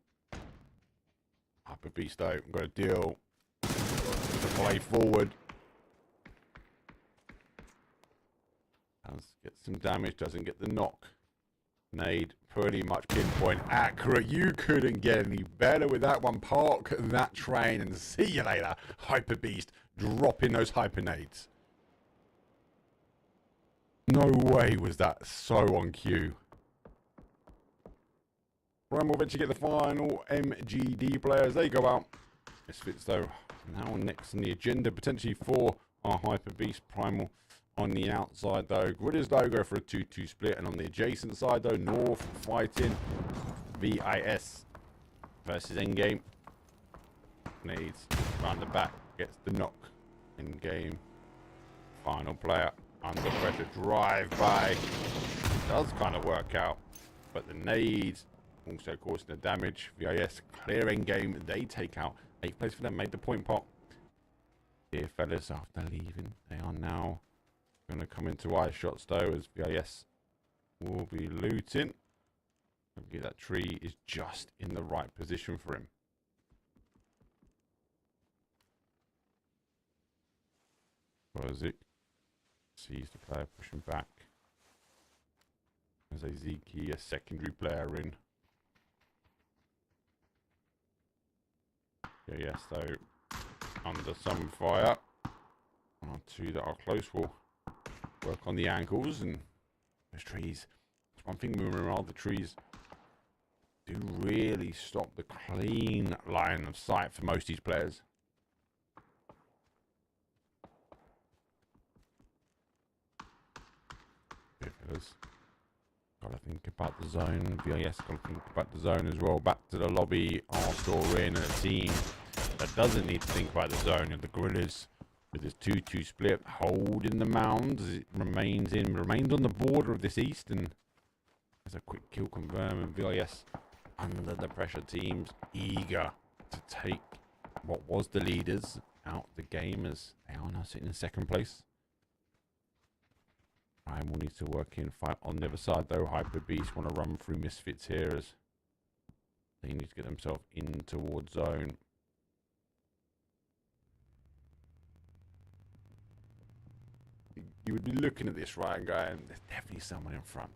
[SPEAKER 7] Hyper beast though. I'm going to deal. The play forward. Does get some damage. Doesn't get the knock. Nade. Pretty much pinpoint accurate. You couldn't get any better with that one. Park that train and see you later. Hyper beast. Dropping those hyper nades. No way was that so on cue. Ryan will eventually get the final MGD players. They go out. Misfits, though, now next on the agenda, potentially for our Hyper Beast. Primal on the outside, though. Gorillas, though, go for a 2-2 split. And on the adjacent side, though, North fighting VIS versus Endgame. Needs round the back. Gets the knock. Endgame. Final player under pressure. Drive by. Does kind of work out. But the nades also causing the damage. VIS clearing game. They take out 8th place for them. Made the point pot. Here, fellas, after leaving, they are now going to come into eye shots, though, as VIS will be looting. Hopefully that tree is just in the right position for him. Berzik sees the player pushing back. There's a Zeke, a secondary player in. Yes, though, under some fire. 1 or 2 that are close will work on the ankles, and those trees. That's one thing we remember, the trees do really stop the clean line of sight for most of these players. Gotta think about the zone. VIS gotta think about the zone as well. Back to the lobby. R-Store in, and a team that doesn't need to think about the zone. And the Gorillas with this 2-2 split, holding the mound as it remains on the border of this east. And there's a quick kill confirm, and VIS under the pressure, teams eager to take what was the leaders out the game, as they are now sitting in 2nd place. Primal needs to work in, fight on the other side, though. Hyper Beast want to run through Misfits here, as they need to get themselves in towards zone. You would be looking at this, right, and going, there's definitely someone in front.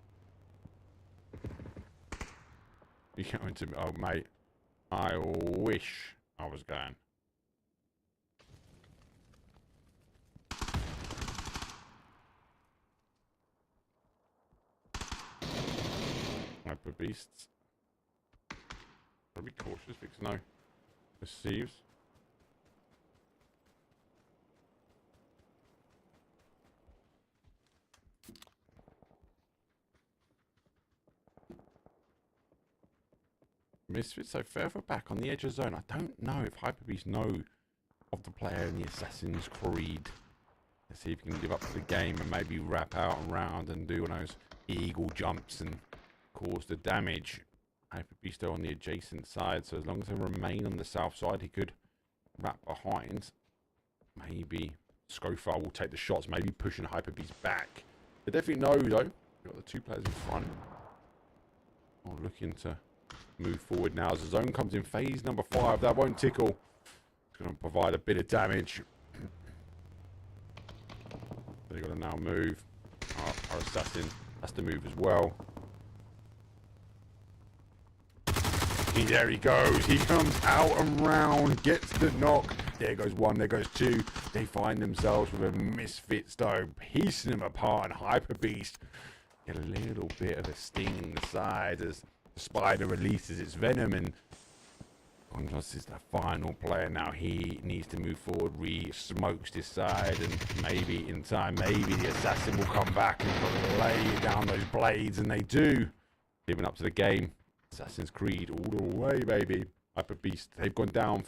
[SPEAKER 7] You're going to, oh, mate, I wish I was going. Hyper Beasts. Gotta be cautious because no deceives. Misfits so further back on the edge of zone. I don't know if Hyper Beasts know of the player in the Assassin's Creed. Let's see if he can live up to the game and maybe wrap out around and do one of those eagle jumps and cause the damage. Hyperbeast on the adjacent side, so as long as they remain on the south side, he could wrap behind. Maybe Scofar will take the shots, maybe pushing Hyperbeast back. They definitely know, though. We've got the two players in front. Oh, looking to move forward now as the zone comes in phase number 5. That won't tickle. It's going to provide a bit of damage. They've got to now move. Our assassin has to move as well. There he goes. He comes out and round, gets the knock. There goes one, there goes two. They find themselves with a misfits though, piecing them apart, and Hyperbeast get a little bit of a sting in the side as the spider releases its venom, and Conjos is the final player now. He needs to move forward, smokes this side, and maybe in time, maybe the assassin will come back and lay down those blades, and they do. Living up to the game. Assassin's Creed all the way, baby. Hyperbeast, they've gone down.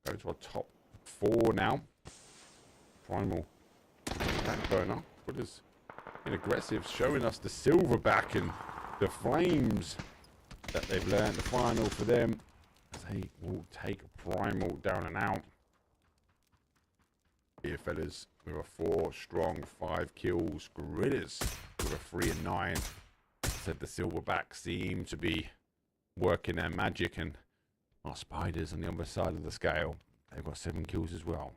[SPEAKER 7] Go to our top 4 now. Primal backburner. What is been aggressive, showing us the silverback and the flames that they've learned. The final for them as they will take Primal down and out. Here, fellas, with a 4 strong, 5 kills. Gorillas with a 3 and 9. Said the silverback seem to be working their magic, and our spiders on the other side of the scale, they've got 7 kills as well.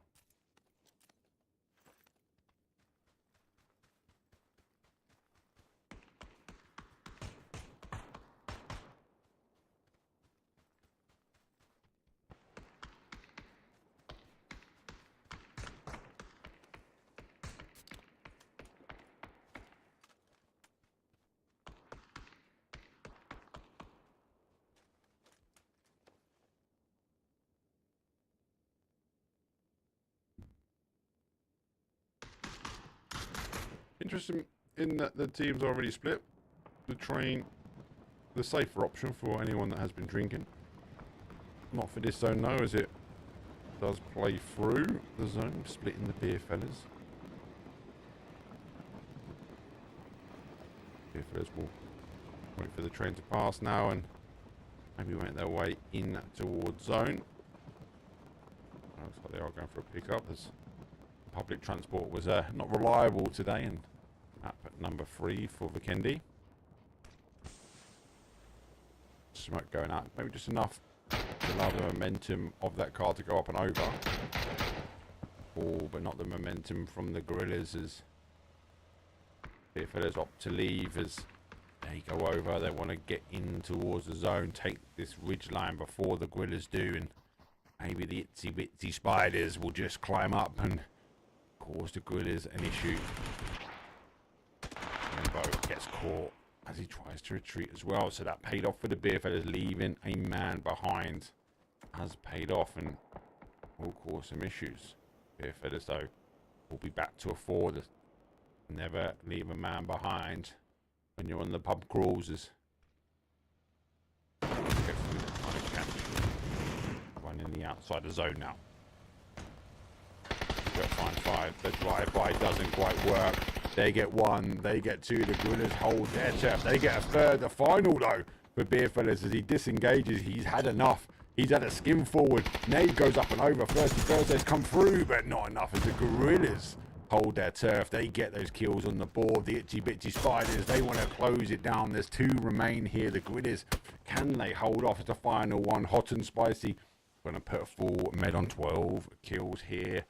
[SPEAKER 7] Interesting in that the team's already split. The train, the safer option for anyone that has been drinking. Not for this zone, no, as it does play through the zone, splitting the beer fellas. Beer fellas will wait for the train to pass now and maybe make their way in towards zone. Looks like they are going for a pickup as public transport was not reliable today, and map at number 3 for Vikendi. Smoke going out, maybe just enough to allow the momentum of that car to go up and over. Oh, but not the momentum from the Gorillas as the fellas opt to leave as they go over. They want to get in towards the zone, take this ridge line before the Gorillas do, and maybe the itsy bitsy spiders will just climb up and cause the Gorillas an issue. Rainbow gets caught as he tries to retreat as well, so that paid off for the beer fellas. Leaving a man behind has paid off and will cause some issues. Beer fellas though will be back to a 4. Never leave a man behind when you're on the pub crawls. Running the outside of zone now. Find 5. The drive-by doesn't quite work. They get 1. They get 2. The Gorillas hold their turf. They get a 3rd. The final though for Beerfellas as he disengages. He's had enough. He's had a skim forward. Nade goes up and over. Thirsty Thursdays come through, but not enough as the Gorillas hold their turf. They get those kills on the board. The itchy bitchy spiders, they want to close it down. There's 2 remain here. The Gorillas, can they hold off the final one? Hot and spicy. Going to put a full med on 12 kills here.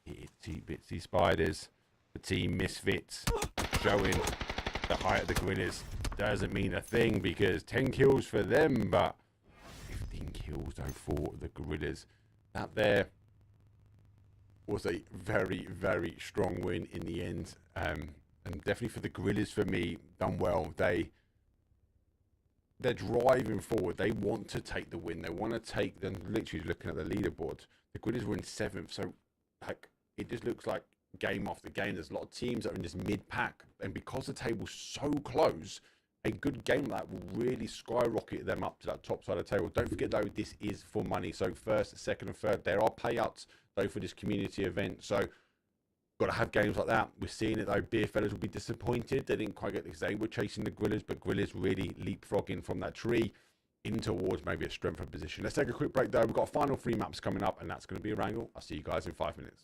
[SPEAKER 7] Itty bitsy spiders, the team misfits, showing the height of the Gorillas doesn't mean a thing because 10 kills for them, but 15 kills though for the Gorillas. That there was a very, very strong win in the end, and definitely for the Gorillas, for me, done well. They're driving forward. They want to take the win. They want to take them. Literally looking at the leaderboard, the Gorillas were in 7th, so like it just looks like game after game. There's a lot of teams that are in this mid pack, and because the table's so close, a good game like that will really skyrocket them up to that top side of the table. Don't forget though, this is for money. So first, second and third, there are payouts though for this community event. So got to have games like that. We're seeing it though. Beer Fellas will be disappointed. They didn't quite get this. They were chasing the Grillers, but Grillers really leapfrogging from that tree in towards maybe a strengthened position. Let's take a quick break though. We've got final 3 maps coming up, and that's going to be a wrangle. I'll see you guys in 5 minutes.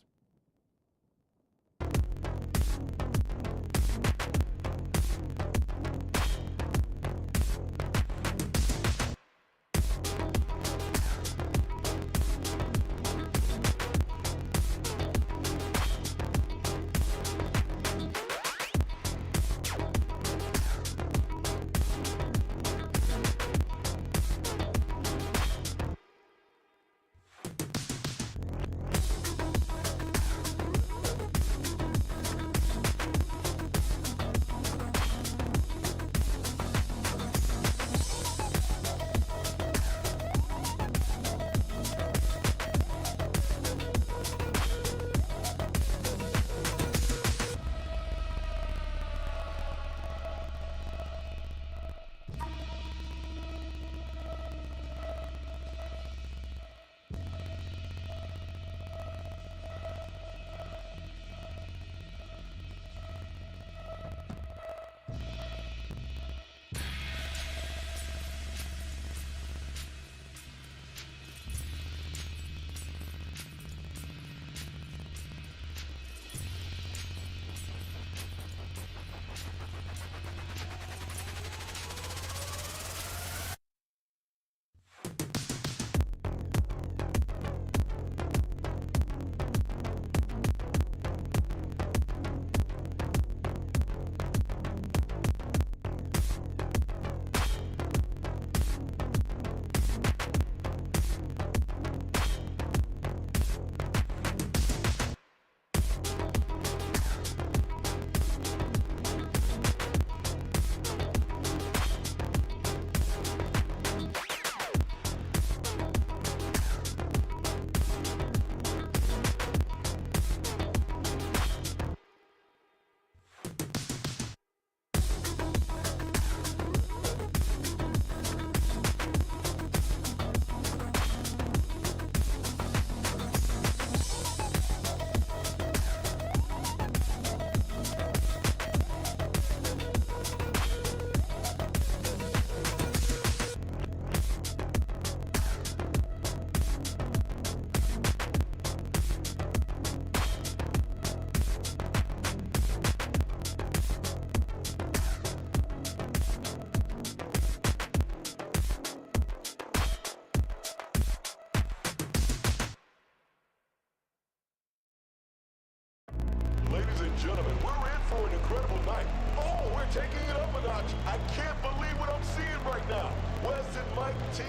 [SPEAKER 4] Ladies and gentlemen, we're in for an incredible night. Oh, we're taking it up a notch. I can't believe what I'm seeing right now. Wes and Mike TZ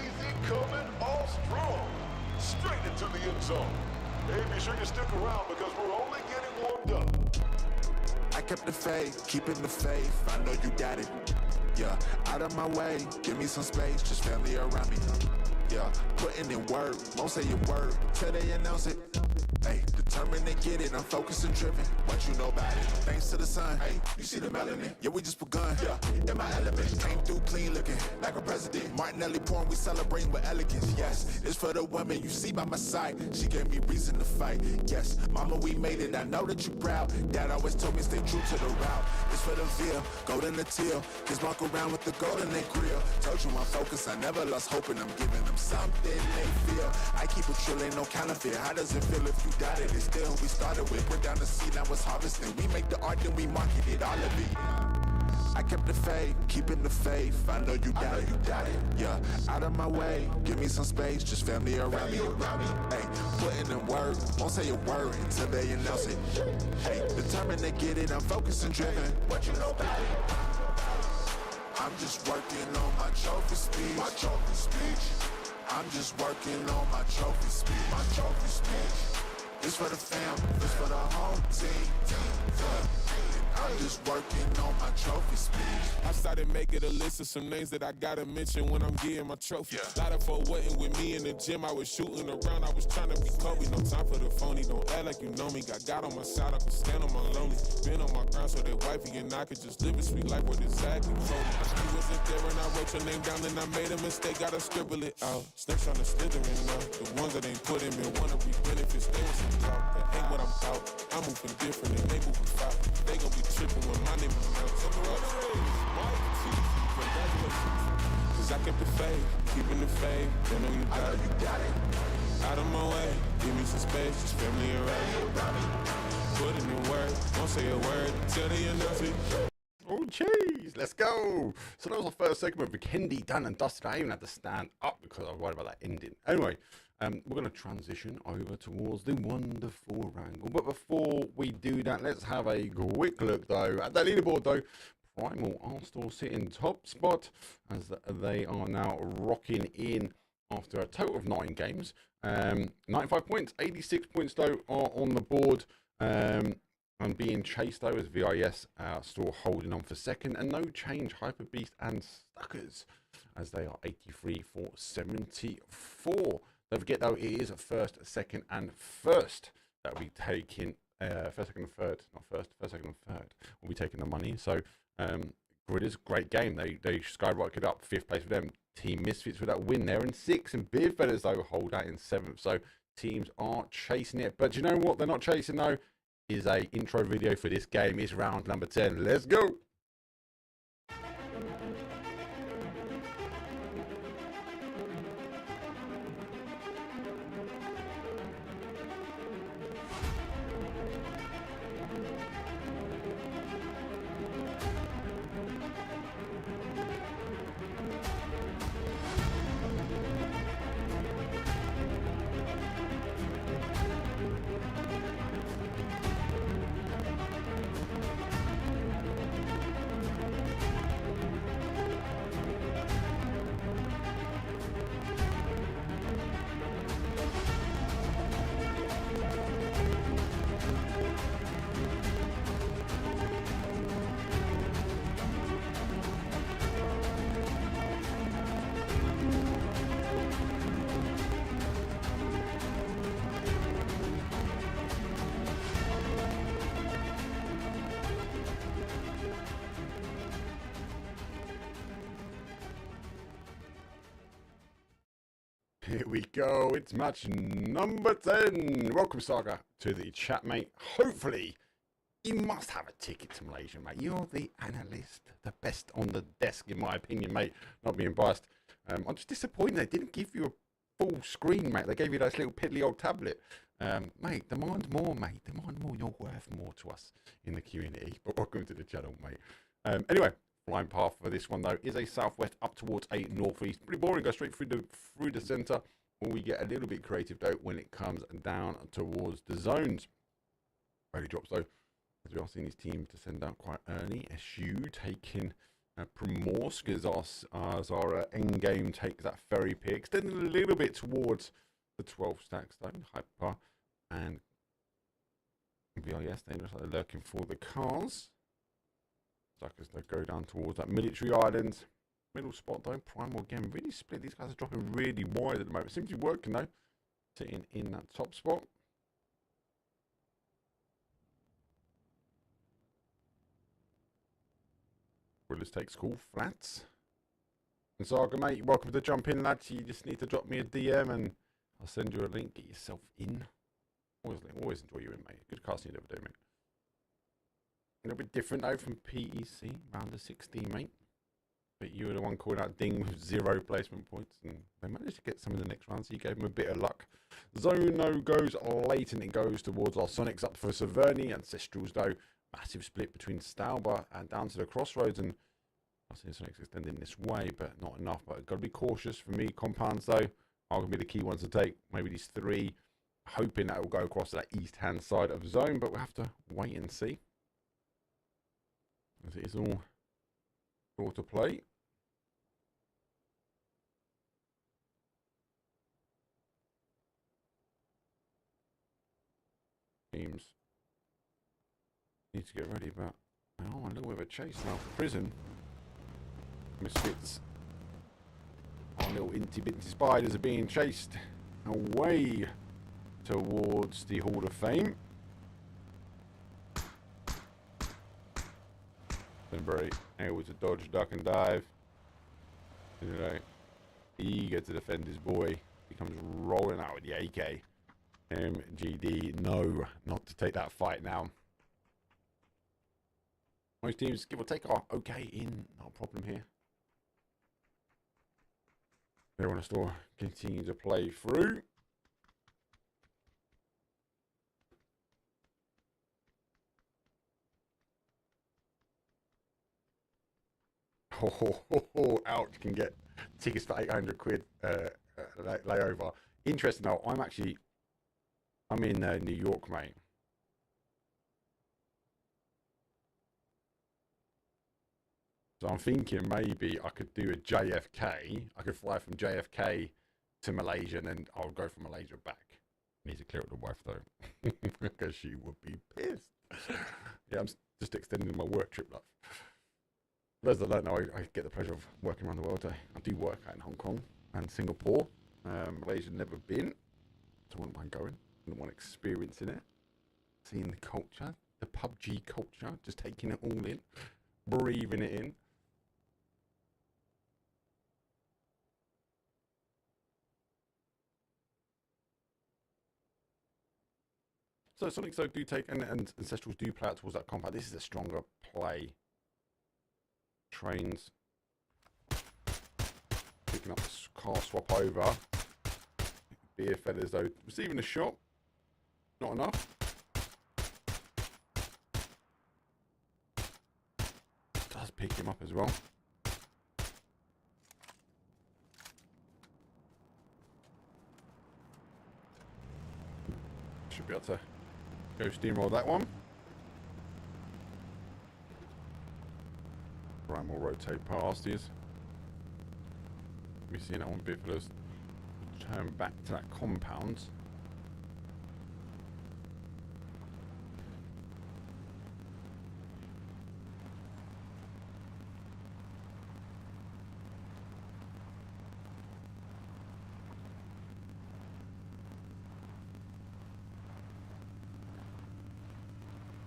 [SPEAKER 4] coming all strong. Straight into the end zone. Hey, be sure you stick around because we're only getting warmed up.
[SPEAKER 1] I kept the faith, keeping the faith. I know you got it. Yeah, out of my way, give me some space, just family around me. Yeah, putting in work, won't say a word till they announce it. Hey, determined to get it, I'm focused and driven. What you know about it? Thanks to the sun. Hey, you see the melanin? Yeah, we just begun. Yeah, in my element, came through clean looking like a president. Martinelli porn, we celebrating with elegance. Yes, it's for the women you see by my side. She gave me reason to fight. Yes, mama, we made it. I know that you proud. Dad always told me stay true to the route. It's for the veal, golden the teal. Kids walk around with the gold in their grill. Told you I'm focused, I never lost hope, and I'm giving them something they feel. I keep it trill, ain't no counterfeit. How does it feel if you got it? It's still we started with. We're down the seed, now it's harvesting. We make the art, then we market it, all of it. I kept the faith, keeping the faith. I know you got it. Yeah, out of my way, give me some space, just family around me. Hey, putting in work, won't say a word until they announce it. Hey, determined to get it, I'm focused and driven. What you know about it? I'm just working on my trophy speech. My trophy speech. I'm just working on my trophy speech. My trophy speech. It's for the fam, it's for the whole team. I'm just working on my trophy speech.
[SPEAKER 5] I started making a list of some names that I gotta mention when I'm getting my trophy.
[SPEAKER 1] Yeah.
[SPEAKER 5] Lot of folk wasn't with me in the gym. I was shooting around. I was trying to be Kobe. No time for the phony. Don't act like you know me. Got God on my side. I can stand on my lonely. Been on my ground so that wifey and I could just live a sweet life where the Zach control it. You wasn't there when I wrote your name down and I made a mistake, gotta scribble it out. Snakes tryna slither in now. The ones that ain't put in me wanna be benefits, they want some clout. That ain't what I'm about. I'm moving different and they moving foul. They gon' be tripping when my name is out. So Mike TZ, congratulations. Cause I kept the faith, keeping the faith. They know you got it. Out of my way, give me some space, just family around. Put in the word, won't say a word till they announce it.
[SPEAKER 7] Oh, jeez, let's go. So that was our first segment of Vikendi done and dusted. I even had to stand up because I was worried about that ending. Anyway, we're going to transition over towards the wonderful wrangle. But before we do that, let's have a quick look, though, at the leaderboard, though. Primal are still sitting top spot as they are now rocking in after a total of 9 games. 95 points, 86 points, though, are on the board. And being chased though as VIS still holding on for second, and no change Hyper Beast and Stuckers as they are 83 for 74. Don't forget though, it is first, second, and first that will be taking first, second, and third. Not first, second, and third will be taking the money. So Gridders, great game. They skyrocketed up 5th place for them. Team Misfits with that win there in 6th, and Beer Feathers though hold out in 7th. So teams are chasing it, but you know what? They're not chasing though. Is a intro video for this game. Is round number 10. Let's go. Here we go, it's match number 10. Welcome, Saga, to the chat, mate. Hopefully, you must have a ticket to Malaysia, mate. You're the analyst, the best on the desk, in my opinion, mate. Not being biased. I'm just disappointed they didn't give you a full screen, mate. They gave you this little piddly old tablet. Mate, demand more, mate. Demand more. You're worth more to us in the community. But welcome to the channel, mate. Anyway. Flying path for this one though is a southwest up towards a northeast. Pretty boring. Go straight through the center. Or we get a little bit creative though when it comes down towards the zones. Early drops though, as we are seeing his team to send out quite early. SU taking Primorsk as our end game takes that ferry pick, extending a little bit towards the 12 stacks though. Hyper and VIS, they look like they're lurking for the cars. Suckers that go down towards that military island. Middle spot though, Primal again, really split. These guys are dropping really wide at the moment. Seems to be working though, sitting in that top spot. Willis takes call, flats. And Saga, mate, welcome to jump in, lads. You just need to drop me a DM and I'll send you a link. Get yourself in. Always enjoy you in, mate. Good casting you ever do, mate. A little bit different though from PEC, round of 16, mate. But you were the one calling out Ding with 0 placement points, and they managed to get some in the next round, so you gave them a bit of luck. Zono goes late, and it goes towards our Sonics up for Severny. Ancestrals though, massive split between Stauber and down to the crossroads, and I see Sonics extending this way, but not enough. But got to be cautious for me. Compounds though are going to be the key ones to take. Maybe these 3, hoping that it will go across to that east-hand side of zone, but we'll have to wait and see. As it is all to play. Teams need to get ready, but oh, a little bit of a chase now for prison. Misfits. Our little inty bitty spiders are being chased away towards the Hall of Fame. Very able to dodge, duck, and dive. You know, eager to defend his boy. He comes rolling out with the AK. MGD, no, not to take that fight now. Most teams, give or take, are okay in. Not a problem here. They want to still continue to play through. Ouch, can get tickets for 800 quid layover. Interesting though, I'm in New York, mate. So I'm thinking maybe I could do a JFK. I could fly from JFK to Malaysia and then I'll go from Malaysia back. Need to clear up the wife though, because she would be pissed. Yeah, I'm just extending my work trip, love. For those that don't know, I get the pleasure of working around the world. I do work out in Hong Kong and Singapore. Malaysia, never been, so I wouldn't mind going. I want experiencing it, seeing the culture, the PUBG culture, just taking it all in, breathing it in. So something so do take, and Ancestrals do play out towards that combat. This is a stronger play. Trains picking up the car swap over. Beer feathers though, receiving a shot, not enough. Does pick him up as well. Should be able to go steamroll that one. Right, we'll rotate past these. We've seen that one bit for us. Turn back to that compound.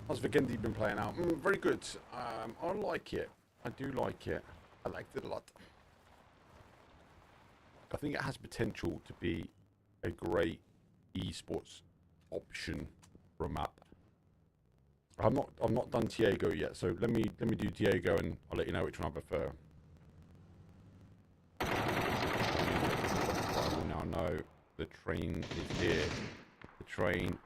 [SPEAKER 7] How's Vikendi been playing out? Very good. I like it. I do like it. I liked it a lot. I think it has potential to be a great esports option for a map. I've not done Diego yet, so let me do Diego and I'll let you know which one I prefer. I will now know the train is here. The train.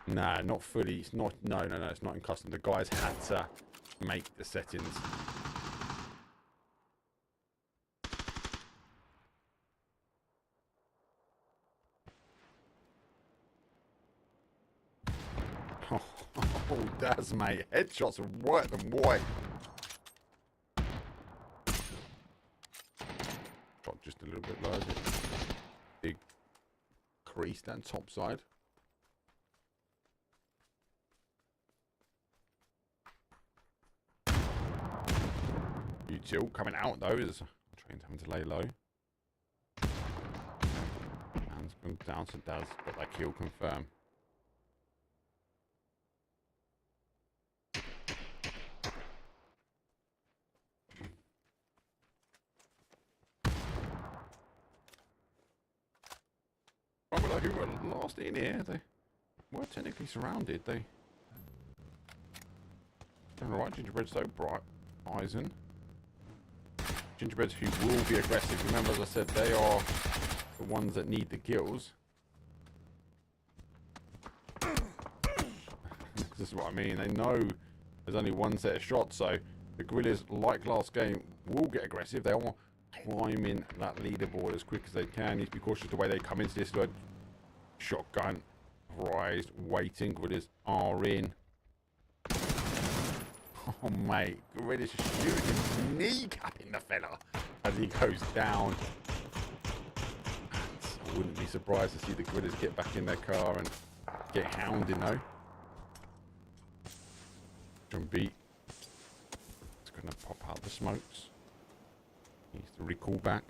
[SPEAKER 7] Nah, not fully. It's not. No, it's not in custom. The guys had to make the settings. Oh, Daz, mate. Headshots have worked them white. Shot just a little bit low. Big crease down top side. Util coming out though is train's having to lay low. Hands gone down, so Daz got that kill confirmed. Who were last in here? They were technically surrounded. They done right. Gingerbread's so bright. Eisen. Gingerbreads who will be aggressive. Remember, as I said, they are the ones that need the kills. This is what I mean. They know there's only one set of shots, so the Guerrillas, like last game, will get aggressive. They are climbing that leaderboard as quick as they can. You need to be cautious the way they come into this. Shotgun, rise, waiting. Guerrillas are in. Oh, mate. Guerrillas shooting, kneecapping the fella as he goes down. I wouldn't be surprised to see the Guerrillas get back in their car and get hounded, though. John Beat. It's going to pop out the smokes. Needs to recall back.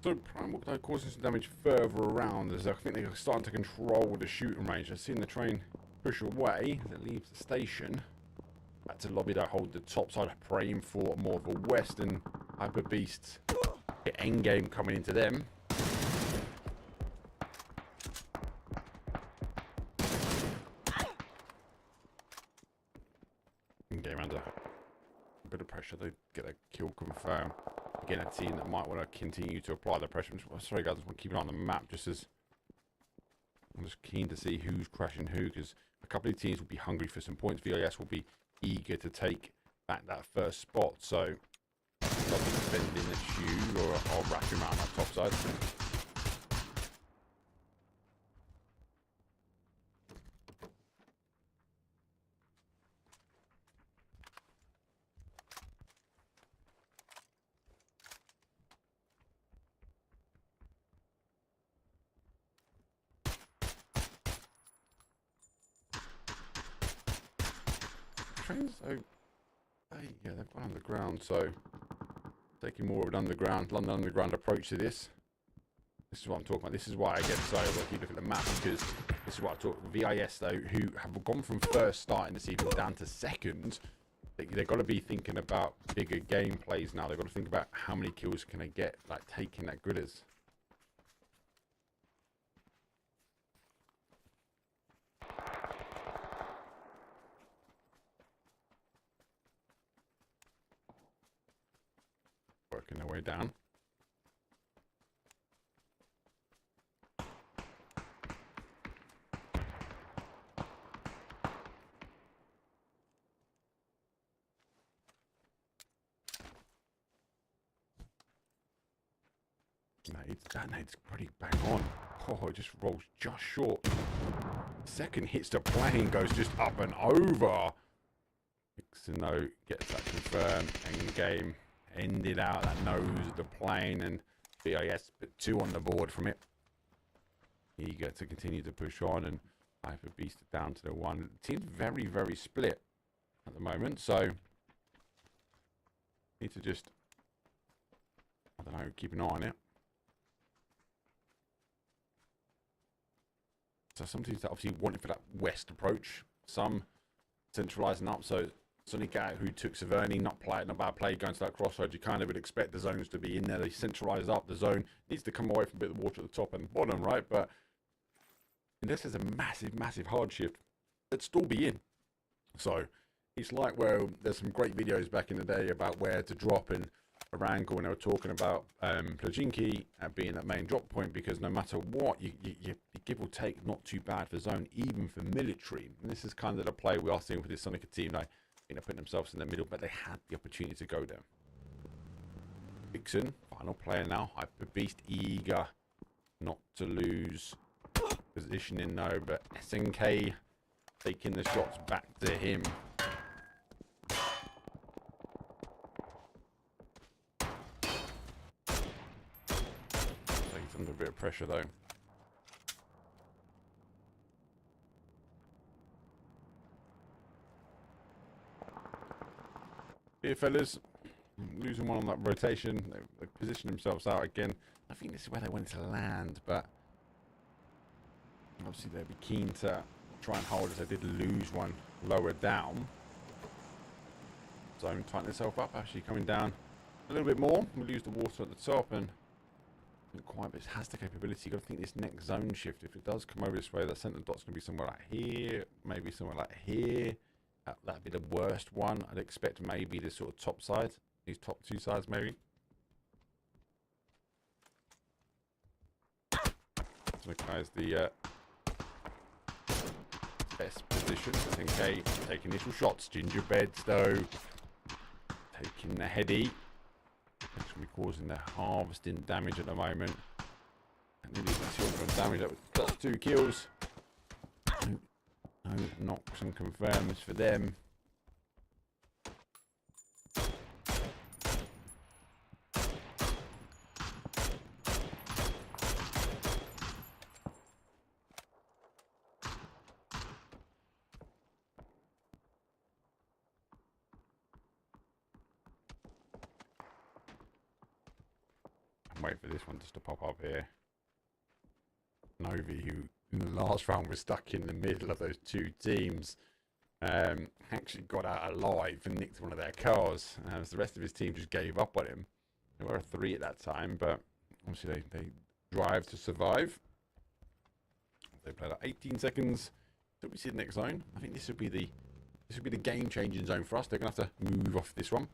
[SPEAKER 7] So Primal though causing some damage further around as I think they're starting to control the shooting range. I've seen the train push away as it leaves the station. Back to lobby to hold the top side, praying for more of a western Hyper Beast endgame coming into them. Endgame under a bit of pressure, they get a kill confirmed. Again, a team that might want to continue to apply the pressure. Sorry guys, I want to keep it on the map just as I'm just keen to see who's crashing who, because a couple of teams will be hungry for some points. VIS will be eager to take back that first spot, so they'll be defending the shoe or I'll wrap him out on that top side. Trains, so yeah, they've gone underground, so taking more of an underground, London Underground approach to this. This is what I'm talking about. This is why I get excited when you look at the map, because this is what I talk. VIS though, who have gone from first starting this evening down to second, they've got to be thinking about bigger gameplays now. They've got to think about how many kills can they get, like taking that gridders. Working their way down. That nade's pretty bang on. Oh, it just rolls just short. Second hits the plane, goes just up and over. Nixon though gets that confirmed. End game ended out that nose of the plane, and VIS put 2 on the board from it. Eager to continue to push on, and Hyper Beast down to the 1. The team's very, very split at the moment, so need to just, I don't know, keep an eye on it. So some teams that obviously wanted for that west approach, some centralising up. So Sonic out who took Severny, not a bad play going to that crossroads. You kind of would expect the zones to be in there. They centralise up. The zone needs to come away from a bit of water at the top and bottom, right? But unless there's a massive, massive hard shift, it'd still be in. So it's like where there's some great videos back in the day about where to drop in Arangel, when they were talking about Plajinki being that main drop point, because no matter what, you give or take not too bad for zone, even for military. And this is kind of the play we are seeing with this Sonica team. They putting themselves in the middle, but they had the opportunity to go there. Vixen, final player now. Hyper Beast, eager not to lose positioning though, but SNK taking the shots back to him. He's under a bit of pressure though. Here, fellas, losing one on that rotation. They position themselves out again. I think this is where they wanted to land, but obviously they'd be keen to try and hold, as they did lose one lower down. Zone tighten itself up, actually coming down a little bit more. We'll lose the water at the top, and not quite, but it has the capability. You've got to think this next zone shift, if it does come over this way, that centre dot's going to be somewhere like here, maybe somewhere like here. That'd be the worst one. I'd expect maybe the sort of top side, these top 2 sides maybe. So guys, the best position. 10k taking initial shots. Gingerbreads though taking the heady. Actually causing the harvesting damage at the moment. And nearly 200 damage. That's 2 kills. No knocks and confirms for them. wait for this one just to pop up here. Novi, who in the last round was stuck in the middle of those two teams, actually got out alive and nicked one of their cars. As the rest of his team just gave up on him. There were 3 at that time, but obviously they drive to survive. They played out 18 seconds. So we see the next zone. I think this would be the game-changing zone for us. They're gonna have to move off this one.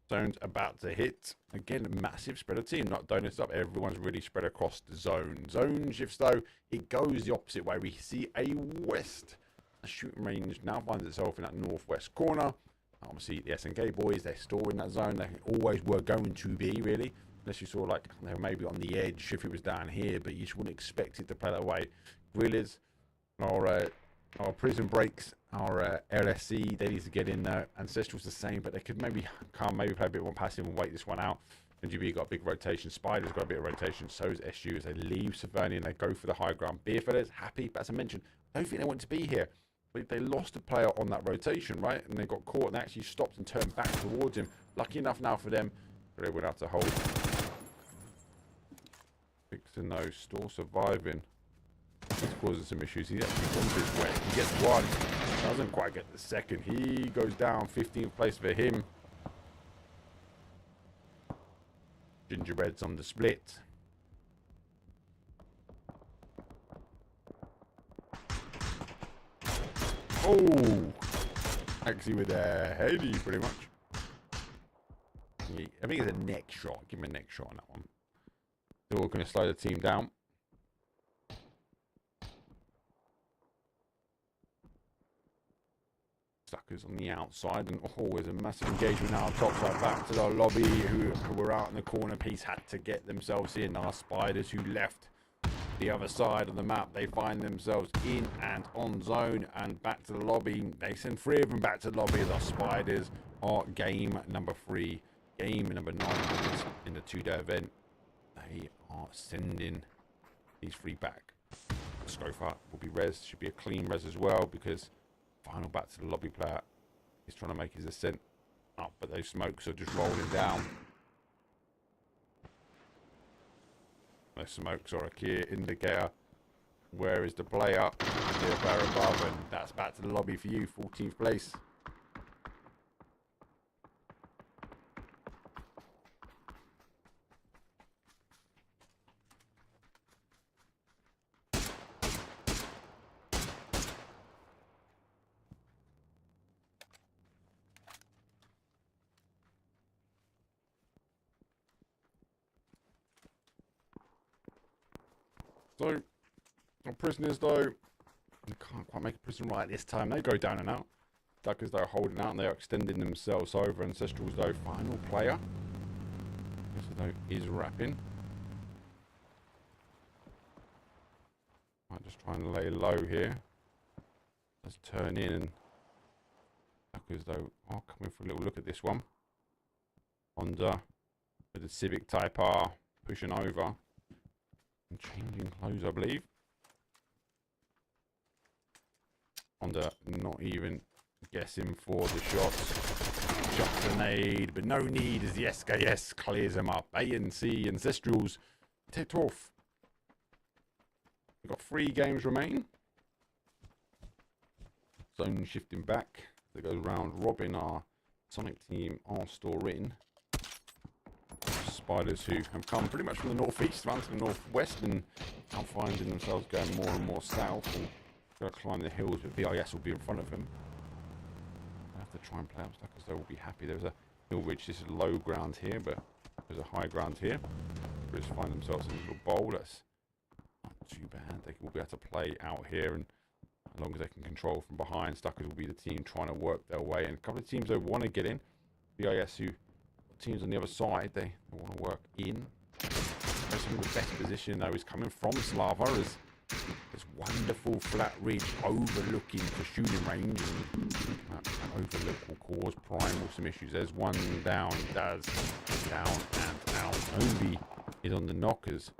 [SPEAKER 7] Zone's about to hit. Again, a massive spread of team. Not donuts up. Everyone's really spread across the zone. Zone shifts though. It goes the opposite way. We see a west. A shooting range now finds itself in that northwest corner. Obviously, the SNK boys, they're still in that zone. They always were going to be, really. Unless you saw, like, they were maybe on the edge if it was down here. But you just wouldn't expect it to play that way. Guerrillas, our prison breaks, our LSC, they need to get in there. Ancestral's the same, but they could maybe play a bit more passive and wait this one out. NGB got a big rotation. Spider's got a bit of rotation. So is SU as they leave Savernian. They go for the high ground. Beerfellas happy, but as I mentioned, I don't think they want to be here. But they lost a player on that rotation, right? And they got caught and they actually stopped and turned back towards him. Lucky enough now for them, they're able to hold. Fixing those, still surviving. He's causing some issues. He's actually gone this way. He gets one. Doesn't quite get the second. He goes down. 15th place for him. Gingerbread's on the split. Oh! Actually with a heady, pretty much. Yeah, I think it's a neck shot. Give him a neck shot on that one. They're all going to slow the team down. Suckers on the outside, and there's a massive engagement now. Top side back to the lobby, who were out in the corner piece, had to get themselves in. Our Spiders, who left the other side of the map, they find themselves in and on zone and back to the lobby. They send 3 of them back to the lobby as our Spiders are game number 3, game number 9 in the 2-day event. They are sending these 3 back. Scofar will be res, should be a clean res as well, because final back to the lobby player. He's trying to make his ascent up, but those smokes are just rolling down. Those smokes are a key indicator. Where is the player? The player above, and that's back to the lobby for you, 14th place. So, our prisoners though, they can't quite make a prison right this time. They go down and out. Duckers though holding out and they are extending themselves over. Ancestrals though, final player. This though is wrapping. Might just try and lay low here. Let's turn in, and Duckers though are coming for a little look at this one. Honda with the Civic Type R pushing over. And changing clothes, I believe. Honda not even guessing for the shots. Just a nade, but no need as the SKS clears them up. ANC Ancestrals tipped off. We've got 3 games remain. Zone shifting back. They go round robin. Our Sonic team are still in. Spiders who have come pretty much from the northeast round to the northwest and are finding themselves going more and more south and going to climb the hills, but VIS will be in front of them. They have to try and play up stuff because they will be happy. There's a hill ridge. This is low ground here, but there's a high ground here. They just find themselves in a little bowl. That's not too bad. They will be able to play out here, and as long as they can control from behind, Stuckers will be the team trying to work their way. And a couple of teams that want to get in. VIS who teams on the other side, they want to work in. Some of the best position though is coming from Slava as this wonderful flat ridge overlooking the shooting range, and that overlook will cause Primal some issues. There's one down, Daz down and out. Obi is on the knockers.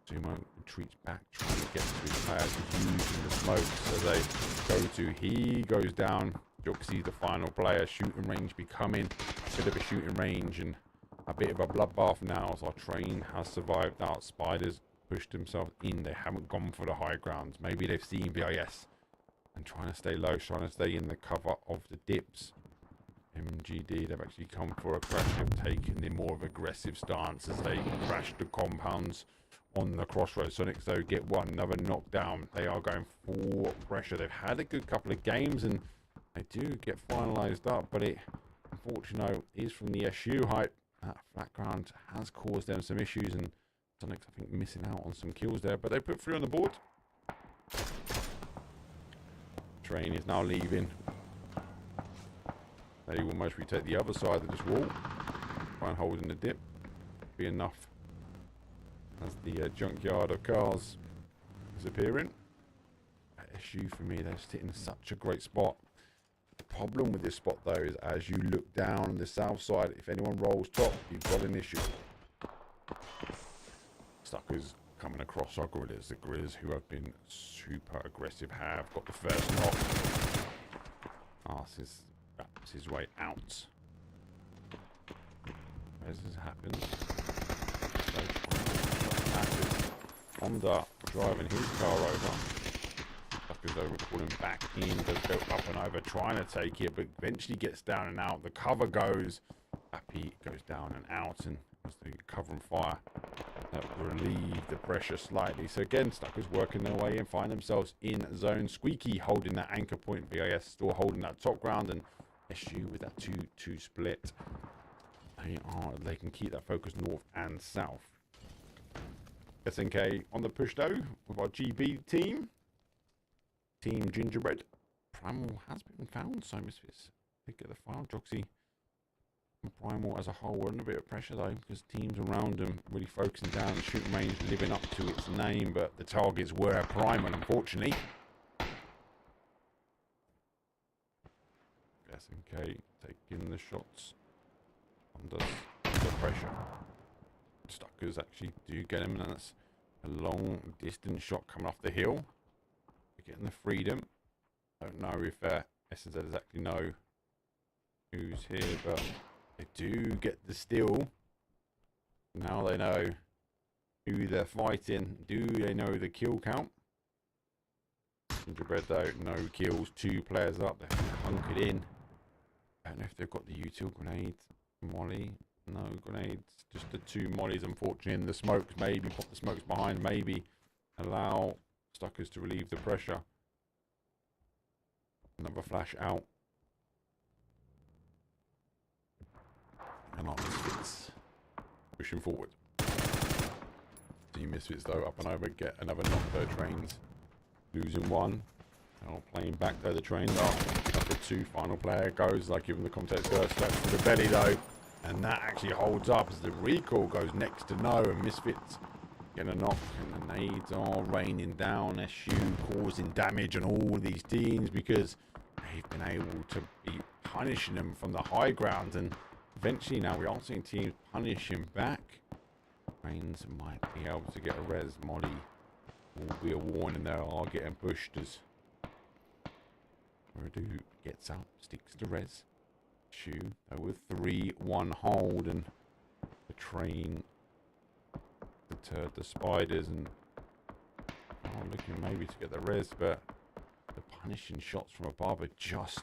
[SPEAKER 7] Sumo retreats back, trying to get to his players. He's using the smoke, so they go to. He goes down. Juxie, the final player. Shooting range becoming a bit of a shooting range and a bit of a bloodbath now as our train has survived out. Spiders pushed themselves in. They haven't gone for the high grounds. Maybe they've seen VIS and trying to stay low, trying to stay in the cover of the dips. MGD, they've actually come for a crash. They've taken the more of aggressive stance as they crash the compounds on the crossroads. Sonics, though, get one, another knockdown. They are going for pressure. They've had a good couple of games and they do get finalized up, but it, unfortunately, is from the SU hype. That flat ground has caused them some issues, and Sonics, I think, missing out on some kills there, but they put 3 on the board. Train is now leaving. They will most retake the other side of this wall. Try and hold in the dip. Be enough as the junkyard of cars is appearing. SU for me, they're sitting in such a great spot. The problem with this spot though is as you look down the south side, if anyone rolls top, you've got an issue. Stuckers coming across our gorillas. The gorillas who have been super aggressive have got the first knock. Arses wraps his way out. As this happens, Honda driving his car over. Stuckers over, pulling back in, does go up and over, trying to take it, but eventually gets down and out. The cover goes, Happy goes down and out, and as the cover and fire that relieve the pressure slightly. So again, Stuckers working their way in, find themselves in zone. Squeaky holding that anchor point, VIS still holding that top ground, and SU with that 2-2 split. They can keep that focus north and south. SNK on the push though with our GB team. Team Gingerbread. Primal has been found, so Misfits pick at the final. Joxy and Primal as a whole were under a bit of pressure though, because teams around them really focusing down the shooting range, living up to its name, but the targets were Primal, unfortunately. SNK taking the shots under the pressure. Stuckers actually do get him, and that's a long distance shot coming off the hill. They're getting the freedom. Don't know if SNZ exactly know who's here, but they do get the steal. Now they know who they're fighting. Do they know the kill count? Gingerbread though, no kills, 2 players up. They're hunkered in. I don't know if they've got the util grenades. Molly, no grenades, just the 2 mollies, unfortunately, in the smokes. Maybe pop the smokes behind, maybe allow Stuckers to relieve the pressure. Another flash out. And our Misfits pushing forward. The Misfits though up and over, get another knock though. Trains losing 1. Now playing back though, the trains are up to 2. Final player goes, like giving the context first, slaps to the belly though. And that actually holds up as the recall goes next to no, and Misfits get a knock, and the nades are raining down. SU causing damage on all these teams because they've been able to be punishing them from the high ground, and eventually now we are seeing teams punishing back. Reigns might be able to get a res. Molly will be a warning, they are getting pushed as Radu gets out, sticks to res. Shoe with 3-1 hold, and the train deterred the spiders and looking maybe to get the res, but the punishing shots from above are just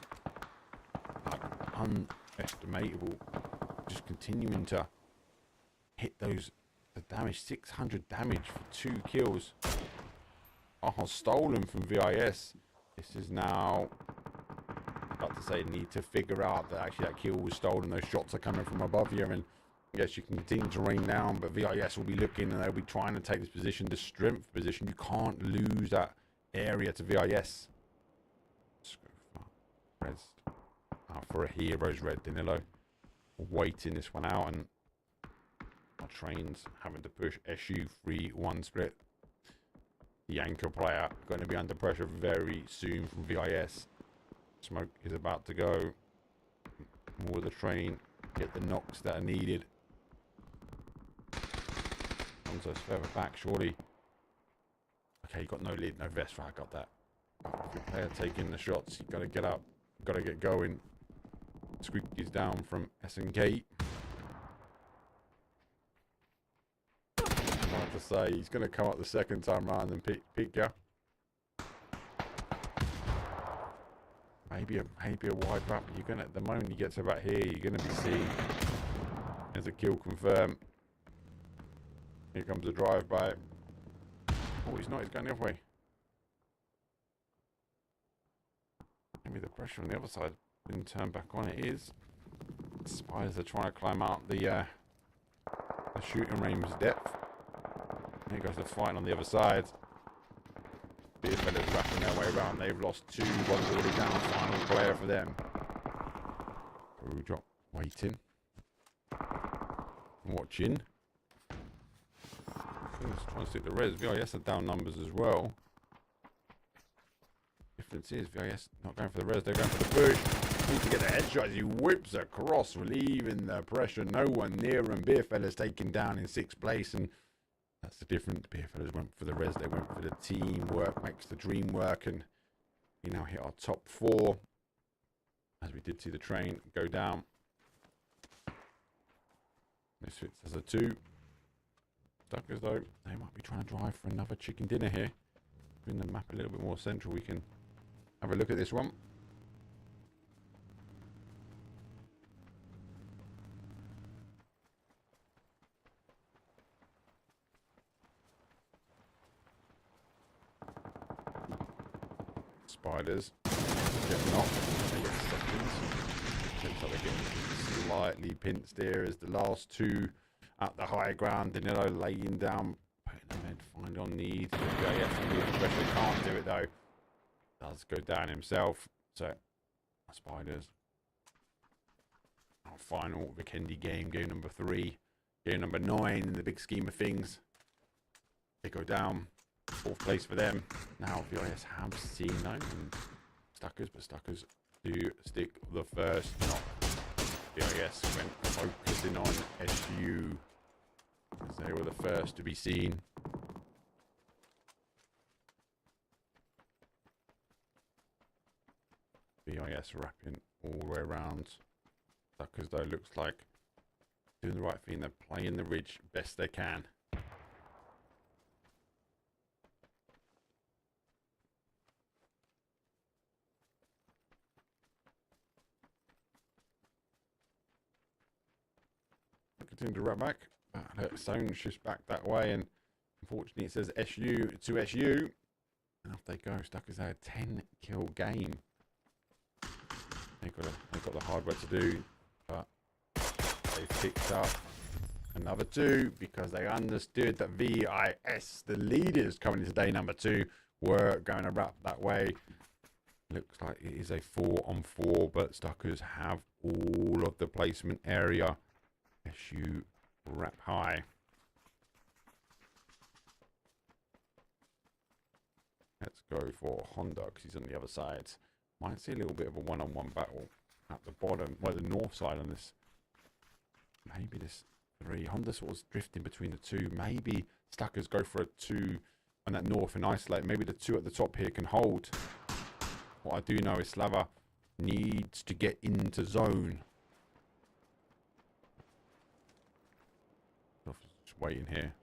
[SPEAKER 7] like unestimatable, just continuing to hit those, the damage. 600 damage for 2 kills. Stolen from VIS. This is now to say, need to figure out that actually that kill was stolen. Those shots are coming from above here, and yes, you can continue to rain down, but VIS will be looking and they'll be trying to take this position, the strength position. You can't lose that area to VIS. Let's go for res. For a hero's red. Danilo waiting this one out, and our trains having to push. SU 3-1 split. The anchor player going to be under pressure very soon from VIS. Smoke is about to go. Will the train get the knocks that are needed? Alonso's further back, surely. Okay, you got no lead, no vest. I got that. Good player taking the shots. You got to get up. got to get going. Squeaky's down from S&K. I have to say, he's going to come up the second time round and pick you. Maybe a wide wrap. You're gonna, the moment you get to about here, you're gonna be seen. There's a kill confirmed. Here comes the drive-by. Oh, he's not. He's going the other way. Maybe the pressure on the other side didn't turn back on. It is. Spiders are trying to climb out the shooting range depth. There goes the fight on the other side. Beer fellas wrapping their way around. They've lost 2. One's already down. Final player for them. Brew drop waiting. Watching. Let's try and stick the res. VIS are down numbers as well. Difference is VIS not going for the res. They're going for the push. Need to get the headshot as he whips across, relieving the pressure. No one near him. Beer fellas taken down in 6th place, and that's the difference. Beer fellas went for the res. They went for the teamwork. Makes the dream work, and we now hit our top 4. As we did see the train go down. This fits as a 2. Stuckers though, they might be trying to drive for another chicken dinner here. Bring the map a little bit more central. We can have a look at this one. Spiders getting off. They get seconds. Looks like they're getting slightly pinched here as the last 2 at the high ground. Danilo laying down, putting them in, find on need. Pressure can't do it though. Does go down himself. So Spiders. Our final Vikendi game number 3, game number 9 in the big scheme of things. They go down. 4th place for them. Now VIS have seen them. Stuckers, but Stuckers do stick the first knock. VIS went focusing on SU as they were the first to be seen. VIS wrapping all the way around. Stuckers though looks like doing the right thing. They're playing the ridge best they can. Continue to wrap back, but Stone shifts back that way, and unfortunately it says SU to SU, and off they go. Stuckers had a 10 kill game. They've got the hard work to do, but they picked up another 2 because they understood that VIS, the leaders coming into day number 2, were going to wrap that way. Looks like it is a 4-on-4, but Stuckers have all of the placement area. SU wrap high. Let's go for Honda because he's on the other side. Might see a little bit of a one-on-one battle at the bottom, well, the north side on this. Maybe this 3. Honda sort of drifting between the 2. Maybe Stuckers go for a 2 on that north and isolate. Maybe the 2 at the top here can hold. What I do know is Slava needs to get into zone. Just waiting here.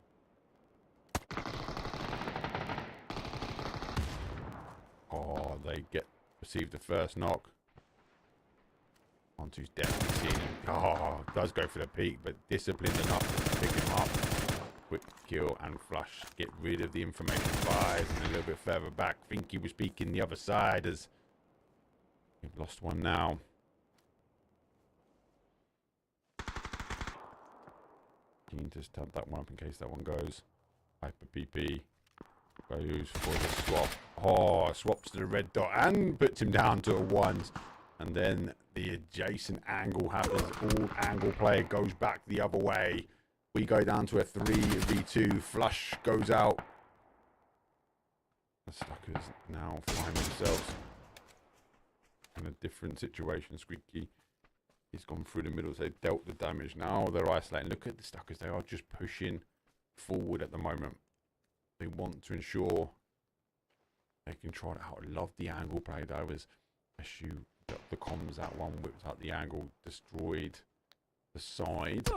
[SPEAKER 7] Oh, they receive the first knock. Onto's definitely seen him. Oh, does go for the peak, but disciplined enough to pick him up. Quick kill and flush. Get rid of the information bias. And a little bit further back. Think he was peeking the other side as we've lost one now. Keen to stab that one up in case that one goes. Hyper PP goes for the swap. Oh, swaps to the red dot and puts him down to a 1s. And then the adjacent angle happens. All angle play goes back the other way. We go down to a 3v2. Flush goes out. The Stuckers now find themselves in a different situation. Squeaky. He's gone through the middle, so they've dealt the damage. Now they're isolating. Look at the Stuckers. They are just pushing forward at the moment. They want to ensure they can try it out. I love the angle play though as SU the comms. That one whipped up the angle, destroyed the side.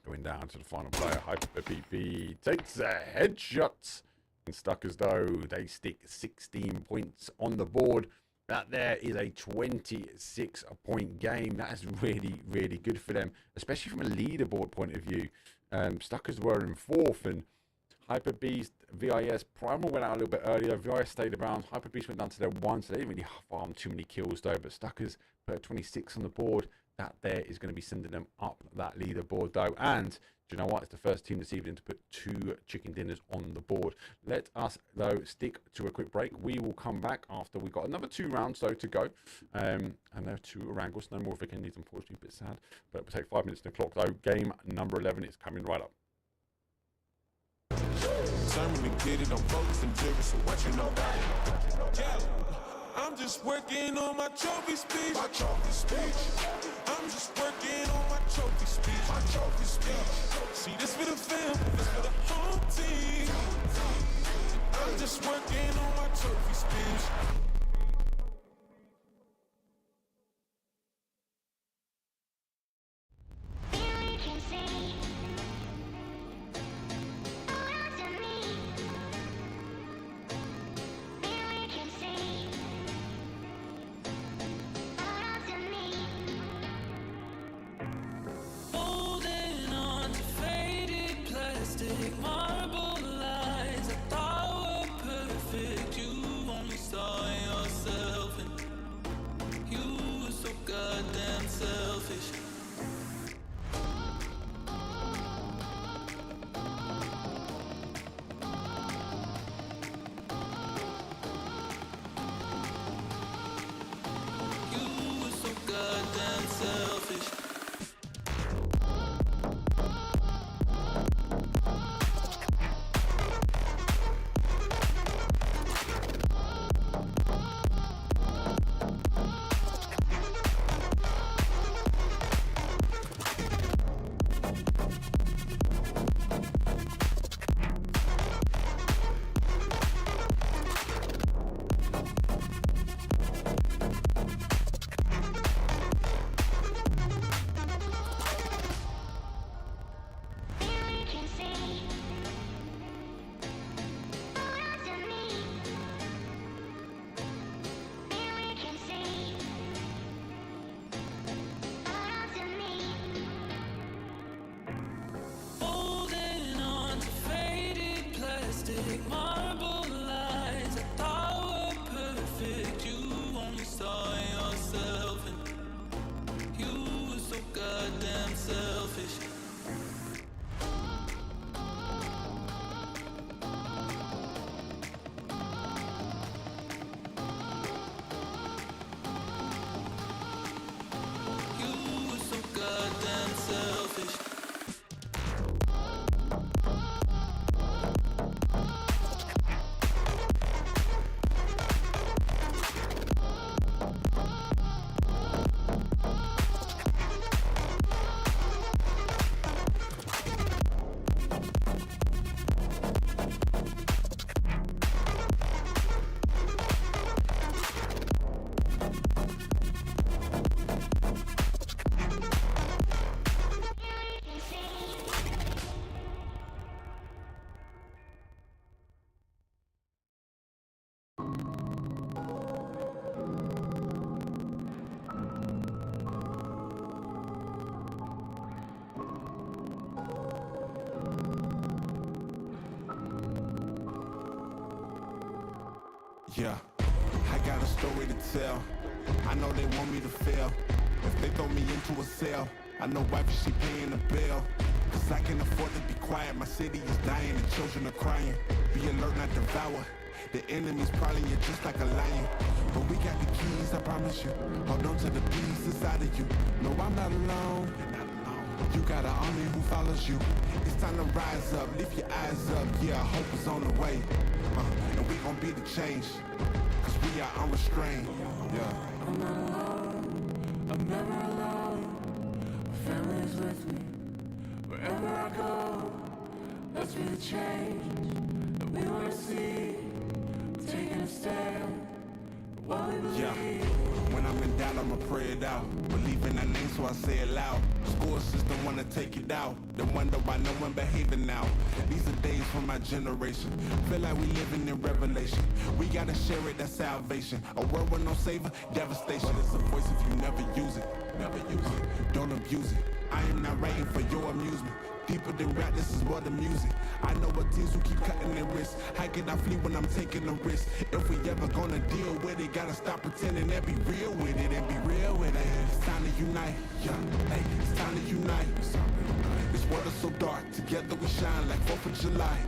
[SPEAKER 7] Going down to the final player. Hyper PP takes a headshot. And Stuck as though they stick 16 points on the board. That there is a 26-point game. That is really, really good for them, especially from a leaderboard point of view. Stuckers were in 4th, and Hyper Beast, VIS, Primal went out a little bit earlier. VIS stayed around. Hyper Beast went down to their 1, so they didn't really farm too many kills though. But Stuckers put 26 on the board. That there is going to be sending them up that leaderboard though. And do you know what? It's the first team this evening to put 2 chicken dinners on the board. Let us though stick to a quick break. We will come back after we've got another 2 rounds though to go. And there are 2 wrangles. No more Vikendi, unfortunately, a bit sad. But we'll take 5 minutes to the clock though. Game number 11 is coming right up.
[SPEAKER 5] Determined to get it on focus and jigger, so what you know about it? Yeah, I'm just working on my trophy speech. My trophy speech. I'm just working on my trophy speech. My trophy speech. See, this for the film, this for the whole team. I'm just working on my trophy speech.
[SPEAKER 1] Yeah, I got a story to tell. I know they want me to fail. If they throw me into a cell, I know wifey she paying the bill. Cause I can't afford to be quiet. My city is dying and children are crying. Be alert, not devour. The enemy's prowling you just like a lion. But we got the keys, I promise you. Hold on to the peace inside of you. No, I'm not alone. You got an army who follows you. It's time to rise up, lift your eyes up. Yeah, hope is on the way. And we gon' be the change. Cause we are unrestrained. Yeah.
[SPEAKER 2] I'm not alone, I'm never alone. My family is with me. Wherever I go, let's be the change that we wanna see. Taking a stand for what we believe.
[SPEAKER 1] Yeah. When I'm in doubt, I'ma pray it out. Believe in that name, so I say it loud. School system wanna take it out. Then wonder why no one behaving now. These are days for my generation. Feel like we living in revelation. We gotta share it, that's salvation. A world with no savior, devastation. But it's a voice if you never use it. Never use it, don't abuse it. I am not writing for your amusement. Deeper than rap, this is more than music. I know what teams who keep cutting their wrists. How can I flee when I'm taking a risk? If we ever gonna deal with it, gotta stop pretending and be real with it and be real with it. It's time to unite, yeah. Hey, it's time to unite. This world is so dark, together we shine like 4th of July.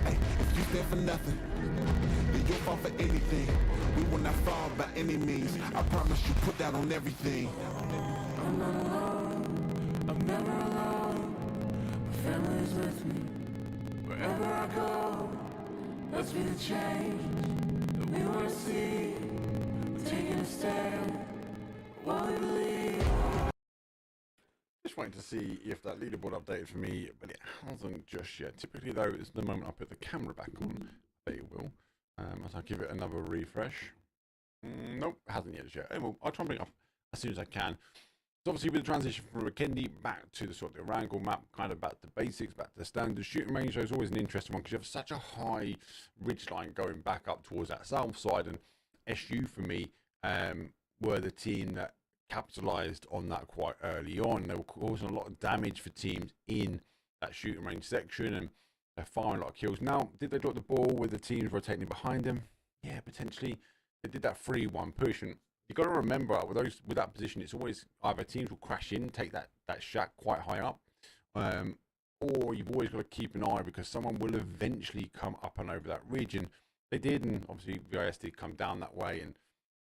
[SPEAKER 1] Hey, if you stand for nothing, then you'll fall for anything. We will not fall by any means. I promise you, put that on everything.
[SPEAKER 2] I'm not alone, I'm never alone. My family is with me, wherever I go. Let's be the change that we want to see. We're taking a stand, what we believe.
[SPEAKER 7] Just waiting to see if that leaderboard updated for me, but it hasn't just yet. Typically though, it's the moment I put the camera back on, that it will. As I give it another refresh. Nope, hasn't yet. Anyway, I'll try and bring it up as soon as I can. So obviously with the transition from Vikendi back to the sort of the Wrangle map, kind of back to basics, back to the standard shooting range, so it's always an interesting one because you have such a high ridge line going back up towards that south side, and SU for me were the team that capitalized on that quite early on. They were causing a lot of damage for teams in that shooting range section, and they're firing a lot of kills. Now, did they drop the ball with the teams rotating behind them? Yeah, potentially. They did that 3-1 push, and you've got to remember with that position, it's always either teams will crash in, take that shack quite high up, or you've always got to keep an eye because someone will eventually come up and over that ridge, and they did, and obviously VIS did come down that way, and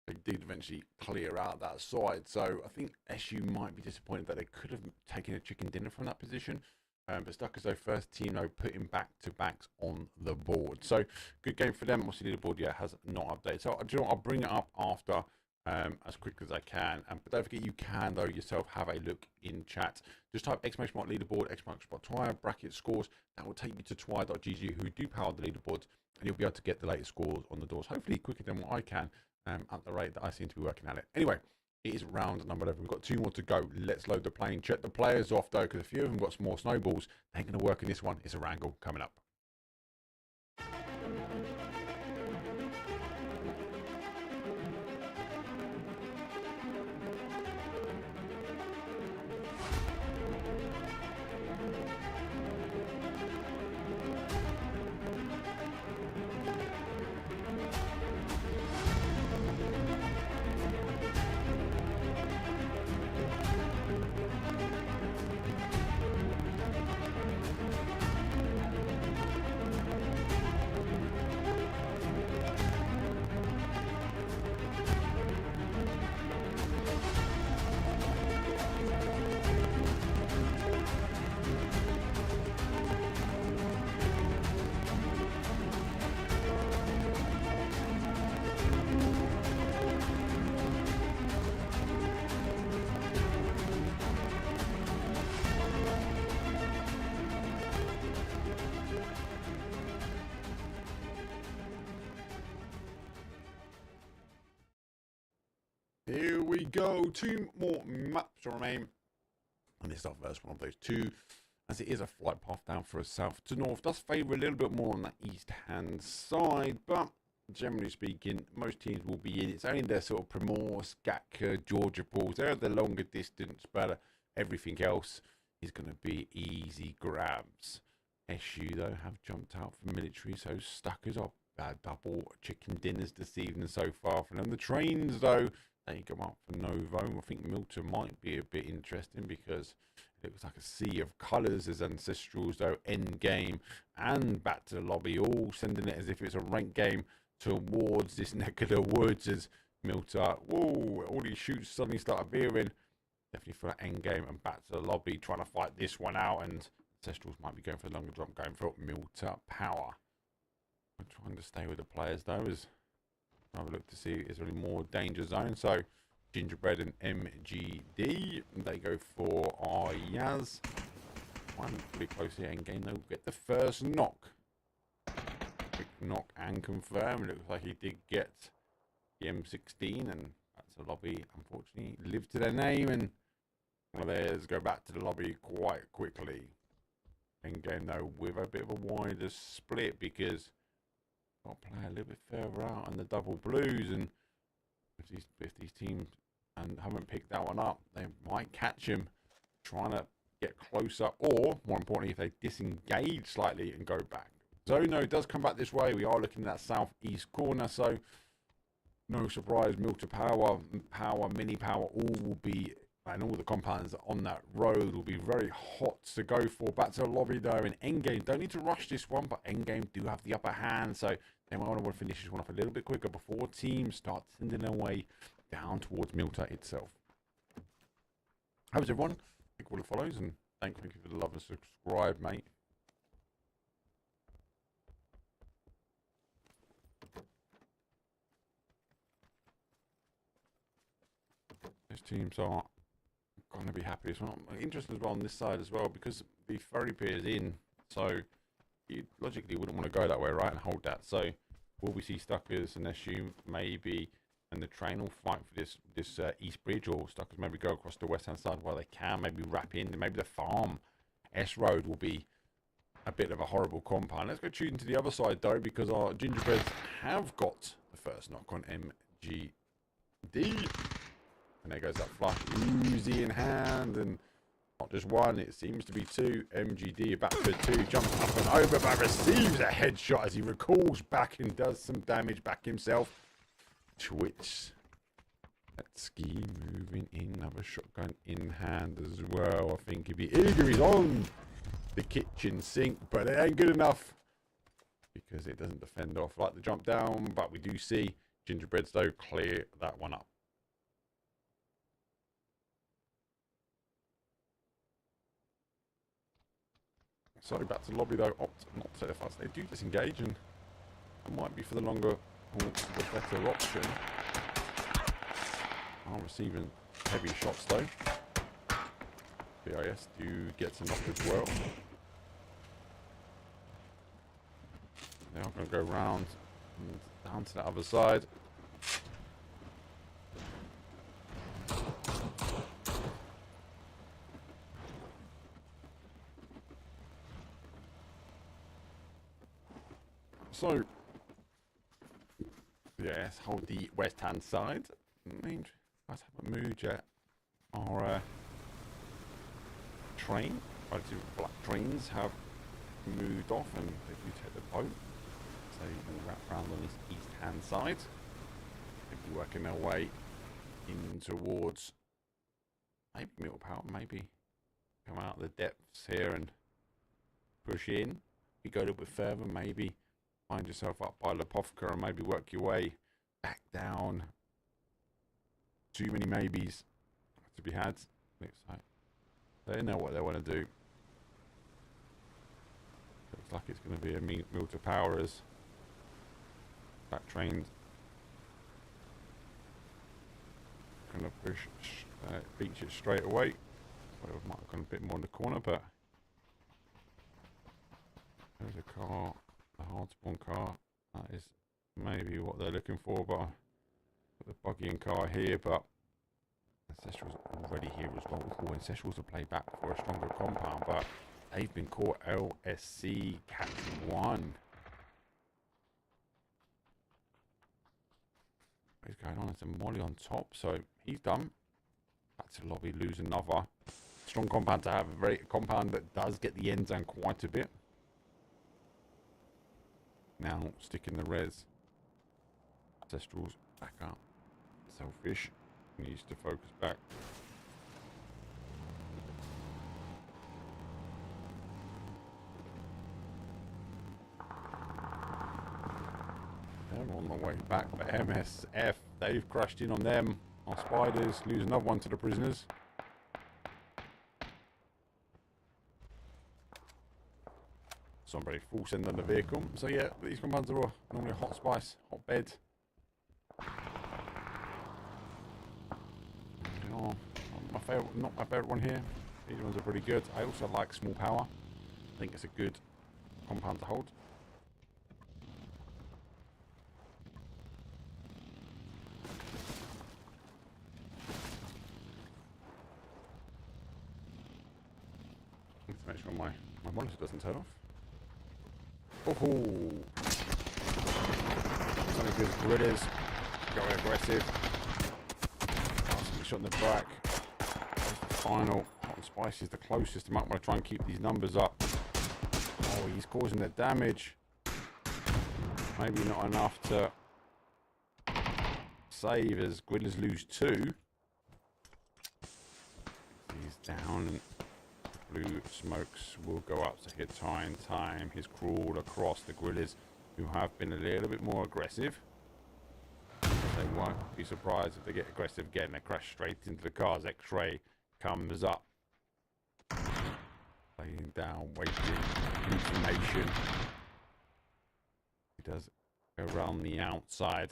[SPEAKER 7] they did eventually clear out that side. So I think SU might be disappointed that they could have taken a chicken dinner from that position, but stuck as though first team though putting back-to-backs on the board. So good game for them. Obviously the board has not updated, so I'll bring it up after as quick as I can. But don't forget, you can though yourself have a look in chat. Just type !leaderboard, !Twire, bracket scores. That will take you to twire.gg, who do power the leaderboards, and you'll be able to get the latest scores on the doors, hopefully quicker than what I can at the rate that I seem to be working at it. Anyway, it is round number 11. We've got 2 more to go. Let's load the plane. Check the players off though, because a few of them got some more snowballs. They ain't going to work in this one. It's a wrangle coming up. Here we go. 2 more maps remain. And this is our first one of those 2. As it is a flight path down for a south to north. Does favour a little bit more on that east-hand side. But generally speaking, most teams will be in. It's only their sort of Primor, Skatka, Georgia pools. They're the longer distance, but everything else is going to be easy grabs. SU, though, have jumped out for military, so Stuckers are double chicken dinners this evening so far for them. The trains, though, they come up for Novo. I think Milton might be a bit interesting because it looks like a sea of colours as Ancestrals, though, end game and back to the lobby, all sending it as if it's a rank game towards this neck of the woods as Milton, whoa, all these shoots suddenly start appearing. Definitely for that end game and back to the lobby, trying to fight this one out, and Ancestrals might be going for the longer jump, going for Milton power. I'm trying to stay with the players, though, as have a look to see is there any more danger zone. So Gingerbread and MGD, they go for Yaz. One pretty close here in game. They'll get the first knock. Quick knock and confirm. It looks like he did get the M16, and that's to the lobby, unfortunately, live to their name, and one of theirs go back to the lobby quite quickly. Endgame, though, with a bit of a wider split, because got to play a little bit further out on the double blues, and if these teams and haven't picked that one up, they might catch him trying to get closer, or more importantly, if they disengage slightly and go back. Zono does come back this way. We are looking at that southeast corner, so no surprise, Milta Power, Mini Power, all will be, and all the compounds on that road will be very hot to go for. Back to the lobby though, and Endgame don't need to rush this one, but Endgame do have the upper hand, so they might want to finish this one off a little bit quicker before teams start sending their way down towards Milta itself. How's everyone? Thank you for the follows, and thank you for the love and subscribe, mate. These teams are going to be happy as well. Interesting as well on this side as well, because the ferry pier is in, so you logically wouldn't want to go that way, right, and hold that. So will we see Stuckers and SU maybe, and the train will fight for this east bridge, or Stuckers maybe go across the west hand side while they can, maybe wrap in, and maybe the farm S road will be a bit of a horrible compound. Let's go tune into the other side though, because our gingerbreads have got the first knock on MGD. And there goes that flush, Uzi in hand, and not just one, it seems to be two. MGD back for two, jumps up and over, but receives a headshot as he recalls back and does some damage back himself. Twitch. That ski moving in, another shotgun in hand as well. I think he'd be eager, he's on the kitchen sink, but it ain't good enough because it doesn't defend off like the jump down, but we do see gingerbreads though clear that one up. So back to the lobby though, opt not to take fast. They do disengage, and it might be for the longer or the better option. Are receiving heavy shots though. BIS do get some knock as well. They are going to go round and down to the other side. So, yes, hold the west hand side. Guys haven't moved yet. Our train, our two black trains have moved off, and they do take the boat. So we'll wrap around on this east hand side. They'll be working their way in towards maybe Middle Power, maybe come out of the depths here and push in. You go a little bit further, maybe find yourself up by Lepovka and maybe work your way back down. Too many maybes to be had. They know what they want to do. Looks like it's going to be a mill to power as back trains going to push, beach it straight away. Well, it might have gone a bit more in the corner, but there's a car. A hard spawn car, that is maybe what they're looking for, but the buggy and car here, but Ancestral's already here as well. For Ancestral's to play back for a stronger compound, but they've been caught. LSC catch one. What's going on? It's a Molly on top, so he's done. Back to lobby, lose another. Strong compound to have, a very compound that does get the end zone quite a bit. Now sticking the res. Ancestrals back up. Selfish needs to focus back. They're on the way back, but MSF, they've crashed in on them. Our spiders lose another one to the prisoners. Somebody full send on the vehicle. So yeah, these compounds are normally a hot spice, hot bed. Oh, not my favourite one here. These ones are pretty good. I also like small power. I think it's a good compound to hold. to make sure my monitor doesn't turn off. Oh, something good. Gorillas going aggressive. Shot in the back. Final. Hot and Spicy is the closest. They might want to try and keep these numbers up. Oh, he's causing the damage. Maybe not enough to save as Gorillas lose 2. He's down and blue smokes will go up to hit time. He's crawled across the Gorillas, who have been a little bit more aggressive. They won't be surprised if they get aggressive again. They crash straight into the cars. X-ray comes up. Laying down, waiting, information. He does go around the outside.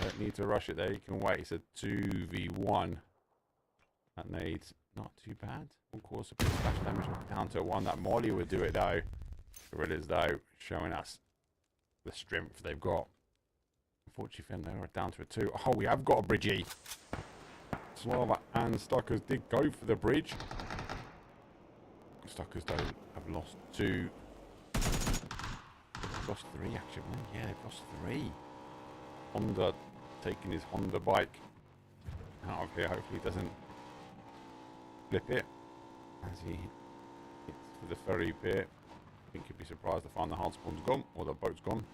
[SPEAKER 7] Don't need to rush it there. You can wait. It's a 2v1. That nade's not too bad. Will cause a bit of splash damage down to 1. That Molly would do it though. Gorillas though, showing us the strength they've got. Unfortunately, they are down to a 2. Oh, we have got a bridgie. Slava and Stuckers did go for the bridge. Stuckers though have lost 2. They've lost 3 actually. Yeah, they've lost 3. Honda taking his Honda bike out of here. Hopefully he doesn't flip it as he hits for the ferry pier. I think he'd be surprised to find the hard spawn's gone or the boat's gone.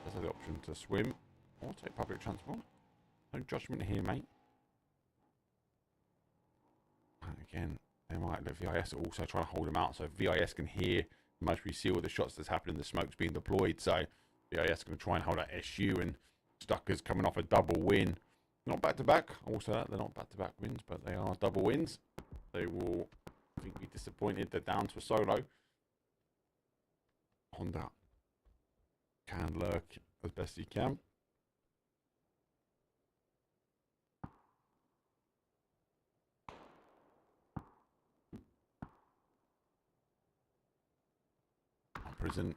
[SPEAKER 7] There's the option to swim or take public transport. No judgment here, mate. And again, they might let VIS also try to hold him out so VIS can hear most we see all the shots that's happening, the smoke's being deployed. So VIS going to try and hold out SU, and Stuckers coming off a double win. Not back to back. Also, they're not back to back wins, but they are double wins. They will, I think, be disappointed. They're down to a solo. Honda can lurk as best he can. Prison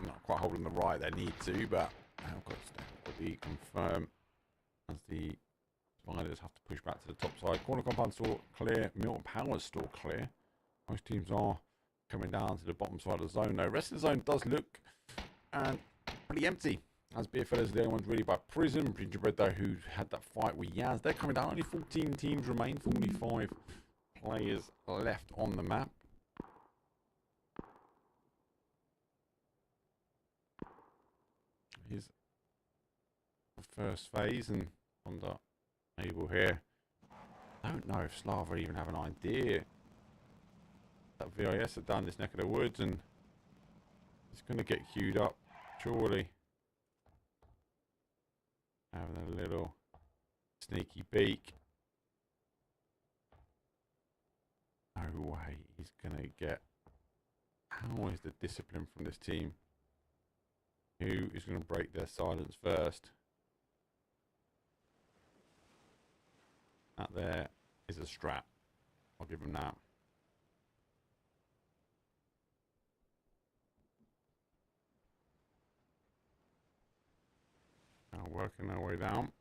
[SPEAKER 7] not quite holding the right they need to, but I've got to be confirmed as the Spiders have to push back to the top side. Corner compound store clear, Milton Powers store clear. Most teams are coming down to the bottom side of the zone. The rest of the zone does look pretty empty. As BFL is the only ones really by Prison. Gingerbread though, who had that fight with Yaz, they're coming down. Only 14 teams remain, 45 players left on the map. Here's the first phase, and Honda able here. I don't know if Slava even have an idea that VIS are down this neck of the woods, and it's going to get queued up, surely. Having a little sneaky peek. No way he's going to get. How is the discipline from this team? Who is going to break their silence first? That there is a strat. I'll give them that. Now working our way down.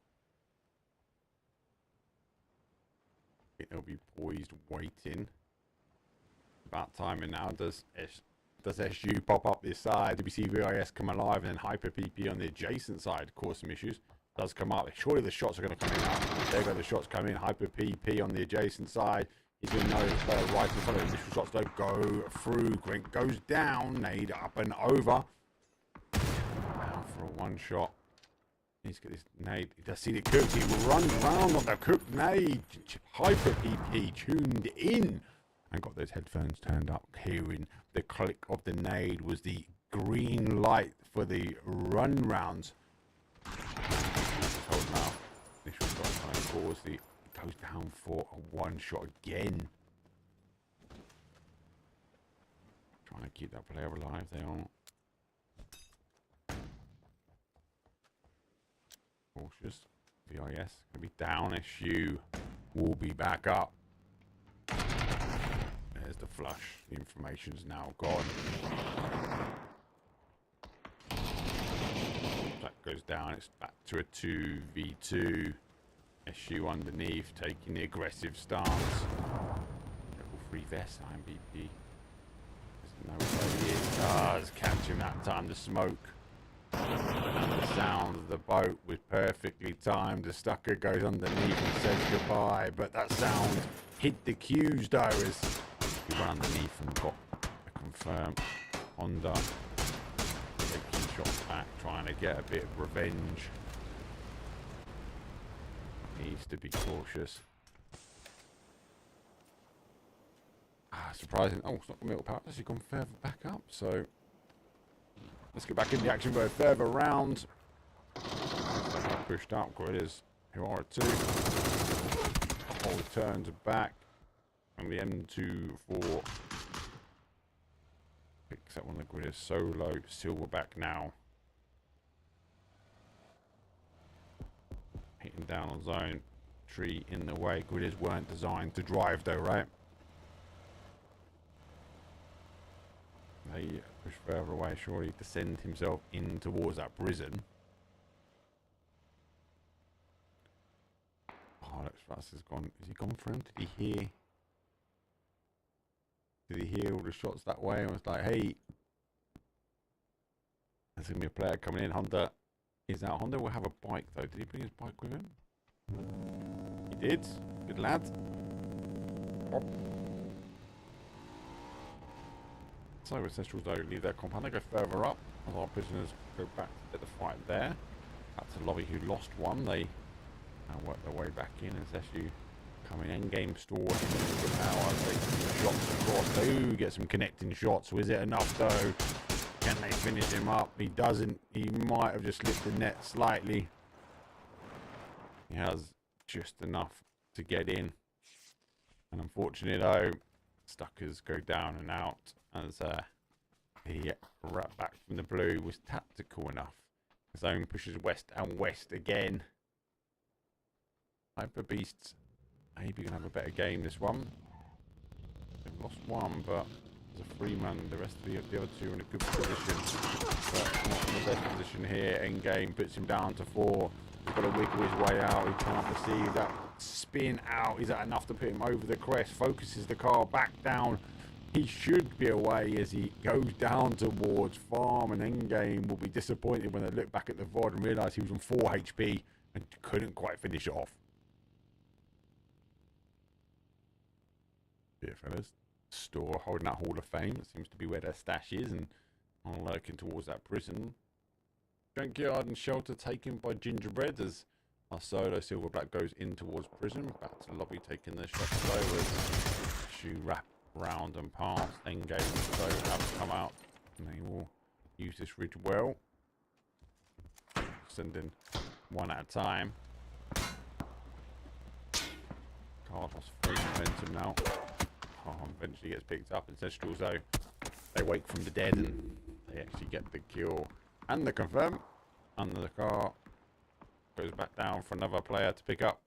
[SPEAKER 7] I think they'll be poised, waiting. About timing now. Does SU pop up this side? Do we see VIS come alive, and then Hyper PP on the adjacent side cause some issues? Does come up. Surely the shots are going to come in now. There go the shots coming in. Hyper PP on the adjacent side. He's going to know it's better right in front of the initial shots don't go through. Grint goes down. Nade up and over. Now for a one shot. He needs to get this nade. He does see the cooked. He will run around on the cooked nade. Hyper PP tuned in. And got those headphones turned up, hearing the click of the nade was the green light for the run rounds. Hold now. Initial shot trying to cause the goes down for a one shot again. Trying to keep that player alive. They are cautious. VIS gonna be down. SU will be back up. There's the flush. The information's now gone. That goes down. It's back to a 2v2. SU underneath, taking the aggressive stance. Level reverse MVP. No way he does catch him that time. The smoke and the sound of the boat was perfectly timed. The Stucker goes underneath and says goodbye, but that sound hit the cues though as he ran underneath and got a confirm. Honda taking shots back, trying to get a bit of revenge. Needs to be cautious. Surprising. Oh, it's not middle power. It's actually gone further back up. So let's get back in the action. Go further round. Pushed up. Good as Hirara 2. Whole turns back. And the M24 picks up on the grid. Solo. Silverback now. Hitting down on zone. Tree in the way. Gridders weren't designed to drive though, right? They push further away, surely to send himself in towards that prison. Oh, looks fast has gone. Has he gone for him? Did he hear? Did he hear all the shots that way? And was like, hey, there's gonna be a player coming in. Honda is out. Honda will have a bike though. Did he bring his bike with him? He did. Good lad. Oh. So Ancestrals though leave their compound, they go further up as our prisoners go back to the fight there. Back to Lobby who lost one, they now work their way back in. Ancestral coming endgame store the power, taking shots across. They do get some connecting shots. So is it enough though? Can they finish him up? He doesn't. He might have just slipped the net slightly. He has just enough to get in. And unfortunately though, Stuckers go down and out. As the rat back from the blue was tactical enough. Zone pushes west and west again. Hyper Beasts maybe gonna have a better game this one. They've lost one, but there's a 3-man. The rest of the other two are in a good position, but not in the best position here. Endgame puts him down to 4. He's got to wiggle his way out. He can't receive that spin out. Is that enough to put him over the crest? Focuses the car back down. He should be away as he goes down towards farm, and Endgame will be disappointed when they look back at the VOD and realise he was on 4 HP and couldn't quite finish it off. Yeah, fellas. Store holding that Hall of Fame. That seems to be where their stash is, and I'm lurking towards that prison. Junkyard and shelter taken by Gingerbread as our solo Silverblack goes in towards prison. Back to Lobby taking the shot slow as Shoe wrap round and past. Endgame so have come out and they will use this ridge well, sending one at a time. Carlos free momentum now. Oh, eventually gets picked up. Ancestrals though, they wake from the dead and they actually get the kill and the confirm under the car. Goes back down for another player to pick up.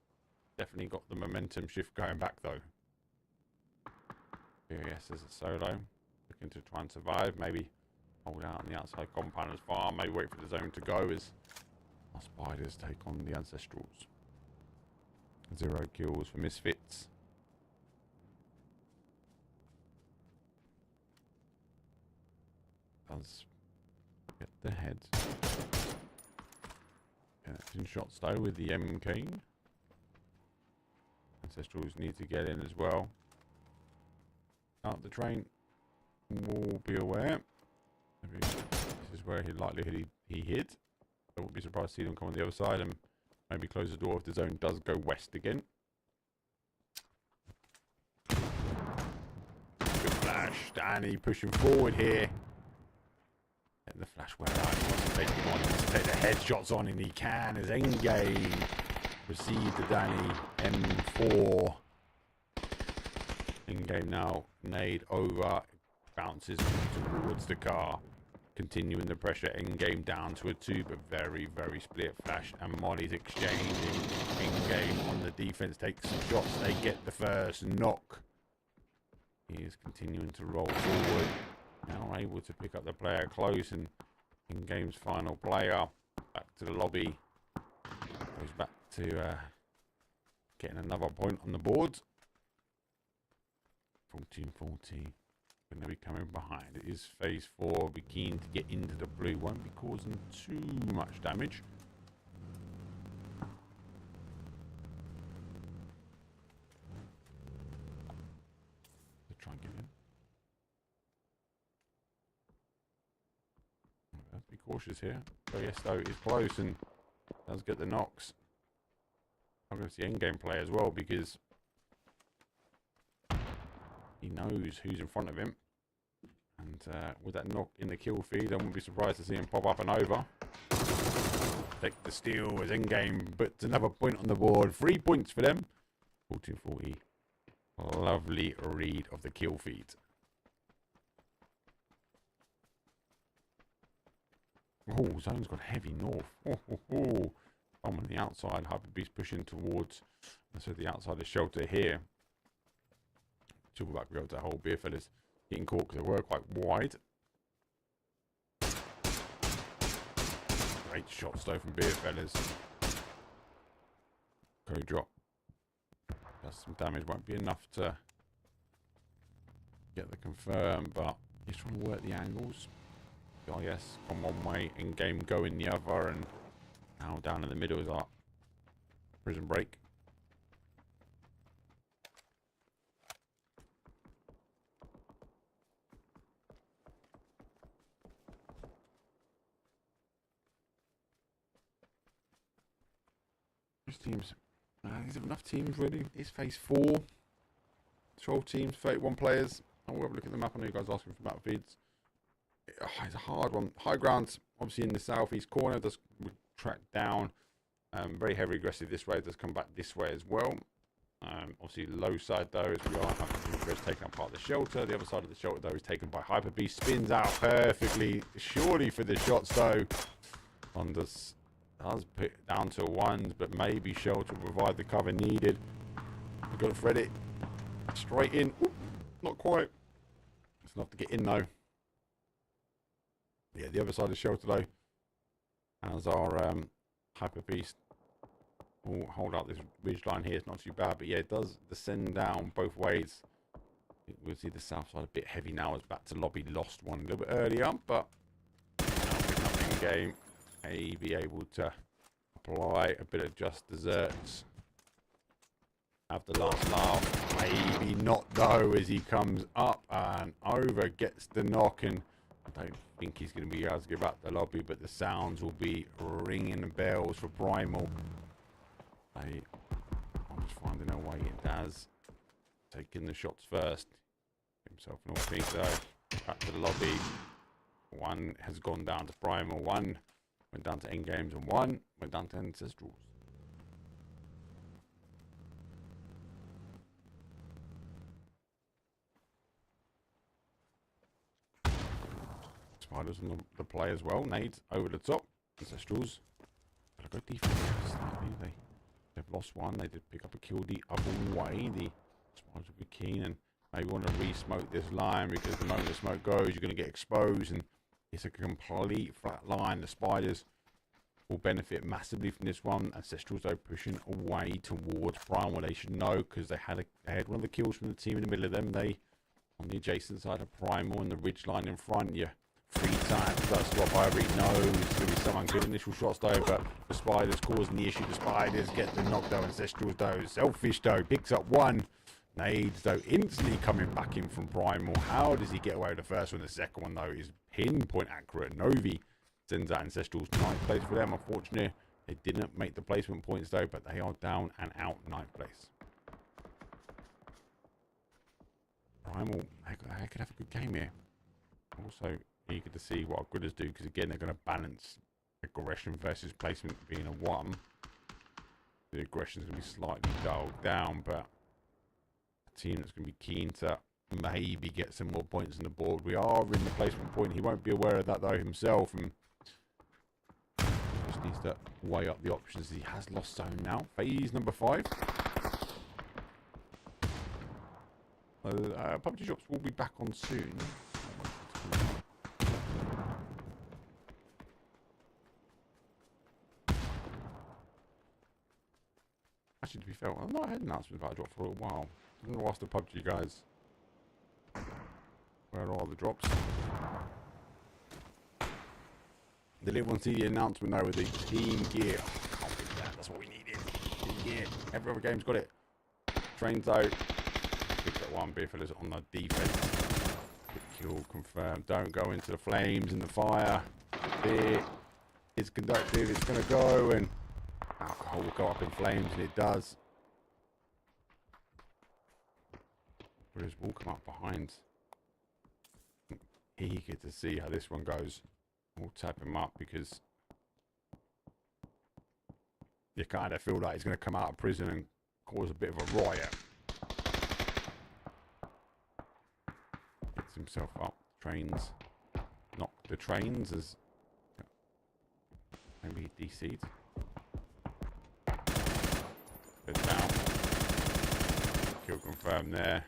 [SPEAKER 7] Definitely got the momentum shift going back though. Yes, as a solo, looking to try and survive, maybe hold out on the outside compound as far, maybe wait for the zone to go as our spiders take on the Ancestrals. 0 kills for Misfits. Does get the head. Connecting shots though with the M King. Ancestrals need to get in as well. Out the train will be aware. Maybe this is where he likely he hid. I wouldn't be surprised to see them come on the other side and maybe close the door if the zone does go west again. Good flash. Danny pushing forward here. Let the flash well out. He wants to take him on. He wants to take the headshots on, and he can as Endgame receive the Danny M4. Endgame now nade over, bounces towards the car, continuing the pressure. Endgame down to a 2, but very split. Flash and Molly's exchanging. Endgame on the defense takes some shots. They get the first knock. He is continuing to roll forward, now able to pick up the player close, and Endgame's final player back to the lobby, goes back to getting another point on the board. 1440. Going to be coming behind. It is phase 4. Be keen to get into the blue. Won't be causing too much damage. Let's try and get in. Let's be cautious here. Oh yes, though, it's close and does get the knocks. I'm going to see endgame play as well because he knows who's in front of him. And with that knock in the kill feed, I wouldn't be surprised to see him pop up and over. Take the steal as endgame, but another point on the board. 3 points for them. 1440. Lovely read of the kill feed. Oh, zone's got heavy north. I'm on the outside. Hyper Beast pushing towards the outside of the shelter here. Talk about be able to hold beer fellas getting caught because they were quite wide. Great shots though from beer fellas. Go drop. Does some damage. Won't be enough to get the confirm, but he's trying to work the angles. Oh yes, come one way, in game going the other, and now down in the middle is our prison break. These teams, these are enough teams really. It's phase 4. 12 teams, 31 players. I'll have a look at the map. I know you guys asking for map feeds. It's a hard one. High ground, obviously in the southeast corner, does track down. Very heavy aggressive this way. Does come back this way as well. Obviously low side though, as we are taking up part of the shelter. The other side of the shelter though is taken by Hyper Beast. Spins out perfectly, surely for the shots though. On this does put down to 1s, but maybe shelter will provide the cover needed. We've got to thread it straight in. Ooh, not quite. It's enough to get in though. Yeah, the other side of the shelter though, as our Hyper Beast will hold out this ridge line here. It's not too bad, but yeah, it does descend down both ways. We'll see the south side a bit heavy now as back to lobby. Lost one a little bit earlier, but in game, may be able to apply a bit of just desserts. Have the last laugh, maybe not though, as he comes up and over, gets the knock, and I don't think he's going to be able to get back to the lobby, but the sounds will be ringing the bells for Primal. I'm just finding a way in. Daz taking the shots first. Himself an all piece though. Back to the lobby. 1 has gone down to Primal. 1 went down to Endgames, and 1 went down to Ancestrals. Spiders on the play as well. Nades over the top. Ancestrals. Got a good defense slightly. They've lost 1. They did pick up a kill the other way. The Spiders will be keen and maybe want to re-smoke this line, because the moment the smoke goes, you're going to get exposed, and it's a complete flat line. The Spiders will benefit massively from this one. Ancestrals though pushing away towards Primal. They should know, because they had one of the kills from the team in the middle of them. They on the adjacent side of Primal and the ridge line in front. Yeah. 3 times does swap over. He knows it's going to be some good initial shots though, but the Spiders causing the issue. The Spiders get the knockdown. Ancestrals though, selfish though, picks up 1. Nades though instantly coming back in from Primal. How does he get away with the first one? The second one though is pinpoint accurate. Novi sends out Ancestrals. 9th place for them. Unfortunately, they didn't make the placement points though, but they are down and out. 9th place. Primal, they could have a good game here. Also eager to see what our gridders do, because again they're going to balance aggression versus placement being a 1. The aggression is going to be slightly dialed down, but a team that's going to be keen to maybe get some more points on the board. We are in the placement point. He won't be aware of that though himself, and just needs to weigh up the options. He has lost zone now. Phase number 5. PUBG shops will be back on soon. Actually, to be fair, I've not had announcements about a drop for a while. I'm going to ask the PUBG guys Where are the drops? Did everyone see the announcement though with the team gear? Oh, can't beat that. That's what we needed. Team gear. Every other game's got it. Trains out. Pick that one. Biffle is on the defense. Kill confirmed. Don't go into the flames and the fire. It is conductive. It's going to go, and alcohol will go up in flames, and it does. Whereas we'll come up behind. Eager to see how this one goes. We'll tap him up because you kind of feel like he's going to come out of prison and cause a bit of a riot. Gets himself up. Trains. Knock the trains as maybe DC'd. Good down. Kill confirmed there.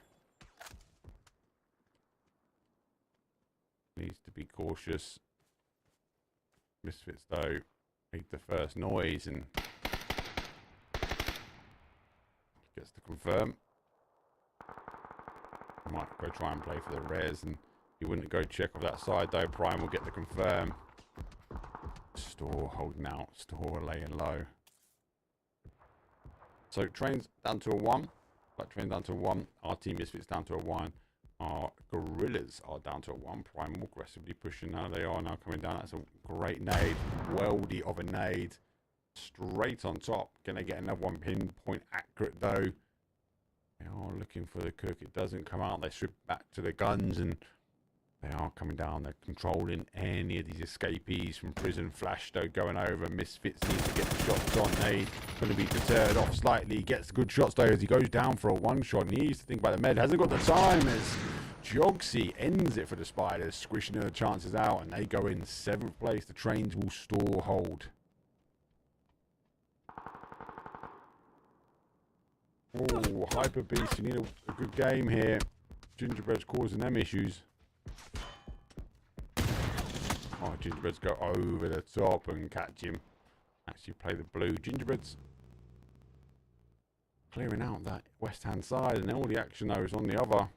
[SPEAKER 7] Needs to be cautious. Misfits though made the first noise and gets to confirm. Might go try and play for the res, and he wouldn't go check off that side though. Prime will get the confirm. Store holding out. Store laying low. So trains down to a 1. But train down to a 1. Our team Misfits down to a 1. Our gorillas are down to a 1. Prime aggressively pushing now. They are now coming down. That's a great nade. Weldy of a nade. Straight on top. Can they get another one pinpoint accurate though? They are looking for the cook. It doesn't come out. They strip back to the guns and they are coming down. They're controlling any of these escapees from prison. Flash though going over. Misfits need to get the shots on. They going to be deterred off slightly. Gets good shots though as he goes down for a 1 shot. Needs to think about the med. Hasn't got the time as Jogsy ends it for the Spiders. Squishing their chances out and they go in 7th place. The trains will store hold. Oh, Hyper Beast. You need a good game here. Gingerbread's causing them issues. Oh, Gingerbreads go over the top and catch him. Actually play the blue. Gingerbreads clearing out that west hand side, and all the action though is on the other.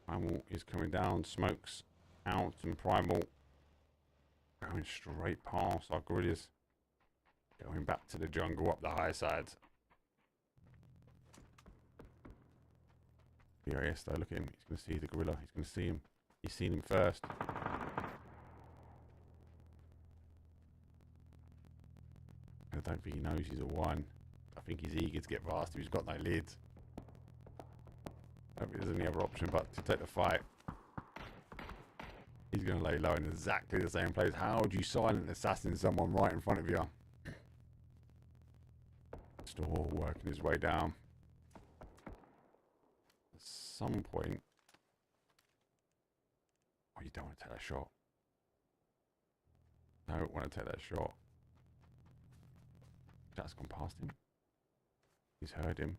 [SPEAKER 7] Primal is coming down, smokes out, and Primal going straight past our gorillas. Going back to the jungle up the high side. VIS though, look at him. He's going to see the gorilla. He's going to see him. He's seen him first. I don't think he knows he's a 1. I think he's eager to get past him. He's got no lids. I don't think there's any other option but to take the fight. He's going to lay low in exactly the same place. How do you silent assassin someone right in front of you? Store working his way down. At some point. Oh, you don't want to take that shot. Don't want to take that shot. That's gone past him. He's heard him.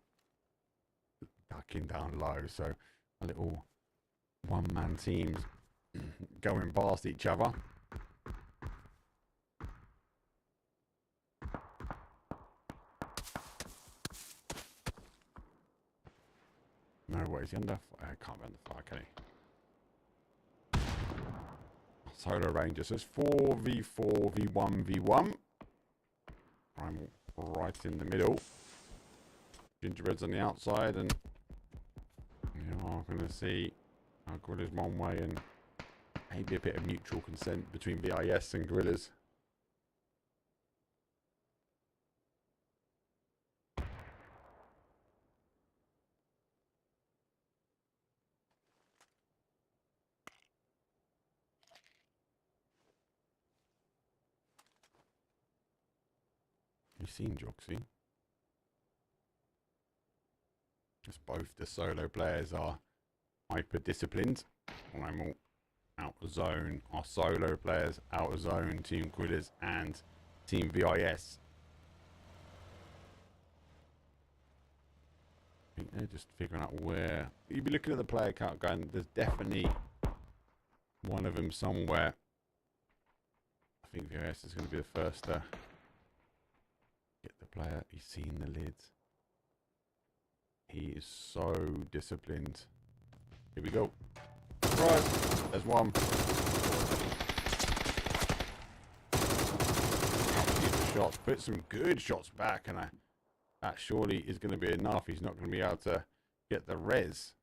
[SPEAKER 7] Ducking down low, so a little one-man teams going past each other. No way, is he under fire? Can't be under fire, can he? Solo Ranger, so it's 4v4, v1, v1. Primal right in the middle. Gingerbread's on the outside, and you are going to see our gorillas one way and maybe a bit of mutual consent between VIS and gorillas. You've seen Jogsy. As both the solo players are hyper disciplined. I'm all out of zone. Our solo players out of zone. Team Gorillas and Team VIS. I think they're just figuring out where. You'd be looking at the player count going, there's definitely one of them somewhere. I think VIS is going to be the first to get the player. He's seen the lids. He is so disciplined. Here we go. Right. There's There's one. Shots, put some good shots back, and that surely is going to be enough. He's not going to be able to get the res.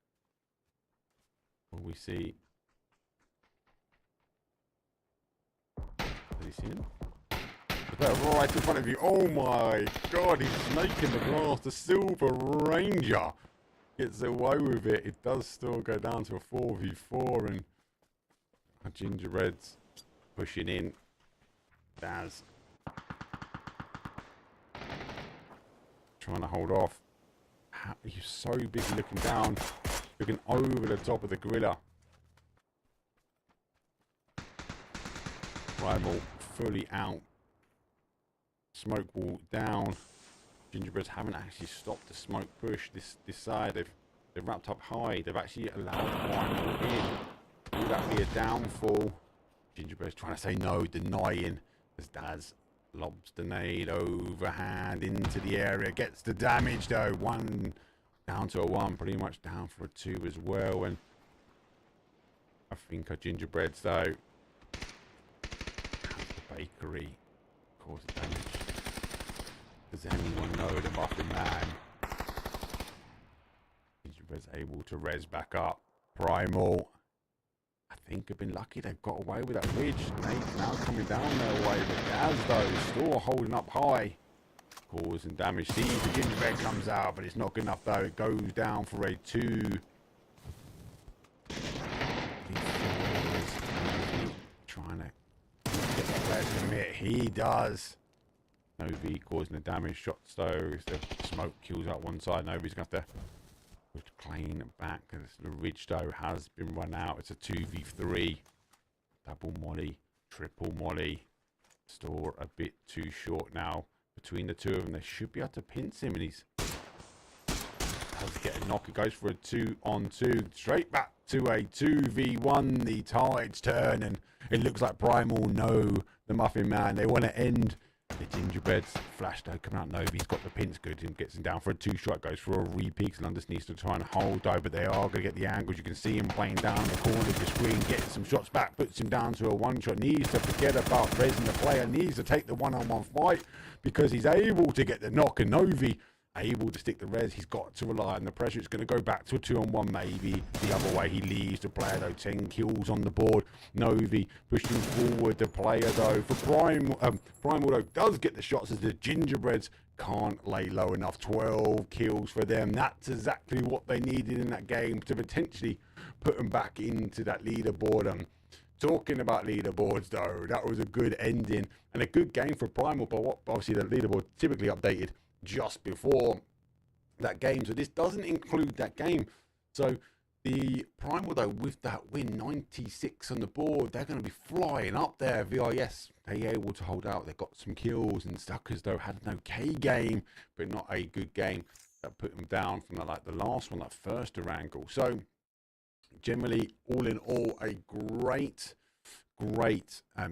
[SPEAKER 7] Will we see? Did he see him? Right in front of you. Oh my god, he's snaking the glass. The Silver Ranger gets away with it. It does still go down to a 4v4, and Gingerbread's pushing in. Daz trying to hold off. He's so busy looking down, looking over the top of the gorilla. Rival fully out. Smoke wall down. Gingerbreads haven't actually stopped the smoke push this side. They've wrapped up high. They've actually allowed Rival in. Will that be a downfall? Gingerbread's trying to say no, denying as Daz lobs the nade overhand into the area, gets the damage though. 1 down to a 1, pretty much down for a 2 as well. And I think our Gingerbreads though, has the bakery cause damage. Does anyone know the Muffin Man? Gingerbread's able to res back up. Primal, I think have been lucky they've got away with that ridge. Nate's now coming down their way, but Daz though, still holding up high. Causing damage. Sees the Gingerbread comes out, but it's not good enough though. It goes down for a 2. Trying to get the player to commit. He does. Novi causing the damage. Shots though. The smoke kills out one side. Novi's going to have to clean back, because the ridge though has been run out. It's a 2v3. Double molly, triple molly. Store a bit too short now between the two of them. They should be able to pinch him, and he's does get a knock. It goes for a 2-on-2, straight back to a 2v1. The tides turn, and it looks like Primal know the Muffin Man. They want to end the Gingerbreads. Flash though coming out. Novi's got the pins good and gets him down for a 2-shot. Goes for a repeat. London needs to try and hold though, but they are going to get the angles. You can see him playing down the corner of the screen, getting some shots back, puts him down to a 1-shot. Needs to forget about resing the player, needs to take the one-on-one fight, because he's able to get the knock, and Novi able to stick the res. He's got to rely on the pressure. It's going to go back to a 2-on-1, maybe the other way. He leaves the player though. 10 kills on the board. Novi pushing forward the player though. For Primal though does get the shots, as the Gingerbreads can't lay low enough. 12 kills for them. That's exactly what they needed in that game to potentially put them back into that leaderboard. Talking about leaderboards though, that was a good ending and a good game for Primal, but obviously the leaderboard typically updated just before that game, so this doesn't include that game. So the Primal though, with that win, 96 on the board, they're going to be flying up there. VIS, they able to hold out. They got some kills, and Stuckers though had an okay game, but not a good game. That put them down from the last one, that first Orangle. So generally, all in all, a great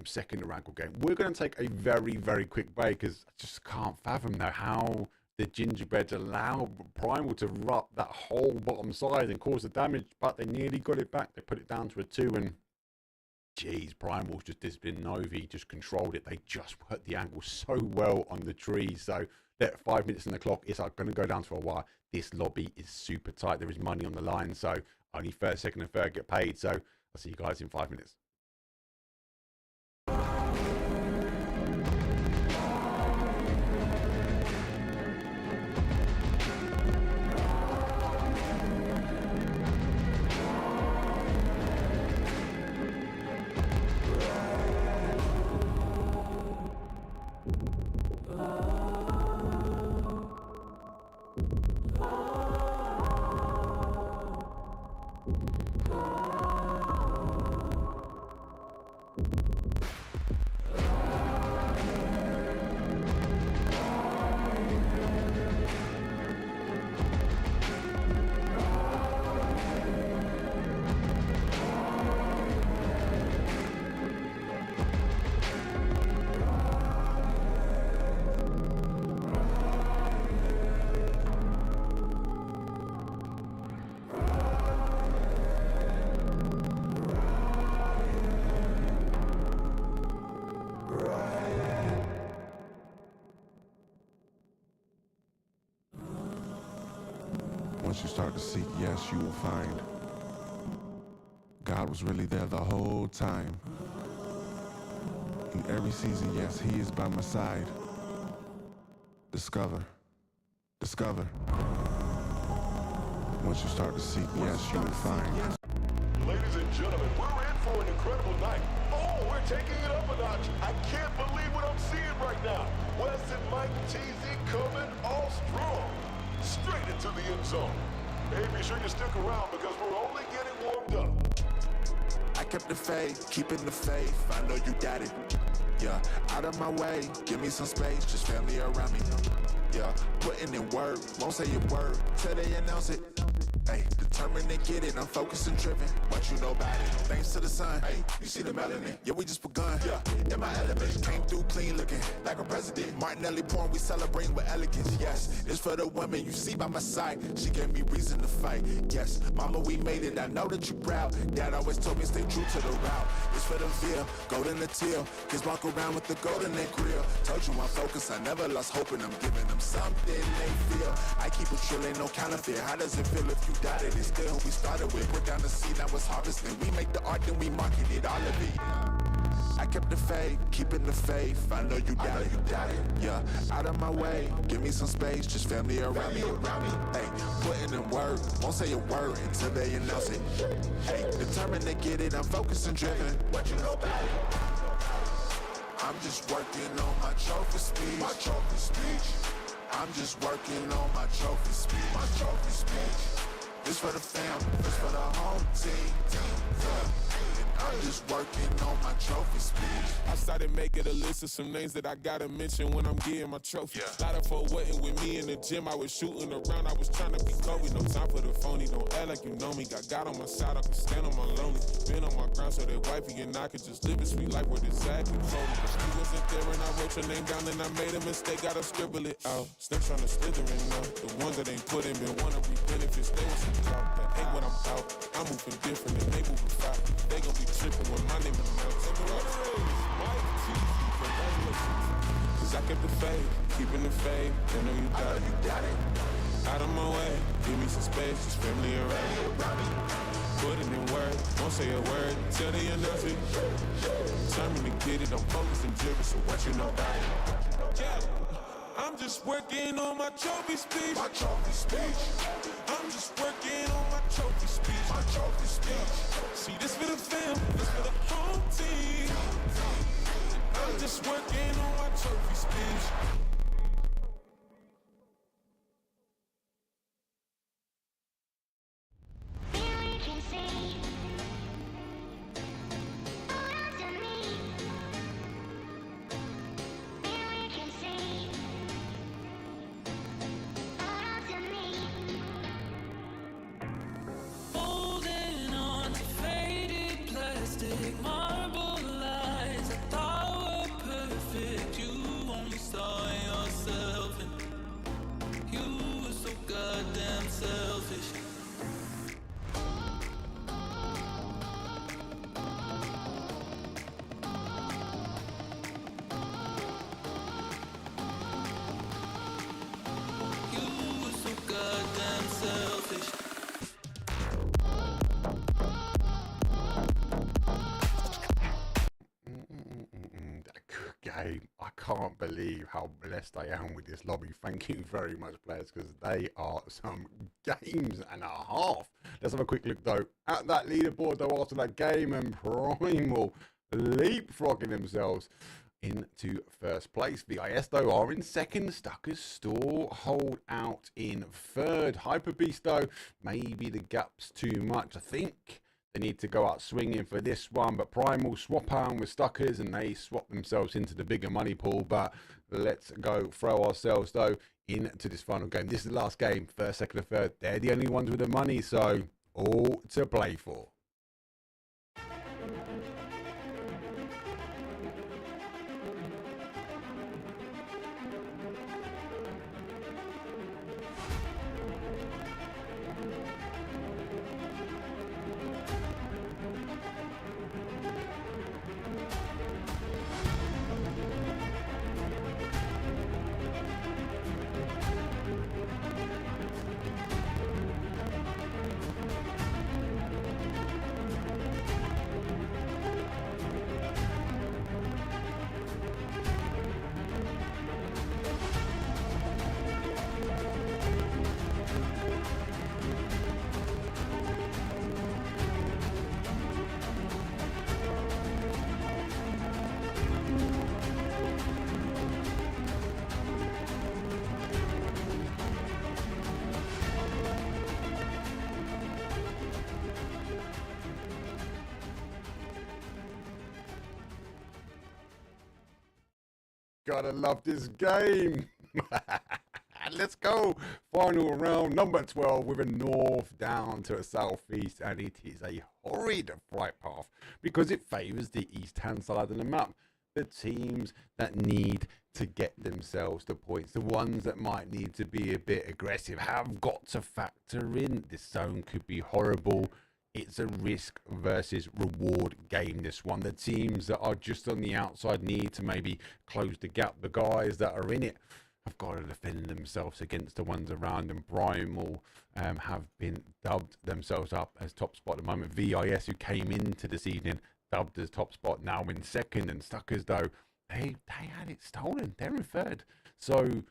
[SPEAKER 7] second Orangle game. We're going to take a very quick break, because I just can't fathom now how the Gingerbreads allow Primal to rut that whole bottom side and cause the damage, but they nearly got it back. They put it down to a 2, and geez, Primal's just disciplined. Novi just controlled it. They just put the angle so well on the tree. So that 5 minutes on the clock is going to go down to a wire. This lobby is super tight. There is money on the line, so only first, second and third get paid. So I'll see you guys in 5 minutes.
[SPEAKER 1] Once you start to seek, yes, you will find. God was really there the whole time. In every season, yes, he is by my side. Discover. Discover. Once you start to seek, yes, you will find.
[SPEAKER 4] Ladies and gentlemen, we're in for an incredible night. Oh, we're taking it up a notch. I can't believe what I'm seeing right now. Wes and Mike TZ coming all strong. Straight into the end zone. Hey, be sure you stick around because we're only getting warmed up.
[SPEAKER 1] I kept the faith, keeping the faith. I know you got it. Yeah, out of my way, give me some space, just family around me. Yeah, putting in work, won't say a word till they announce it. Hey, determined to get it, I'm focused and driven. What you know about it? Thanks to the sun. Hey, you see the melanin? Yeah, we just begun. Yeah, in my element, came through clean looking like a president. Martinelli porn, we celebrating with elegance. Yes, it's for the women you see by my side. She gave me reason to fight. Yes, mama, we made it. I know that you proud. Dad always told me stay true to the route. It's for the veal, golden the teal. Kids walk around with the golden they grill. Told you I'm focused, I never lost hope, and I'm giving them something they feel. I keep it true, ain't no counterfeit. How does it feel if you doubted it? Still who we started with. We're down the seed, now it's harvesting. We make the art, then we market it, all of it. I kept the faith, keeping the faith. I know you got it. Yeah, out of my way, give me some space, just family around me. Hey, putting in work, won't say a word until they announce it. Hey, determined to get it, I'm focused and driven. What you know about it? I'm just working on my trophy speech. My trophy speech. I'm just working on my trophy speech. My trophy speech. This for the fam, this for the home team. I'm just working on my trophy speech.
[SPEAKER 5] I started making a list of some names that I gotta mention when I'm getting my trophy. Lot of folk wasn't with me in the gym. I was shooting around, I was trying to be Kobe. No time for the phony, don't act like you know me. Got God on my side, I can stand on my lonely. Been on my ground so that wifey and I could just live a sweet life where this sad control me. She wasn't there and I wrote your name down and I made a mistake, gotta scribble it out. Snakes trying to slither in now. The ones that ain't put in, been wanna reap benefits. They want some clout, that ain't what I'm about. I'm moving different and they moving fast. They gon' be tripping when my name is announced. Cause I kept the faith, keeping the faith. They know you got it. Out of my way, give me some space, just family around me. Put it in work, won't say a word till they announce it. Determined to get it, I'm focused and driven, so what you know about it? Yeah, I'm just working on my trophy speech.
[SPEAKER 3] My trophy speech.
[SPEAKER 5] I'm just working on my trophy speech.
[SPEAKER 3] My trophy speech.
[SPEAKER 5] See, this for the fam, this for the home team. I'm just working on my trophy speech.
[SPEAKER 7] I can't believe how blessed I am with this lobby. Thank you very much, players, because they are some games and a half. Let's have a quick look, though, at that leaderboard, though, after that game, and Primal leapfrogging themselves into first place. VIS, though, are in second. Stuckers still hold out in third. Hyper Beast, though, maybe the gap's too much. I think they need to go out swinging for this one, but Primal swap on with Stuckers and they swap themselves into the bigger money pool. But let's go throw ourselves, though, into this final game. This is the last game, first, second, and third. They're the only ones with the money, so all to play for. Gotta love this game. Let's go. Final round number 12 with a north down to a southeast, and it is a horrid flight path because it favours the east-hand side of the map. The teams that need to get themselves the points, the ones that might need to be a bit aggressive, have got to factor in. This zone could be horrible. It's a risk versus reward game, this one. The teams that are just on the outside need to maybe close the gap. The guys that are in it have got to defend themselves against the ones around them. Primal have been dubbed themselves up as top spot at the moment. VIS, who came into this evening, dubbed as top spot, now in second, and Stuckers, though, they had it stolen. They're in third. So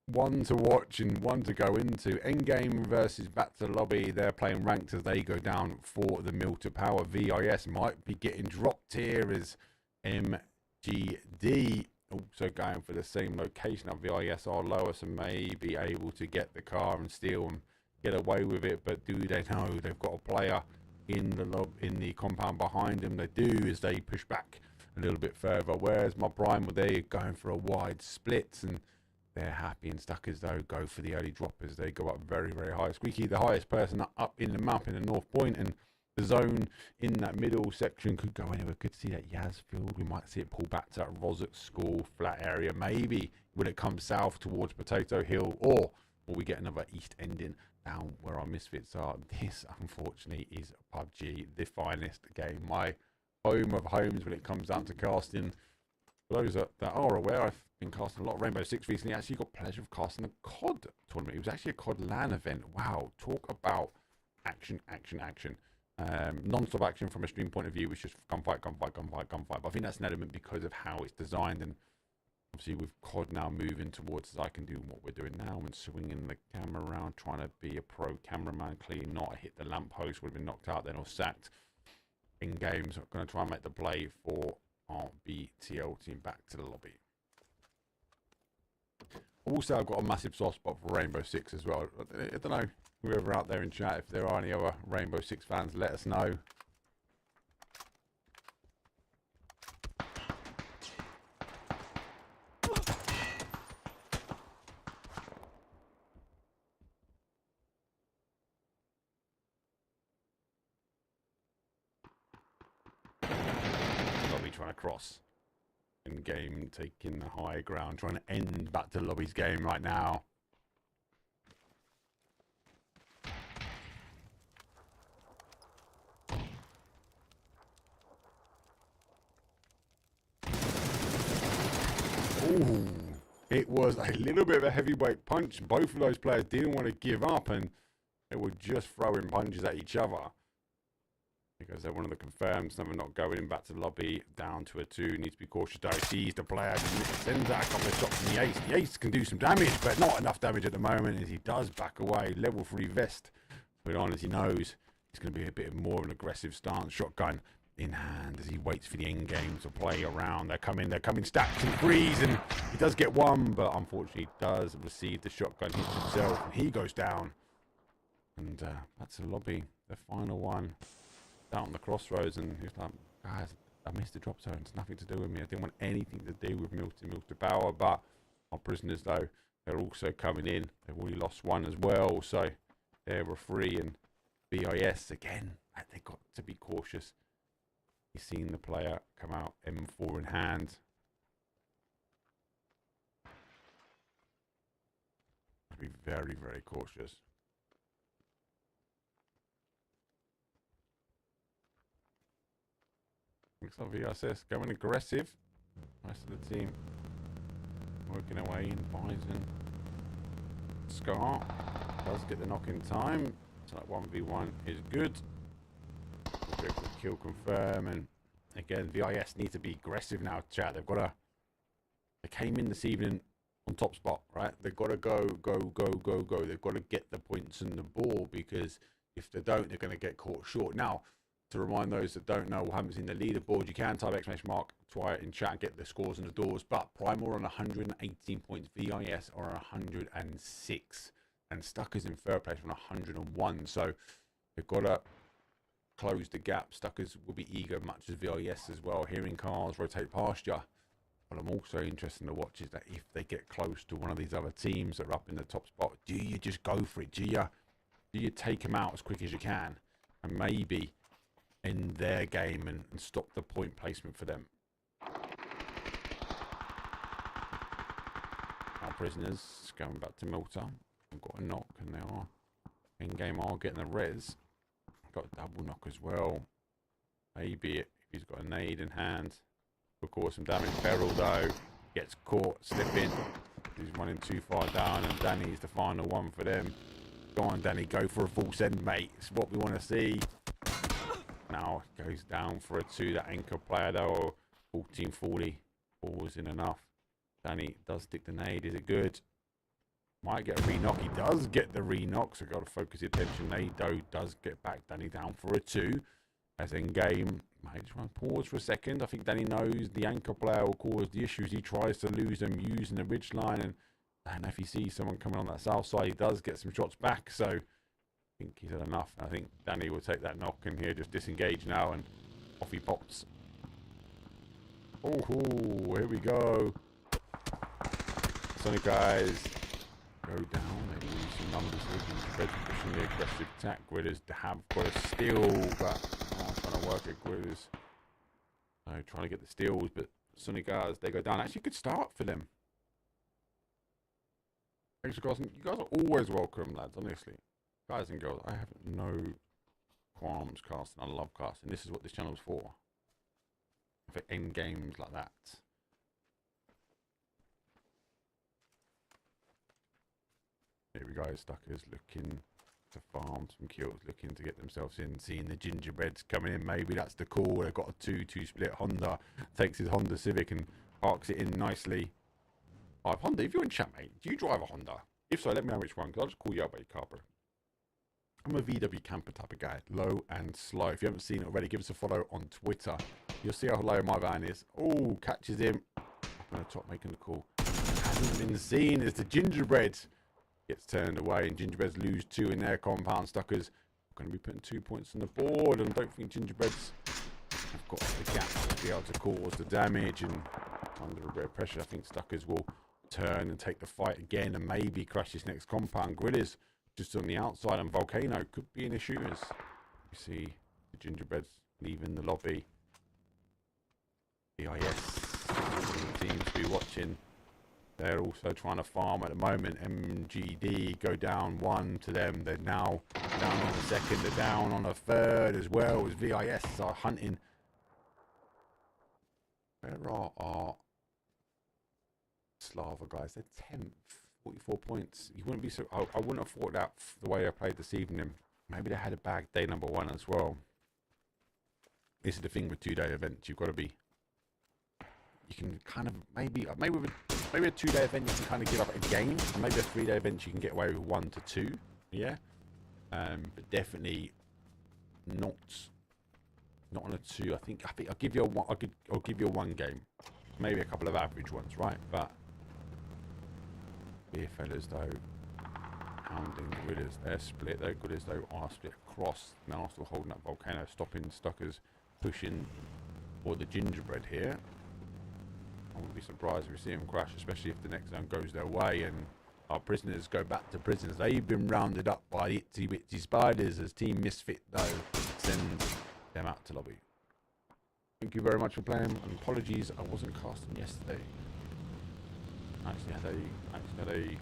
[SPEAKER 7] one to watch and one to go into. Endgame versus back to lobby. They're playing ranked as they go down for the mill to power. VIS might be getting dropped here as MGD also going for the same location. Now VIS are lower, so may be able to get the car and steal and get away with it. But do they know they've got a player in the compound behind them? They do, as they push back a little bit further. Whereas my Primal, they're going for a wide split, and they're happy. And Stuckers, though, go for the early droppers. They go up very, very high. Squeaky, the highest person up in the map in the north point, and the zone in that middle section could go anywhere. Could see that Yazfield. We might see it pull back to that Rossock School flat area. Maybe will it come south towards Potato Hill, or will we get another east ending down where our misfits are? This, unfortunately, is PUBG, the finest game. My home of homes when it comes down to casting. For those that are aware, I've been casting a lot of Rainbow Six recently. I actually got pleasure of casting the COD tournament. It was actually a COD LAN event. Wow, talk about action, action, action. Non-stop action from a stream point of view was just gunfight, gunfight, gunfight, gunfight. But I think that's an element because of how it's designed, and obviously with COD now moving towards, as I can do what we're doing now and swinging the camera around, trying to be a pro cameraman, clearly not. I hit the lamppost, would have been knocked out then or sacked. In games, I'm going to try and make the play for our BTL team back to the lobby. Also, I've got a massive soft spot for Rainbow Six as well. I don't know, whoever out there in chat, if there are any other Rainbow Six fans, let us know. Lobby trying to cross. In game, taking the high ground, trying to end back to lobby's game right now. Ooh, it was a little bit of a heavyweight punch. Both of those players didn't want to give up, and they were just throwing punches at each other. Because they're one of the confirmed, some are not going back to the lobby, down to a 2, needs to be cautious though, sees the player, sends out a couple of shots from the Ace. The Ace can do some damage, but not enough damage at the moment as he does back away. Level 3 vest put on as he knows it's going to be a bit more of an aggressive stance. Shotgun in hand as he waits for the end game to play around. They're coming stacks and threes, and he does get one, but unfortunately does receive the shotgun, hits himself, and he goes down. And that's the lobby, the final one. Out on the crossroads, and he's like, guys, I missed the drop zone. It's nothing to do with me. I didn't want anything to do with milk to power. But our prisoners, though, they're also coming in. They've already lost one as well, so they were free. And BIS again, they've got to be cautious. He's seen the player come out, M4 in hand. Be very, very cautious. Looks like VSS going aggressive. Rest of the team working away in Bison. Scar does get the knock in time. So that 1v1 is good. Kill confirm. And again, VIS need to be aggressive now, chat. They've got to. They came in this evening on top spot, right? They've got to go. They've got to get the points and the ball, because if they don't, they're going to get caught short. Now, to remind those that don't know or haven't seen the leaderboard, you can type !TWICE in chat and get the scores and the doors. But Primal on 118 points, VIS are on 106, and Stuckers in third place on 101. So they've got to close the gap. Stuckers will be eager, much as VIS as well. Hearing cars rotate past you, But I'm also interested to watch is that if they get close to one of these other teams that are up in the top spot, do you just go for it? Do you take them out as quick as you can and maybe end their game and stop the point placement for them? Our prisoners going back to Malta. I've got a knock, and they are in game. Are getting the res. Got a double knock as well. Maybe if he's got a nade in hand, will cause some damage. Beryl though gets caught slipping. He's running too far down, and Danny's the final one for them. Go on, Danny, go for a full send, mate. It's what we want to see. Now goes down for a 2. That anchor player though, 1440. Ball wasn't enough. Danny does stick the nade. Is it good? Might get a re-knock. He does get the re-knock, so got to focus the attention. Nade though does get back. Danny down for a 2. As in game, might just want to pause for a second. I think Danny knows the anchor player will cause the issues. He tries to lose them using the ridge line, and if he sees someone coming on that south side, he does get some shots back. So I think he's had enough. I think Danny will take that knock, and here just disengage now, and off he pops. Oh, here we go. Sonic guys go down. They lose some numbers. Pushing the aggressive attack. Gritters have got a steal, but trying to work it. Gritters trying to get the steals, but Sonic guys, they go down. Actually, good start for them. You guys are always welcome, lads. Honestly, guys and girls, I have no qualms casting. I love casting. This is what this channel is for end games like that. Here we go, Stuckers looking to farm some kills, looking to get themselves in, seeing the gingerbreads coming in. Maybe that's the call. They've got a 2-2 split. Honda takes his Honda Civic and parks it in nicely. Honda, if you're in chat, mate, do you drive a Honda? If so, let me know which one, because I'll just call you out by your car, bro. I'm a VW camper type of guy, low and slow. If you haven't seen it already, give us a follow on Twitter. You'll see how low my van is. Oh, catches him. Up on the top, making the call. Hasn't been seen as the gingerbread gets turned away, and gingerbreads lose 2 in their compound. Stuckers going to be putting 2 points on the board, and I don't think gingerbreads have got the gap to be able to cause the damage. And under a bit of pressure, I think Stuckers will turn and take the fight again, and maybe crash this next compound. Gritters just on the outside, and Volcano could be in the shooters. You see the gingerbreads leaving the lobby. BIS seems to be watching. They're also trying to farm at the moment. MGD go down 1 to them. They're now down on the second. They're down on a third as well, as VIS are hunting. Where are our Slava guys? They're 10th, 44 points. You wouldn't be so. I wouldn't have thought that the way I played this evening. Maybe they had a bag day number 1 as well. This is the thing with 2-day events. You've got to be. You can kind of maybe a 2-day event you can kind of give up a game. Maybe a 3-day event you can get away with 1 to 2. Yeah, but definitely not on a 2. I think I'll give you a 1. I'll give you a 1 game. Maybe a couple of average ones, right? But here, fellas, though, hounding the Gritters. They're split. They're Gritters, though, are split across. Now still holding that Volcano, stopping Stuckers, pushing for the gingerbread here. I wouldn't be surprised if we see them crash, especially if the next zone goes their way and our prisoners go back to prisoners. They've been rounded up by the itsy bitsy spiders as Team Misfit, though, send them out to lobby. Thank you very much for playing, and apologies I wasn't casting yesterday. Actually had a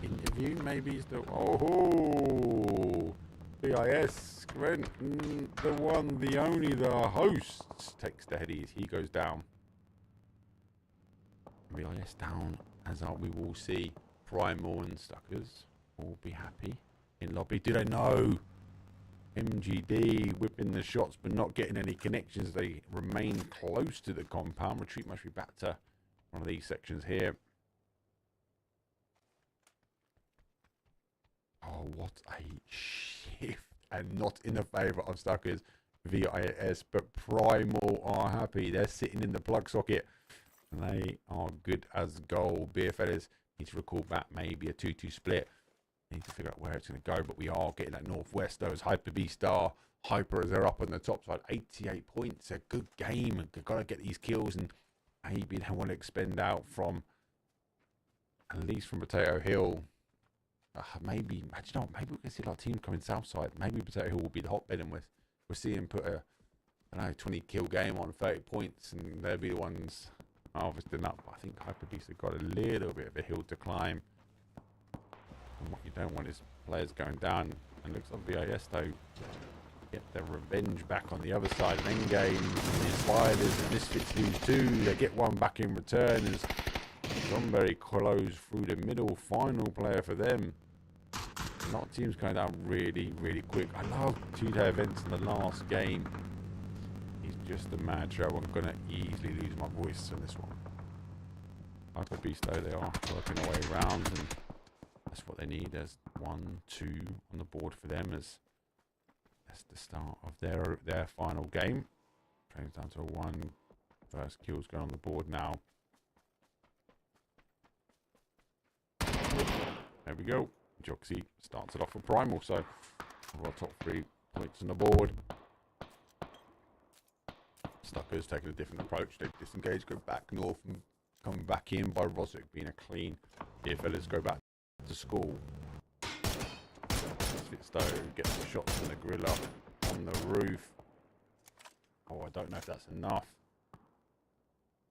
[SPEAKER 7] interview, maybe still. Oh, BIS, the one, the only, the host takes the headies. He goes down. BIS down, as we will see. Primal and Stuckers will be happy in lobby. Do they know? MGD whipping the shots but not getting any connections. They remain close to the compound. Retreat must be back to one of these sections here. Oh, what a shift, and not in the favour of Stuckers. VIS, but Primal are happy. They're sitting in the plug socket. They are good as gold. Beer fellas need to recall back maybe a 2-2 split. Need to figure out where it's going to go, but we are getting that northwest. Those Hyper B Star Hyper as they're up on the top side, 88 points. A good game. Got to get these kills, and maybe they want to expend out from, at least from Potato Hill. Maybe, I don't know, maybe we can see a lot of teams coming south side. Maybe Potato Hill will be the hotbed, and we'll see him put a, I don't know, 20 kill game on 30 points, and they'll be the ones harvesting up. I think Hyper Beast have got a little bit of a hill to climb. And what you don't want is players going down. And looks like VIS though get their revenge back on the other side. And Endgame, the Spiders and Misfits lose 2. They get 1 back in return as Sunbury close through the middle. Final player for them. A lot of teams going down really, really quick. I love 2-day events in the last game. He's just a mad show. I'm going to easily lose my voice on this one. Hyper Beast though, they are working their way around, and that's what they need. There's 1, 2 on the board for them as that's the start of their final game. Trains down to 1. First kill's going on the board now. There we go. Joxy starts it off for Primal, so our top 3 points on the board. Stuckers taking a different approach. They disengage, go back north, and come back in by Rosic being a clean. Here, fellas, go back to school. Fitstow gets the shots in the gorilla on the roof. Oh, I don't know if that's enough.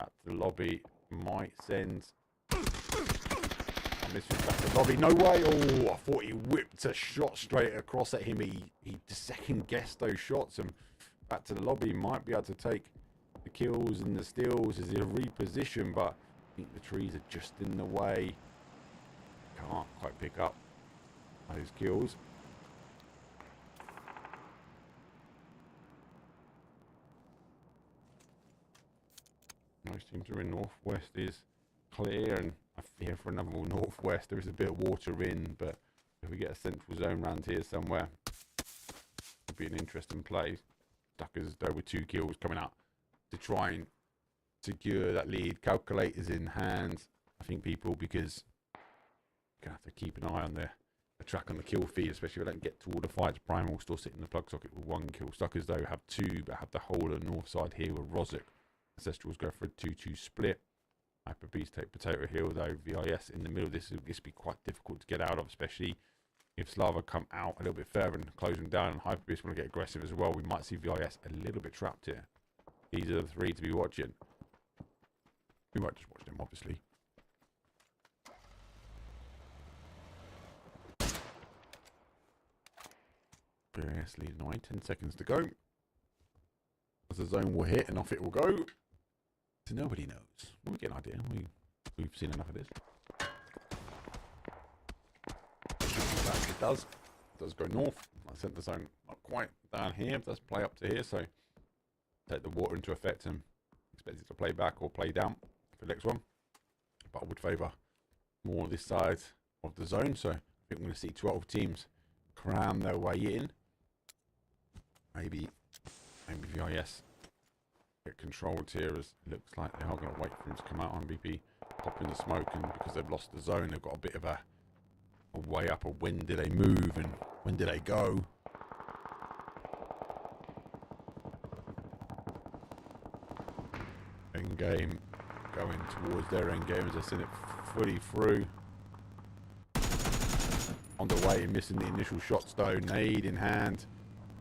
[SPEAKER 7] At the lobby, might send. Misfits back to the lobby. No way! Oh, I thought he whipped a shot straight across at him. He second guessed those shots, and back to the lobby. Might be able to take the kills and the steals as he reposition, but I think the trees are just in the way. Can't quite pick up those kills. Most teams are in northwest is clear, and I fear for another northwest. There is a bit of water in, but if we get a central zone around here somewhere, it'll be an interesting play. Duckers though with 2 kills coming out to try and secure that lead. Calculators in hand. I think people, because gonna have to keep an eye on the track on the kill feed, especially if they don't get to all the fights. Primal still sitting in the plug socket with 1 kill. Stuckers though have 2, but have the whole of the north side here with Rosic. Ancestrals go for a 2-2 split. Hyper Beast take Potato Hill though. VIS in the middle. This will be quite difficult to get out of, especially if Slava come out a little bit further and close them down, and Hyper Beast want to get aggressive as well. We might see VIS a little bit trapped here. These are the 3 to be watching. We might just watch them, obviously. VIS leading away. 10 seconds to go. As the zone will hit and off it will go. So nobody knows. We'll get an idea. We've seen enough of this. It does go north. I sent the zone not quite down here. It does play up to here, so take the water into effect and expect it to play back or play down for the next one. But I would favour more this side of the zone, so I think we're going to see 12 teams cram their way in. Maybe VIS get controlled here, as it looks like they are going to wait for him to come out on BP, pop in the smoke, and because they've lost the zone, they've got a bit of a way up of when do they move and when do they go. End game going towards their end game as they send it fully through. On the way, missing the initial shots though. Nade in hand.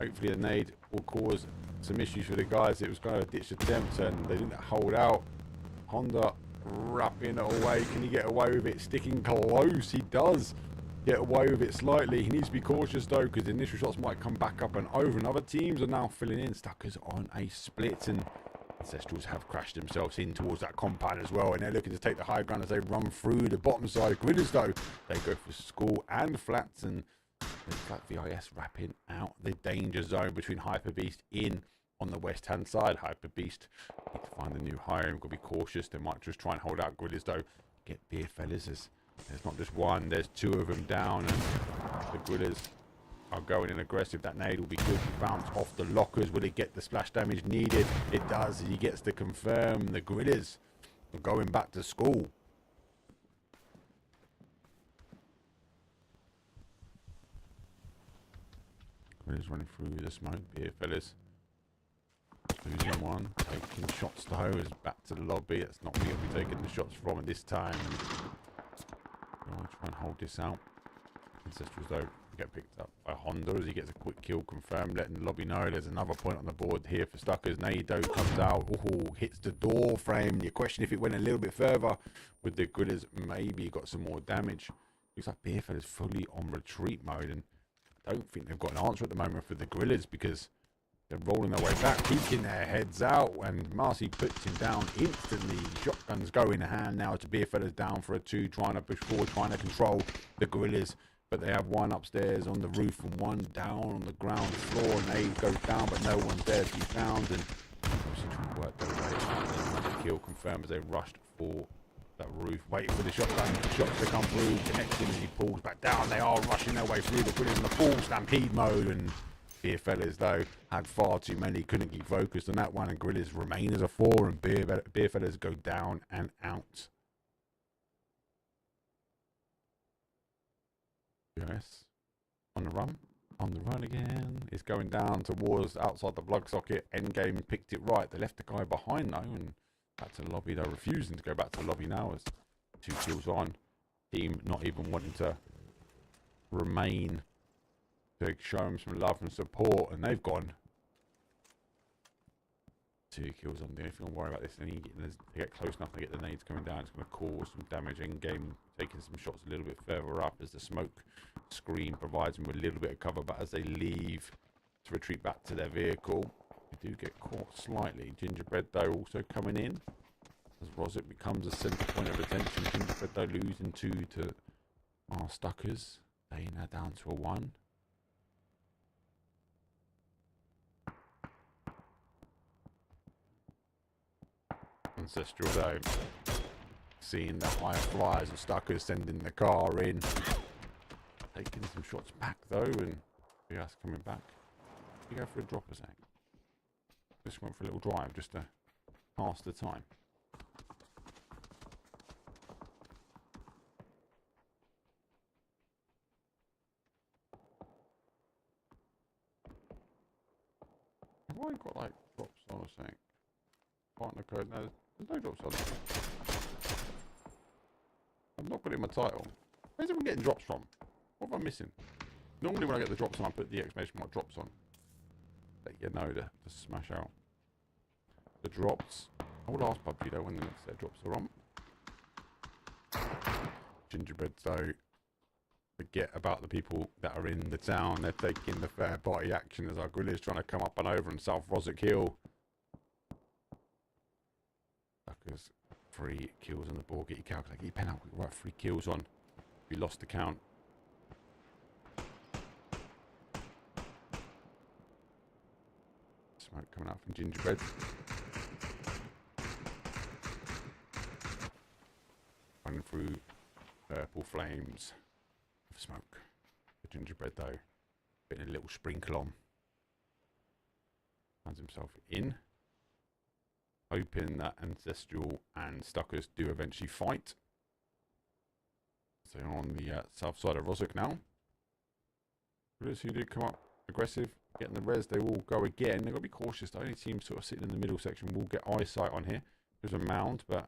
[SPEAKER 7] Hopefully the nade will cause some issues for the guys. It was kind of a ditch attempt and they didn't hold out. Honda wrapping it away. Can he get away with it? Sticking close. He does get away with it slightly. He needs to be cautious though, because the initial shots might come back up and over, and other teams are now filling in. Stuckers on a split, and Ancestrals have crashed themselves in towards that compound as well, and they're looking to take the high ground as they run through the bottom side. Gridders though, they go for school and flats, and looks like VIS wrapping out the danger zone between Hyper Beast in on the west hand side. Hyper Beast need to find a new hire and got to be cautious. They might just try and hold out Gridders though. Get beer, fellas, as there's not just one, there's 2 of them down, and the Gridders are going in aggressive. That nade will be good to bounce off the lockers. Will it get the splash damage needed? It does. He gets to confirm. The Gridders are going back to school. Gridders running through the smoke here, fellas. Losing one, taking shots though, is back to the lobby. It's not going to be taking the shots from at this time. I'll try and hold this out. Ancestrals though get picked up by Honda as he gets a quick kill confirmed, letting the lobby know there's another point on the board here for Stuckers. Nado comes out, hits the door frame. You question if it went a little bit further with the Gorillas. Maybe got some more damage. Looks like Beerfell is fully on retreat mode, and I don't think they've got an answer at the moment for the Gorillas because they're rolling their way back, peeking their heads out, and Marcy puts him down instantly. Shotguns go in hand now to Beerfellas, down for a 2, trying to push forward, trying to control the Gorillas. But they have one upstairs on the roof and one down on the ground floor. And Aid goes down, but no one's there to be found. And obviously trying to work their way. The kill confirmed as they rushed for that roof, waiting for the shotgun shots to come through. Connecting as he pulls back down. They are rushing their way through. The Gorillas in the full stampede mode. And Beerfellas, though, had far too many, couldn't keep focused on that one, and Gorillas remain as a 4, and Beerfellas go down and out. Yes, on the run again. It's going down towards outside the plug socket. Endgame picked it right. They left the guy behind though, and back to the lobby. They're refusing to go back to the lobby now as 2 kills on. Team not even wanting to remain to show them some love and support, and they've gone. 2 kills on there. If you don't worry about this, and they get close enough to get the nades coming down, it's going to cause some damage. In game, taking some shots a little bit further up as the smoke screen provides them with a little bit of cover. But as they leave to retreat back to their vehicle, they do get caught slightly. Gingerbread though also coming in as Rosic becomes a centre point of attention. Gingerbread though losing 2 to our Stuckers. They now down to a 1. Ancestral though, seeing the higher flyers of Stuckers sending the car in, taking some shots back though, and BS coming back. We go for a dropper, Zach. Just went for a little drive just to pass the time. Have I got like drops on or something? Partner code, no, there's no drops on it. I've not got it in my title. Where's everyone getting drops from? What am I missing? Normally when I get the drops on, I put the exclamation mark drops on. Let you know to smash out the drops. I will ask PUBG though when the next set drops are on. Gingerbread though, forget about the people that are in the town. They're taking the fair party action as our Gorillas trying to come up and over on South Rosic Hill. Stuckers, 3 kills on the board. Get your calculator, get your pen out. Right, 3 kills on. We lost the count. Smoke coming out from Gingerbread. Running through purple flames of smoke. The Gingerbread though, putting a little sprinkle on. Finds himself in. Hoping that Ancestral and Stuckers do eventually fight. So on the south side of Rosic now. Gorillas who do come up aggressive, getting the res, they will go again. They've got to be cautious. The only team sort of sitting in the middle section will get eyesight on here. There's a mound, but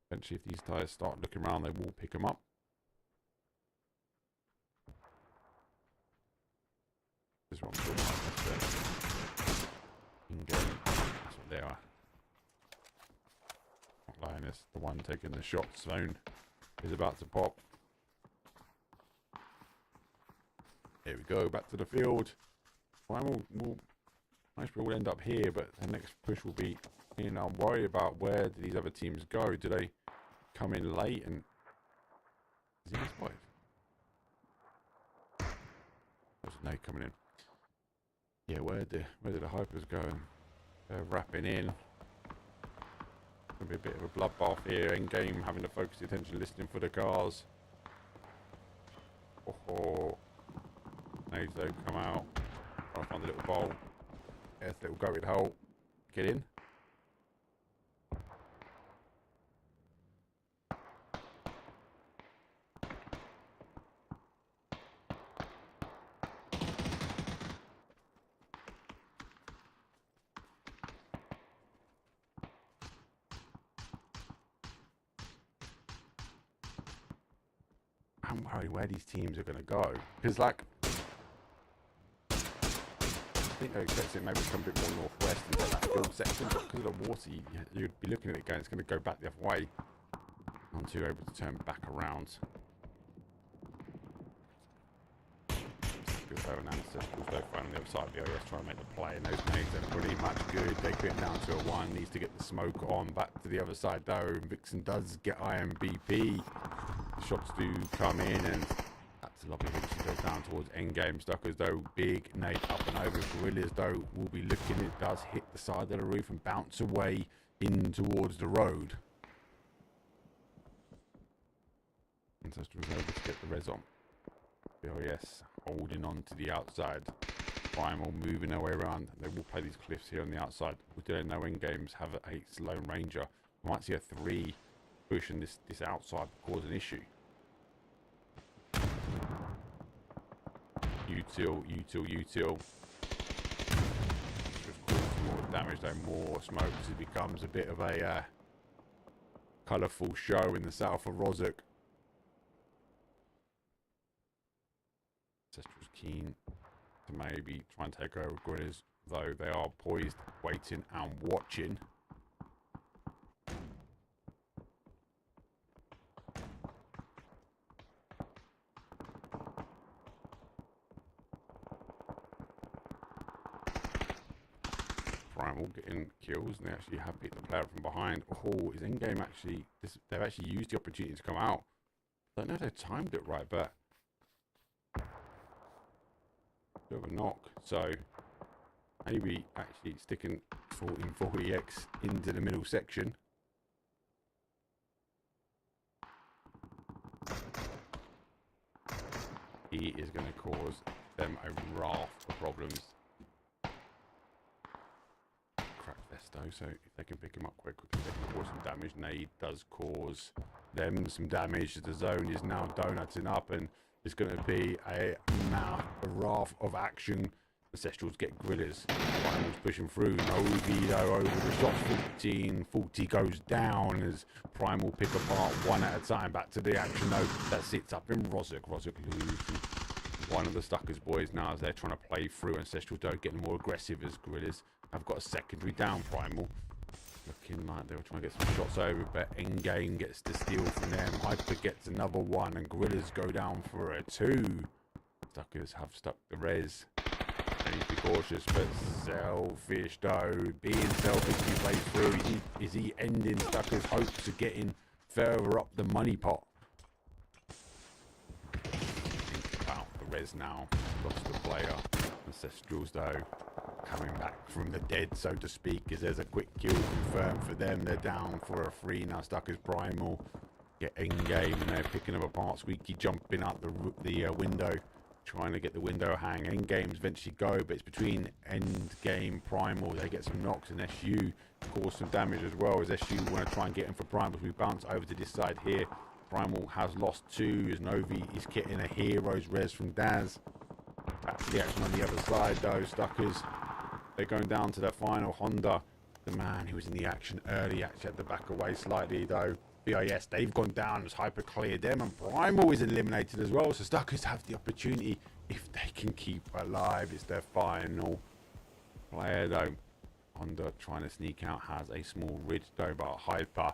[SPEAKER 7] eventually if these guys start looking around, they will pick them up. This is what I'm talking about. In-game, that's what they are. Lioness, the one taking the shot zone, is about to pop. Here we go, back to the field. Well, we'll end up here, but the next push will be, you know, I'm worried about where do these other teams go. Do they come in late and is he spotted? There's no coming in. Yeah, where did the hypers go? They're wrapping in. Gonna be a bit of a bloodbath here. In game, having to focus the attention, listening for the cars. Oh, nades though come out. Try to find the little bowl. There's the little goated hole. Get in. am worried where these teams are going to go. Because, like, I think they're expecting it maybe to come a bit more northwest into that field section, but because of the water, you'd be looking at it going, it's going to go back the other way until you're able to turn back around. Good over an ancestral so far on the other side of the OS trying to make the play, and those nades are pretty much good. They get down to a 1, needs to get the smoke on. Back to the other side though, Vixen does get IMBP. The shots do come in, and that's a lovely hit. She goes down towards endgame. Stuckers though, big nade up and over. Gorillas though will be looking, it does hit the side of the roof and bounce away in towards the road. Ancestral was able to get the res on. BIS holding on to the outside. Primal moving their way around. They will play these cliffs here on the outside. We don't know end games have a Lone Ranger. We might see a 3 pushing this outside cause an issue. Util. Just cause more damage though, more smoke as it becomes a bit of a colourful show in the south of Rozhok. Ancestral's keen to maybe try and take over Gorillas, though they are poised, waiting and watching. Primal getting kills, and they actually have picked the player up from behind. Oh, his end game actually, they've actually used the opportunity to come out. I don't know if they timed it right, but bit of a knock, so maybe actually sticking 40x into the middle section. He is going to cause them a raft of problems. Crack Vesto, so if they can pick him up quickly, they can cause some damage. Nade does cause them some damage. The zone is now donuting up, and it's going to be a raft of action. Ancestrals get Gorillas. Primal's pushing through. Novi though over the shot. 40 goes down as Primal pick apart one at a time. Back to the action though. That sits up in Rozhok. Rozhok loses one of the Stuckers boys now as they're trying to play through. Ancestral though getting more aggressive as Gorillas have got a secondary down. Primal looking like they were trying to get some shots over, but Endgame gets the steal from them. Hyper gets another one, and Gorillas go down for a 2. Stuckers have stuck the res. They need to be cautious, but selfish though. Being selfish, he plays through. Is he ending Stuckers' hopes of getting further up the money pot? Think about the res now. Lost the player. Ancestrals though coming back from the dead, so to speak, as there's a quick kill confirmed for them. They're down for a 3 now. Stuckers Primal get in-game, and they're picking them apart. Squeaky jumping out the window, trying to get the window hang. End-games eventually go, but it's between end-game Primal. They get some knocks, and SU cause some damage as well, as SU want to try and get him for Primal. We bounce over to this side here. Primal has lost 2, as Novi is getting a hero's res from Daz. Back to the action on the other side though. Stuckers, they're going down to their final. Honda, the man who was in the action early, actually had to back away slightly though. BIS, they've gone down as Hyper cleared them, and Primal is eliminated as well. So Stuckers have the opportunity, if they can keep alive. It's their final player though. Honda trying to sneak out, has a small ridge though, but Hyper,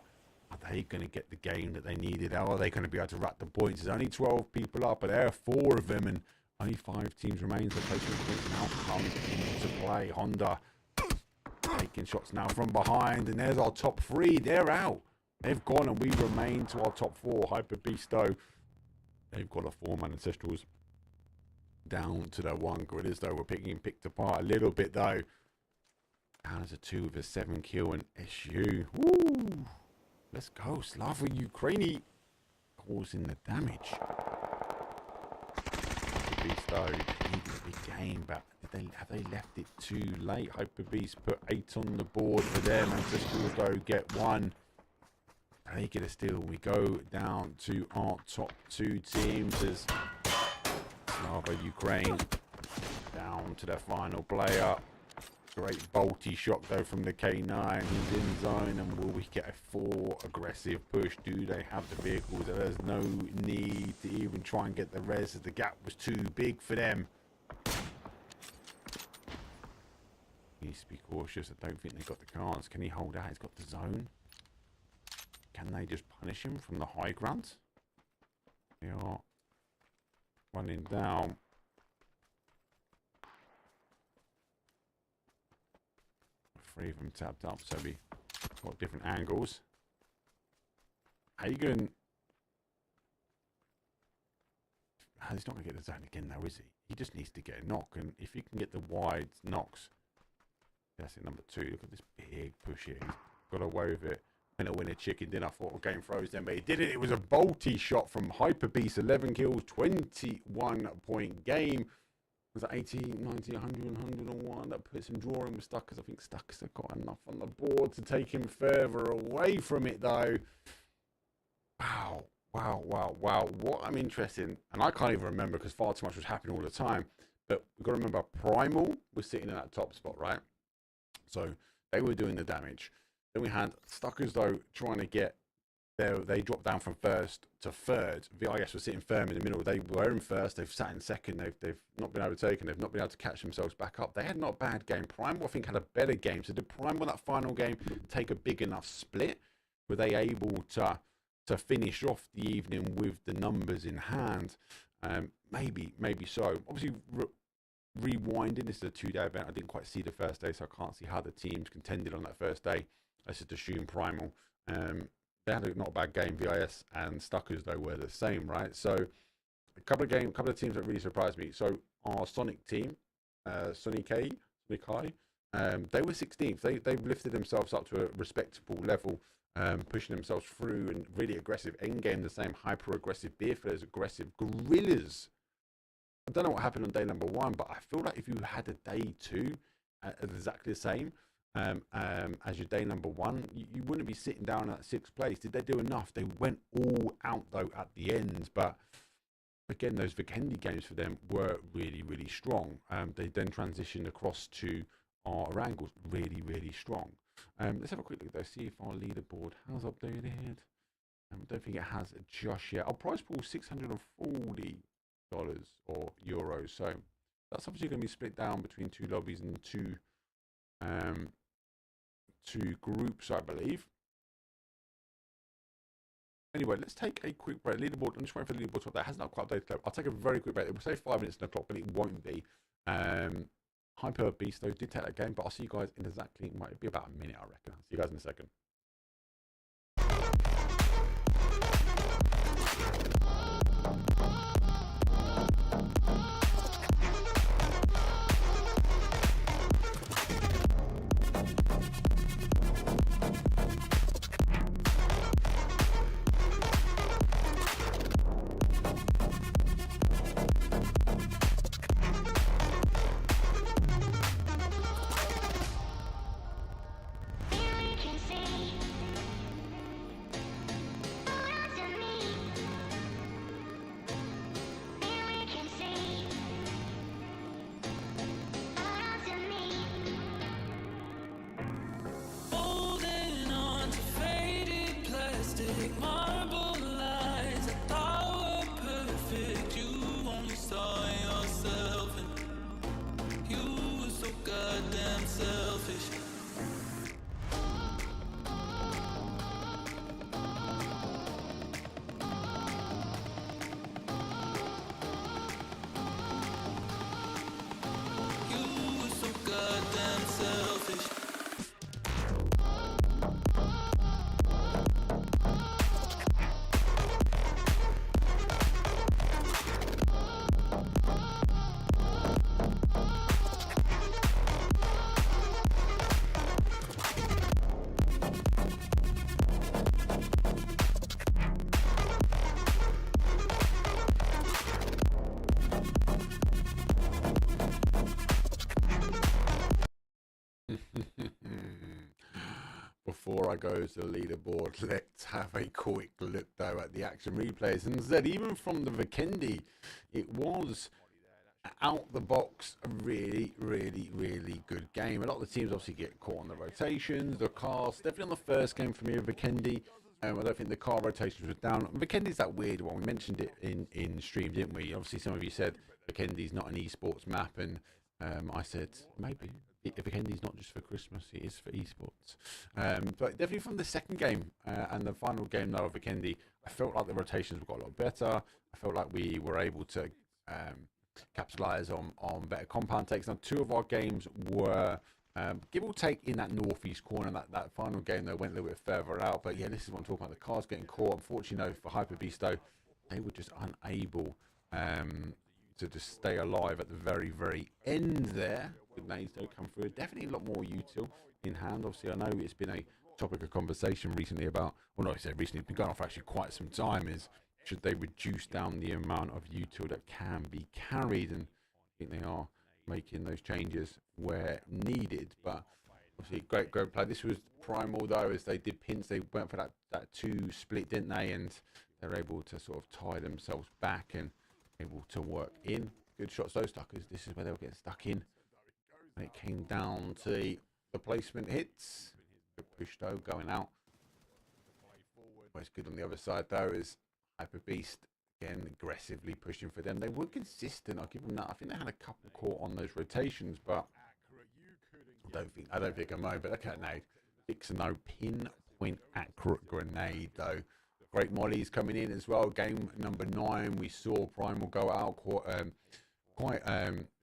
[SPEAKER 7] are they going to get the game that they needed? Are they going to be able to rack the points? There's only 12 people up, but there are 4 of them, and only 5 teams remain. So placement points now come into play. Honda taking shots now from behind, and there's our top 3. They're out. They've gone, and we remain to our top 4. Hyper Beast though, they've got a 4-man. Ancestrals down to their 1. Gorillas though were picked apart a little bit though. Down as a 2 with a 7 kill, and SU. Woo! Let's go, Slava Ukraini causing the damage. Hyper Beast though, needed a big game, but have they left it too late? Hyper Beast put 8 on the board for them. Ancestrals though get 1. They get a steal. We go down to our top 2 teams as Slava Ukraine down to their final player. Great bolty shot though from the K9. He's in zone, and will we get a 4 aggressive push? Do they have the vehicles? There's no need to even try and get the res, as the gap was too big for them. He needs to be cautious. I don't think they've got the cars. Can he hold out? He's got the zone. Can they just punish him from the high ground? They are running down. Three of them tapped up, so we got different angles. Hagen, he's not going to get the zone again though, is he? He just needs to get a knock, and if he can get the wide knocks, that's it, number 2. Look at this big push here. He's got away with it. And a winner chicken dinner. I thought game froze then, but he did it. It was a bolty shot from Hyper Beast. 11 kills, 21-point game. Was that 80, 90, 100, 101? That puts him drawing with Stuckers. I think Stuckers have got enough on the board to take him further away from it, though. Wow, wow, wow, wow. What I'm interested in, and I can't even remember because far too much was happening all the time, but we've got to remember Primal was sitting in that top spot, right? So they were doing the damage. Then we had Stuckers, though, trying to get there. They dropped down from 1st to 3rd. VIS was sitting firm in the middle. They were in 1st. They've sat in 2nd. They've not been overtaken. They've not been able to catch themselves back up. They had not a bad game. Primal, I think, had a better game. So did Primal, that final game, take a big enough split? Were they able to finish off the evening with the numbers in hand? Maybe so. Obviously, rewinding, this is a 2-day event. I didn't quite see the first day, so I can't see how the teams contended on that first day. Let's just assume Primal. They had not a bad game. VIS and Stuckers, though, were the same, right? So a couple of teams that really surprised me. So our Sonic team, Sonic High, they were 16th. They've lifted themselves up to a respectable level, pushing themselves through, and really aggressive. Endgame, the same, hyper aggressive. Beerfillers, aggressive. Gorillas, I don't know what happened on day number 1, but I feel like if you had a day 2 exactly the same as your day number 1, you wouldn't be sitting down at 6th place. Did they do enough? They went all out though at the end, but again, those Vikendi games for them were really, really strong. They then transitioned across to our angles, really, really strong. Let's have a quick look though, see if our leaderboard has updated. I don't think it has just yet. Our prize pool is $640 or euros, so that's obviously going to be split down between 2 lobbies and 2 groups, I believe. Anyway, let's take a quick break. Leaderboard, I'm just waiting for the leaderboard to update. That has not quite updated. I'll take a very quick break. It will say 5 minutes on the clock, but it won't be. Hyper Beast, though, did take that game, but I'll see you guys in exactly, might be about a minute, I reckon. See you guys in a second. Before I go to the leaderboard, let's have a quick look though at the action replays. And Zed, even from the Vikendi, it was out the box, a really, really, really good game. A lot of the teams obviously get caught on the rotations, the cars. Definitely on the first game for me with Vikendi. I don't think the car rotations were down. Vikendi's that weird one. We mentioned it in stream, didn't we? Obviously, some of you said Vikendi's not an esports map, and I said maybe Vikendi's not just for Christmas; it is for esports. But definitely from the second game and the final game though of Vikendi, I felt like the rotations got a lot better. I felt like we were able to capitalize on better compound takes. Now, 2 of our games were give or take in that northeast corner. That final game though went a little bit further out, but yeah, this is what I'm talking about. The cars getting caught. Unfortunately, though, for Hyper Beast though, they were just unable to just stay alive at the very end there. Good nades though come through. Definitely a lot more util in hand. Obviously, I know it's been a topic of conversation recently about, well, not recently, it's been going on for actually quite some time, is should they reduce down the amount of util that can be carried, and I think they are making those changes where needed. But obviously great play. This was Primal though, as they did pinch, they went for that 2 split, didn't they, and they're able to sort of tie themselves back and able to work in. Good shots those Stuckers. This is where they were getting stuck in, and it came down to the placement hits. Good push though, going out. What's good on the other side though is Hyper Beast again aggressively pushing for them. They were consistent, I'll give them that. I think they had a couple caught on those rotations, but I don't think I'm over. But look at nade. 6-0 pinpoint accurate grenade though. Great mollies coming in as well. Game number 9, we saw Primal go out quite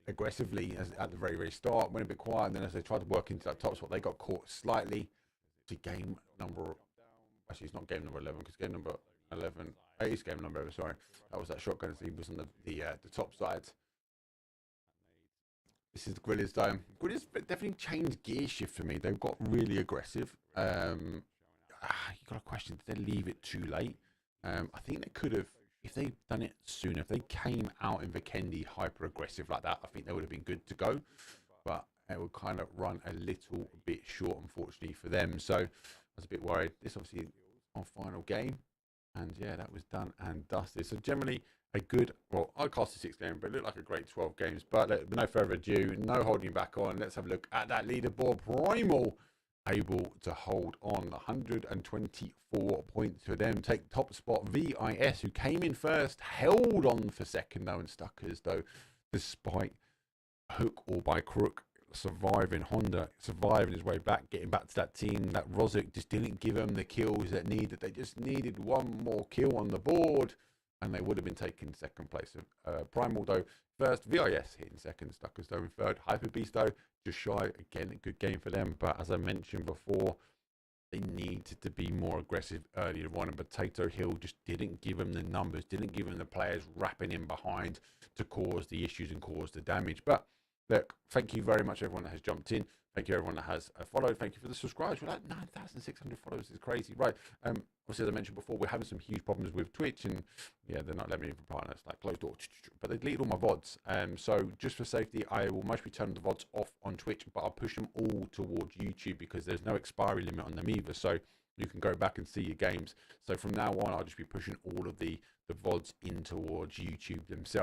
[SPEAKER 7] aggressively at the very start. Went a bit quiet, and then as they tried to work into that top spot, they got caught slightly. To game number, actually it's not game number 11, because game number 11, it is game number 11, sorry. That was that shotgun as he was on the top side. This is the Gorillas though. Gorillas definitely changed gear shift for me. They've got really aggressive. You got a question, did they leave it too late? I think they could have, if they'd done it sooner, if they came out in Vikendi hyper aggressive like that, I think they would have been good to go. But it would kind of run a little bit short, unfortunately, for them. So I was a bit worried. This obviously our final game. And yeah, that was done and dusted. So generally a good, well, I cast a 6 game, but it looked like a great 12 games. But no further ado, no holding back on. Let's have a look at that leaderboard. Primal able to hold on, 124 points for them. Take top spot. VIS, who came in first, held on for second though, and Stuckers though, despite hook or by crook surviving. Honda surviving his way back, getting back to that team. That Rosic just didn't give them the kills that needed. They just needed one more kill on the board, and they would have been taking second place. Primal though first, VIS hitting second, Stuckers though in third. Hyper Beast though just shy. Again, a good game for them, but as I mentioned before, they needed to be more aggressive earlier on, and Potato Hill just didn't give them the numbers, didn't give them the players wrapping in behind to cause the issues and cause the damage. But look, thank you very much everyone that has jumped in. Thank you everyone that has followed. Thank you for the subscribers. We're like 9,600 followers. It's crazy, right? Obviously, as I mentioned before, we're having some huge problems with Twitch, and yeah, they're not letting me in for partners, like closed door. But they deleted all my VODs. So just for safety, I will mostly turn the VODs off on Twitch, but I'll push them all towards YouTube because there's no expiry limit on them either. So you can go back and see your games. So from now on, I'll just be pushing all of the VODs in towards YouTube themselves.